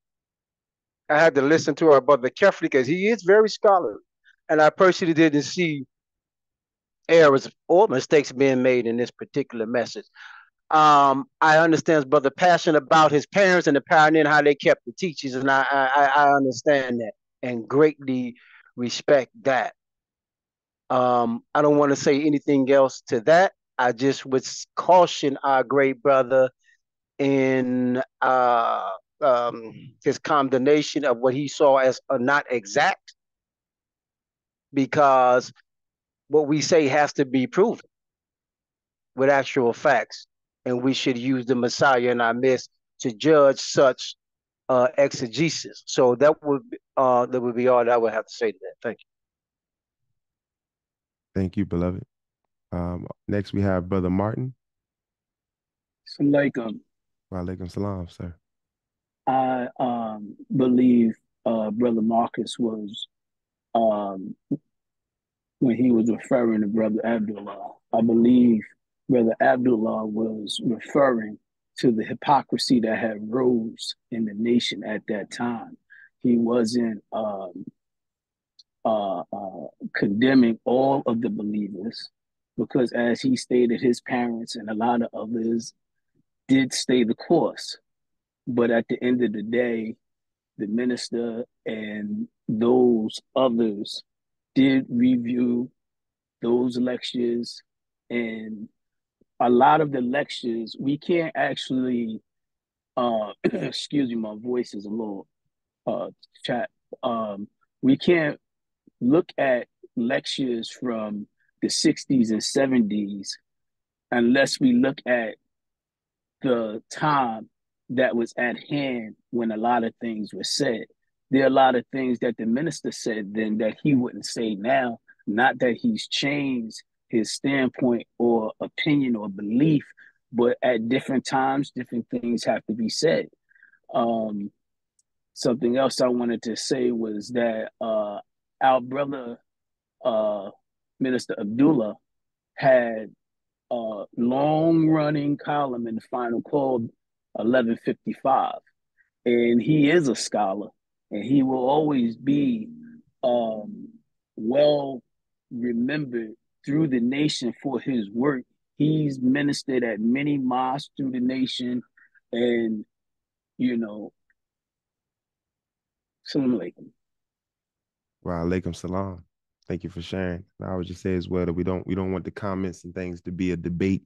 I had to listen to our brother carefully because he is very scholarly, and I personally didn't see errors or mistakes being made in this particular message. I understand his brother passion about his parents and the pioneer and how they kept the teachings, and I understand that and greatly respect that. I don't want to say anything else to that. I just would caution our great brother in his condemnation of what he saw as not exact, because what we say has to be proven with actual facts, and we should use the Messiah in our midst to judge such exegesis. So that would be all that I would have to say to that. Thank you. Thank you, beloved. Next, we have Brother Martin. Assalamualaikum. Walaikum salam, sir. I believe Brother Marcus was, when he was referring to Brother Abdullah, I believe Brother Abdullah was referring to the hypocrisy that had rose in the nation at that time. He wasn't condemning all of the believers, because as he stated, his parents and a lot of others did stay the course. But at the end of the day, the minister and those others did review those lectures, and a lot of the lectures we can't actually excuse me, my voice is a little chat. We can't look at lectures from the 60s and 70s unless we look at the time that was at hand when a lot of things were said. There are a lot of things that the minister said then that he wouldn't say now. Not that he's changed his standpoint or opinion or belief, but at different times, different things have to be said. Something else I wanted to say was that our brother, Minister Abdullah, had a long-running column in the Final Call 1155, and he is a scholar, and he will always be well remembered through the nation for his work. He's ministered at many mosques through the nation, and Assalamu alaikum. Wa alaikum salam. Thank you for sharing. I would just say as well that we don't want the comments and things to be a debate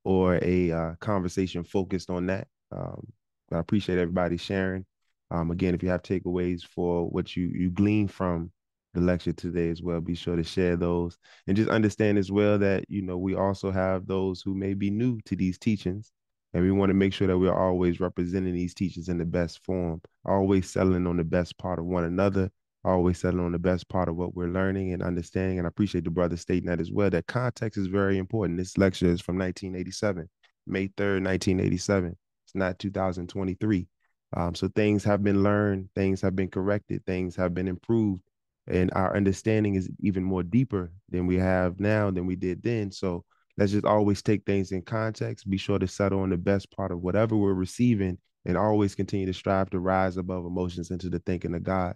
or a conversation focused on that. But I appreciate everybody sharing. Again, if you have takeaways for what you glean from the lecture today as well, be sure to share those, and just understand as well that we also have those who may be new to these teachings, and we want to make sure that we're always representing these teachings in the best form, always settling on the best part of one another, always settling on the best part of what we're learning and understanding. And I appreciate the brother stating that as well, that context is very important. This lecture is from 1987, May 3rd, 1987. It's not 2023. So things have been learned, things have been corrected, things have been improved, and our understanding is even more deeper than we have now than we did then. So let's just always take things in context, be sure to settle on the best part of whatever we're receiving, and always continue to strive to rise above emotions into the thinking of God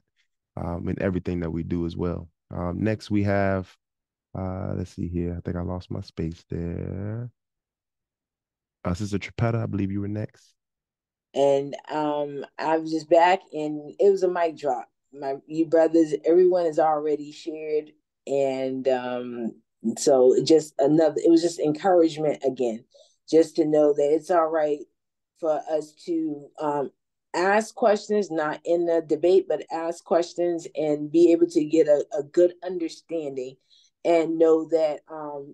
in everything that we do as well. Next, we have, let's see here. I think I lost my space there. Sister Tripetta, I believe you were next. And I was just back, and it was a mic drop. You brothers, everyone has already shared, and so it was just encouragement again, just to know that it's all right for us to ask questions, not in the debate, but ask questions and be able to get a good understanding, and know that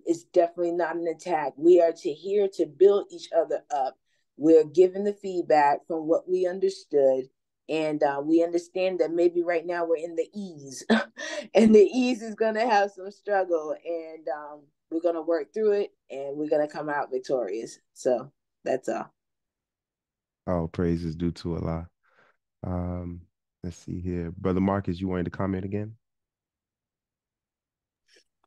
it's definitely not an attack. We are here to build each other up. We're giving the feedback from what we understood, and we understand that maybe right now we're in the ease, and the ease is going to have some struggle, and we're going to work through it, and we're going to come out victorious. So that's all. All praise is due to Allah. Let's see here. Brother Marcus, you wanted to comment again?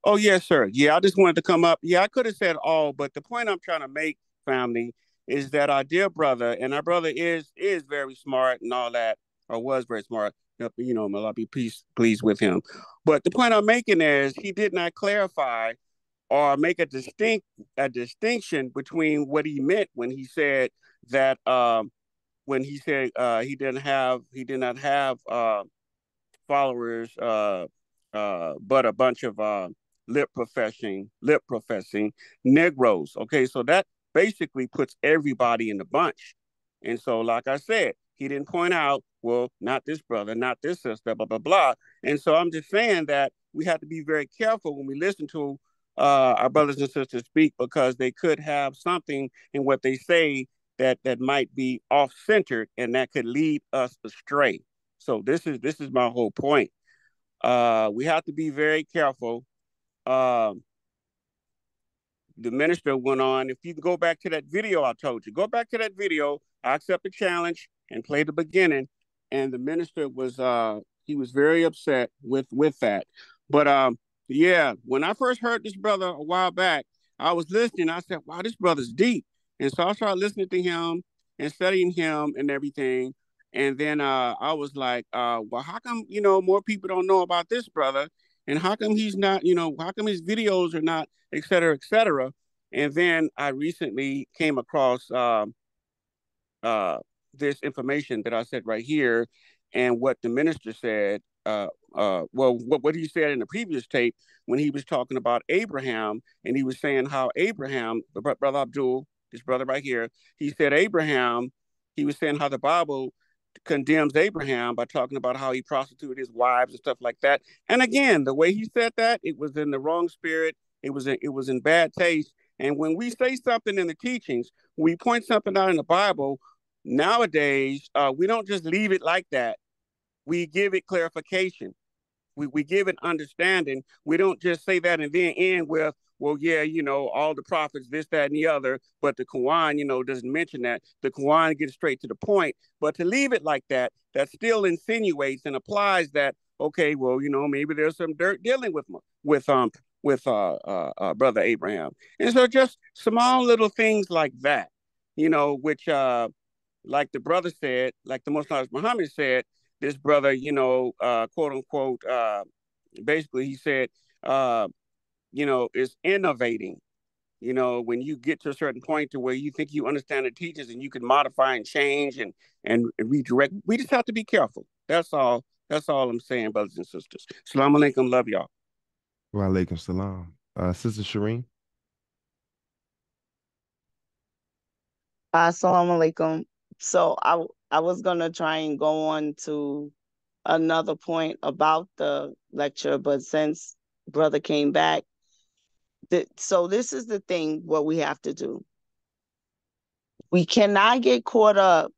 Oh, yes, sir. Yeah, I just wanted to come up. Yeah, I could have said all, but the point I'm trying to make, family, is that our dear brother, and our brother is very smart and all that, or was very smart. You know, may Allah be pleased with him. But the point I'm making is he did not clarify or make a distinction between what he meant when he said that he did not have followers, but a bunch of lip professing Negroes. Okay, so that basically puts everybody in the bunch. And so, like I said, he didn't point out, well, not this brother, not this sister, blah, blah, blah. And so I'm just saying that we have to be very careful when we listen to our brothers and sisters speak, because they could have something in what they say that might be off-centered, and that could lead us astray. So this is my whole point. We have to be very careful. The minister went on. If you can go back to that video I told you, go back to that video. I accept the challenge and play the beginning. And the minister was he was very upset with that. But yeah, when I first heard this brother a while back, I was listening. I said, wow, this brother's deep. And so I started listening to him and studying him and everything. And then I was like, well, how come, more people don't know about this brother? And how come he's not, how come his videos are not, et cetera, et cetera? And then I recently came across this information that I said right here, and what the minister said. What he said in the previous tape when he was talking about Abraham, and he was saying how Abraham, brother Abdul, this brother right here, he said Abraham. He was saying how the Bible condemns Abraham by talking about how he prostituted his wives and stuff like that. And again, the way he said that, it was in the wrong spirit. It was in bad taste. And when we say something in the teachings, we point something out in the Bible. Nowadays, we don't just leave it like that. We give it clarification. We give it understanding. We don't just say that and then end with, well, yeah, all the prophets, this, that, and the other, but the Quran, doesn't mention that. The Quran gets straight to the point. But to leave it like that, that still insinuates and applies that, okay, well, maybe there's some dirt dealing with brother Abraham. And so just small little things like that, which like the brother said, like the Most High Muhammad said, this brother, quote unquote, basically he said, is innovating. When you get to a certain point to where you think you understand the teachings and you can modify and change and redirect, we just have to be careful. That's all. That's all I'm saying, brothers and sisters. Assalamu alaikum. Love y'all. Wa alaikum salam. Sister Shireen. Assalamu alaikum. So I was gonna try and go on to another point about the lecture, but since brother came back, so this is the thing, what we have to do. We cannot get caught up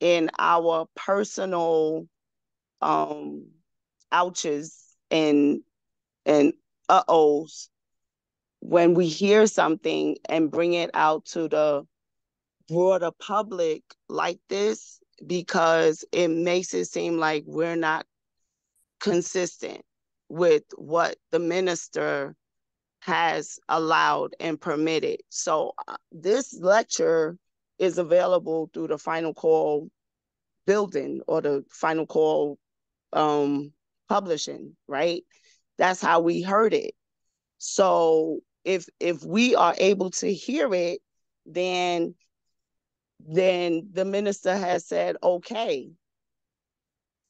in our personal ouches and uh-ohs when we hear something and bring it out to the broader public like this, because it makes it seem like we're not consistent with what the minister has allowed and permitted. So this lecture is available through the Final Call building or the Final Call publishing, right? That's how we heard it. So if we are able to hear it, then the minister has said okay.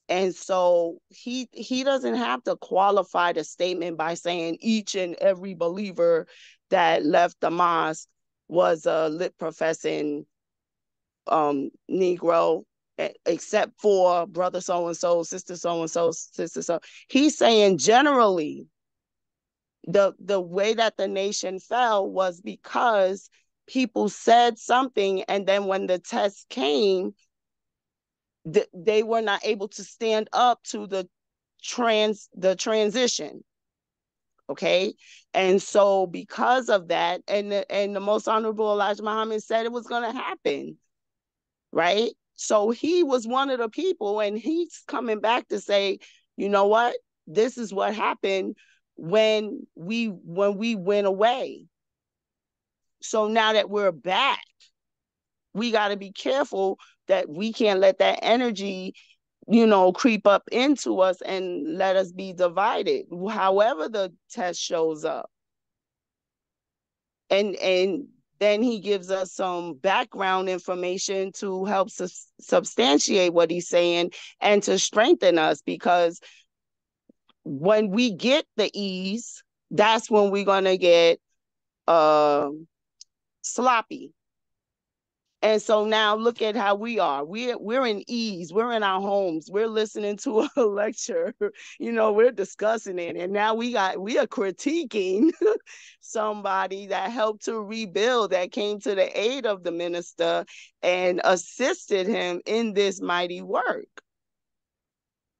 And so he doesn't have to qualify the statement by saying each and every believer that left the mosque was a lit professing Negro, except for brother so and so, sister so and so, sister so. He's saying generally the way that the nation fell was because people said something, and then when the test came, they were not able to stand up to the transition. Okay, and so because of that, and the Most Honorable Elijah Muhammad said it was going to happen, right? So he was one of the people, and he's coming back to say, you know what, this is what happened when we went away. So now that we're back, we got to be careful that we can't let that energy, creep up into us and let us be divided, however the test shows up. And then he gives us some background information to help substantiate what he's saying and to strengthen us, because when we get the ease, that's when we're going to get sloppy. And so now look at how we are. We're in ease. We're in our homes. We're listening to a lecture. We're discussing it. And now we are critiquing somebody that helped to rebuild, that came to the aid of the minister and assisted him in this mighty work.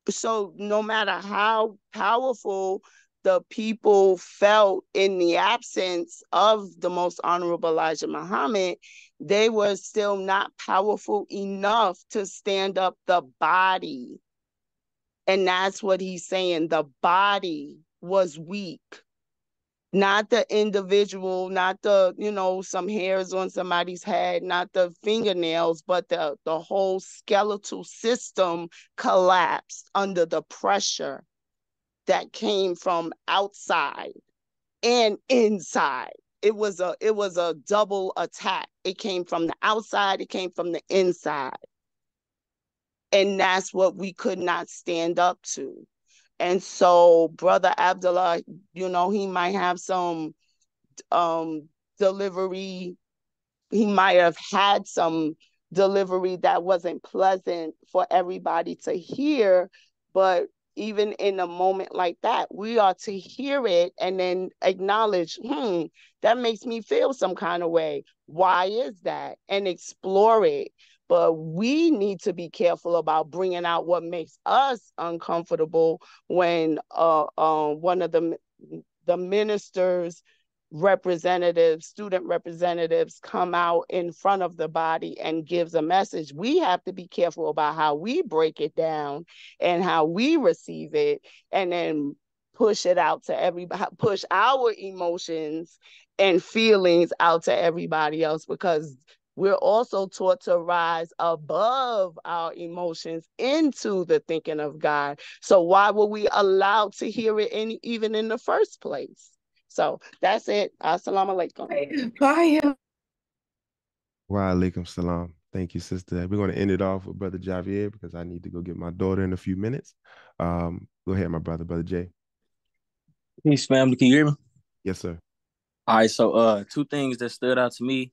So no matter how powerful the people felt in the absence of the Most Honorable Elijah Muhammad, they were still not powerful enough to stand up the body. And that's what he's saying. The body was weak. Not the individual, not the, some hairs on somebody's head, not the fingernails, but the whole skeletal system collapsed under the pressure that came from outside and inside. It was a double attack. It came from the outside, it came from the inside. And that's what we could not stand up to. And so Brother Abdullah, he might have some delivery. He might have had some delivery that wasn't pleasant for everybody to hear, but even in a moment like that, we are to hear it and then acknowledge, that makes me feel some kind of way. Why is that? And explore it. But we need to be careful about bringing out what makes us uncomfortable when one of the ministers' student representatives come out in front of the body and gives a message. We have to be careful about how we break it down and how we receive it, and then push it out to everybody, push our emotions and feelings out to everybody else, because we're also taught to rise above our emotions into the thinking of God. So why were we allowed to hear it even in the first place? So that's it. Assalamu alaikum. Bye. Wa alaikum salam. Thank you, sister. We're going to end it off with Brother Javier because I need to go get my daughter in a few minutes. Go ahead, my Brother Jay. Peace, family. Can you hear me? Yes, sir. All right. So, two things that stood out to me,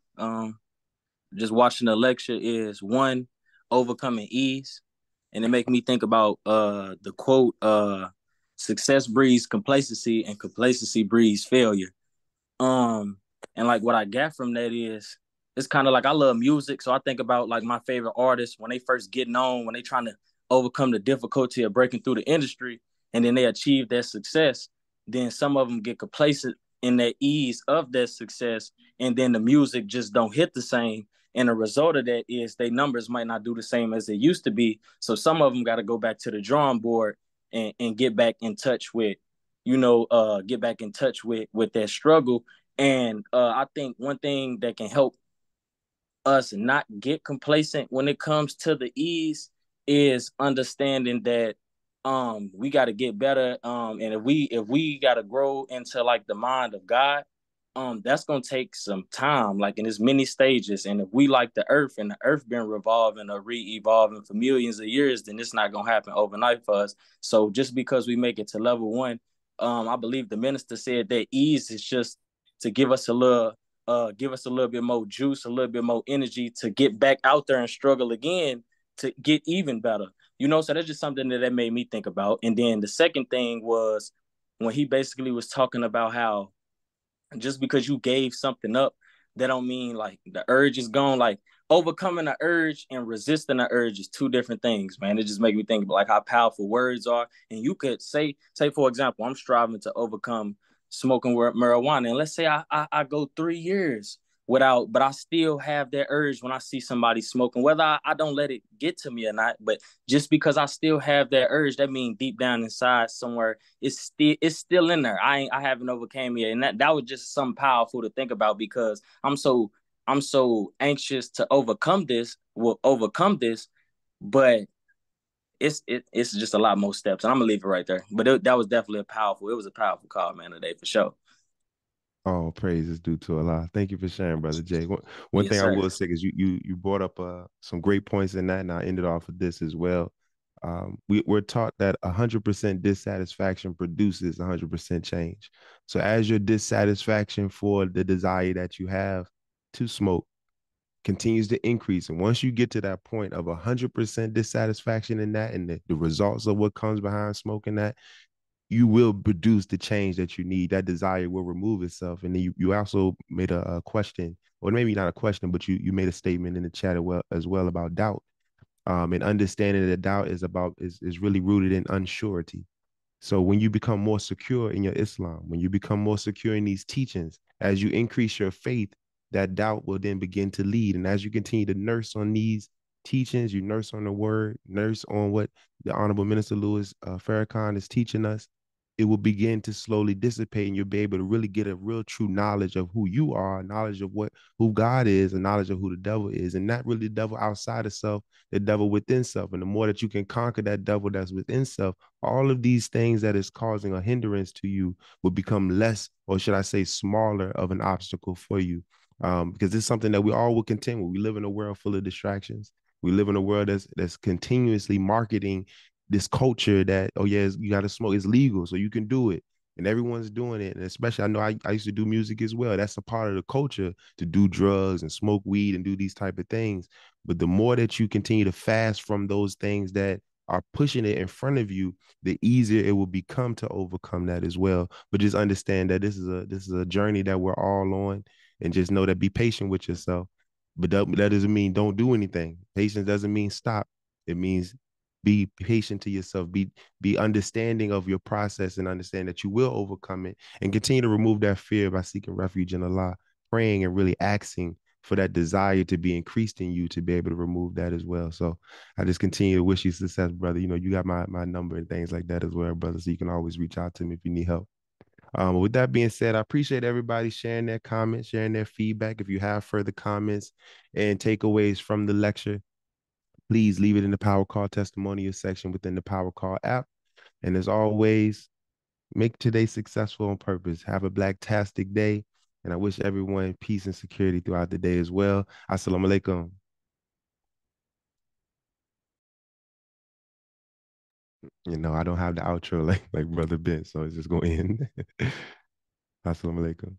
just watching the lecture, is one, overcoming ease, and it make me think about the quote, "Success breeds complacency, and complacency breeds failure." And like what I got from that is, it's kind of like I love music, so I think about like my favorite artists when they first getting on, when they trying to overcome the difficulty of breaking through the industry, and then they achieve their success. Then some of them get complacent in their ease of their success, and then the music just don't hit the same. And the result of that is their numbers might not do the same as they used to be. So some of them got to go back to the drawing board and get back in touch with, get back in touch with their struggle. And I think one thing that can help us not get complacent when it comes to the ease is understanding that we got to get better, and if we got to grow into like the mind of God, that's gonna take some time, like in as many stages. And if we like the earth, and the earth been revolving or re-evolving for millions of years, then it's not gonna happen overnight for us. So just because we make it to level one, I believe the minister said that ease is just to give us a little bit more juice, a little bit more energy to get back out there and struggle again to get even better. So that's just something that made me think about. And then the second thing was when he basically was talking about how just because you gave something up, that don't mean like the urge is gone. Like overcoming the urge and resisting the urge is two different things, man. It just makes me think like how powerful words are. And you could say for example, I'm striving to overcome smoking marijuana, and let's say I go 3 years without, but I still have that urge when I see somebody smoking, whether I don't let it get to me or not. But just because I still have that urge, that means deep down inside somewhere it's still in there. I haven't overcame it, and that was just something powerful to think about, because I'm so anxious to overcome this. Will overcome this, but it's just a lot more steps, and I'm gonna leave it right there. But that was definitely it was a powerful call, man, today for sure. All praise is due to Allah. Thank you for sharing, Brother Jay. One Yes, thing I sir. will say is you brought up some great points in that, and I ended off with this as well. We're taught that 100% dissatisfaction produces 100% change. So as your dissatisfaction for the desire that you have to smoke continues to increase, and once you get to that point of 100% dissatisfaction in that, and the results of what comes behind smoking that, you will produce the change that you need. That desire will remove itself. And then you also made a question, or maybe not a question, but you made a statement in the chat as well about doubt. And understanding that doubt is really rooted in unsurety. So when you become more secure in your Islam, when you become more secure in these teachings, as you increase your faith, that doubt will then begin to lead. And as you continue to nurse on these teachings, you nurse on the word, nurse on what the Honorable Minister Louis Farrakhan is teaching us, it will begin to slowly dissipate, and you'll be able to really get a real true knowledge of who you are, knowledge of who God is, and knowledge of who the devil is. And not really the devil outside of self, the devil within self. And the more that you can conquer that devil that's within self, all of these things that is causing a hindrance to you will become less, or should I say smaller, of an obstacle for you. Because it's something that we all will contend with. We live in a world full of distractions. We live in a world that's continuously marketing this culture that, oh yeah, you got to smoke, it's legal, so you can do it. And everyone's doing it. And especially, I know I used to do music as well. That's a part of the culture, to do drugs and smoke weed and do these type of things. But the more that you continue to fast from those things that are pushing it in front of you, the easier it will become to overcome that as well. But just understand that this is a journey that we're all on, and just know that be patient with yourself. But that doesn't mean don't do anything. Patience doesn't mean stop. It means be patient to yourself, be understanding of your process, and understand that you will overcome it, and continue to remove that fear by seeking refuge in Allah, praying and really asking for that desire to be increased in you to be able to remove that as well. So I just continue to wish you success, brother. You got my number and things like that as well, brother, so you can always reach out to me if you need help. With that being said, I appreciate everybody sharing their comments, sharing their feedback. If you have further comments and takeaways from the lecture, please leave it in the Power Call testimonial section within the Power Call app. And as always, make today successful on purpose. Have a blacktastic day. And I wish everyone peace and security throughout the day as well. Assalamu alaikum. I don't have the outro like Brother Ben, so it's just going to end. Assalamu alaikum.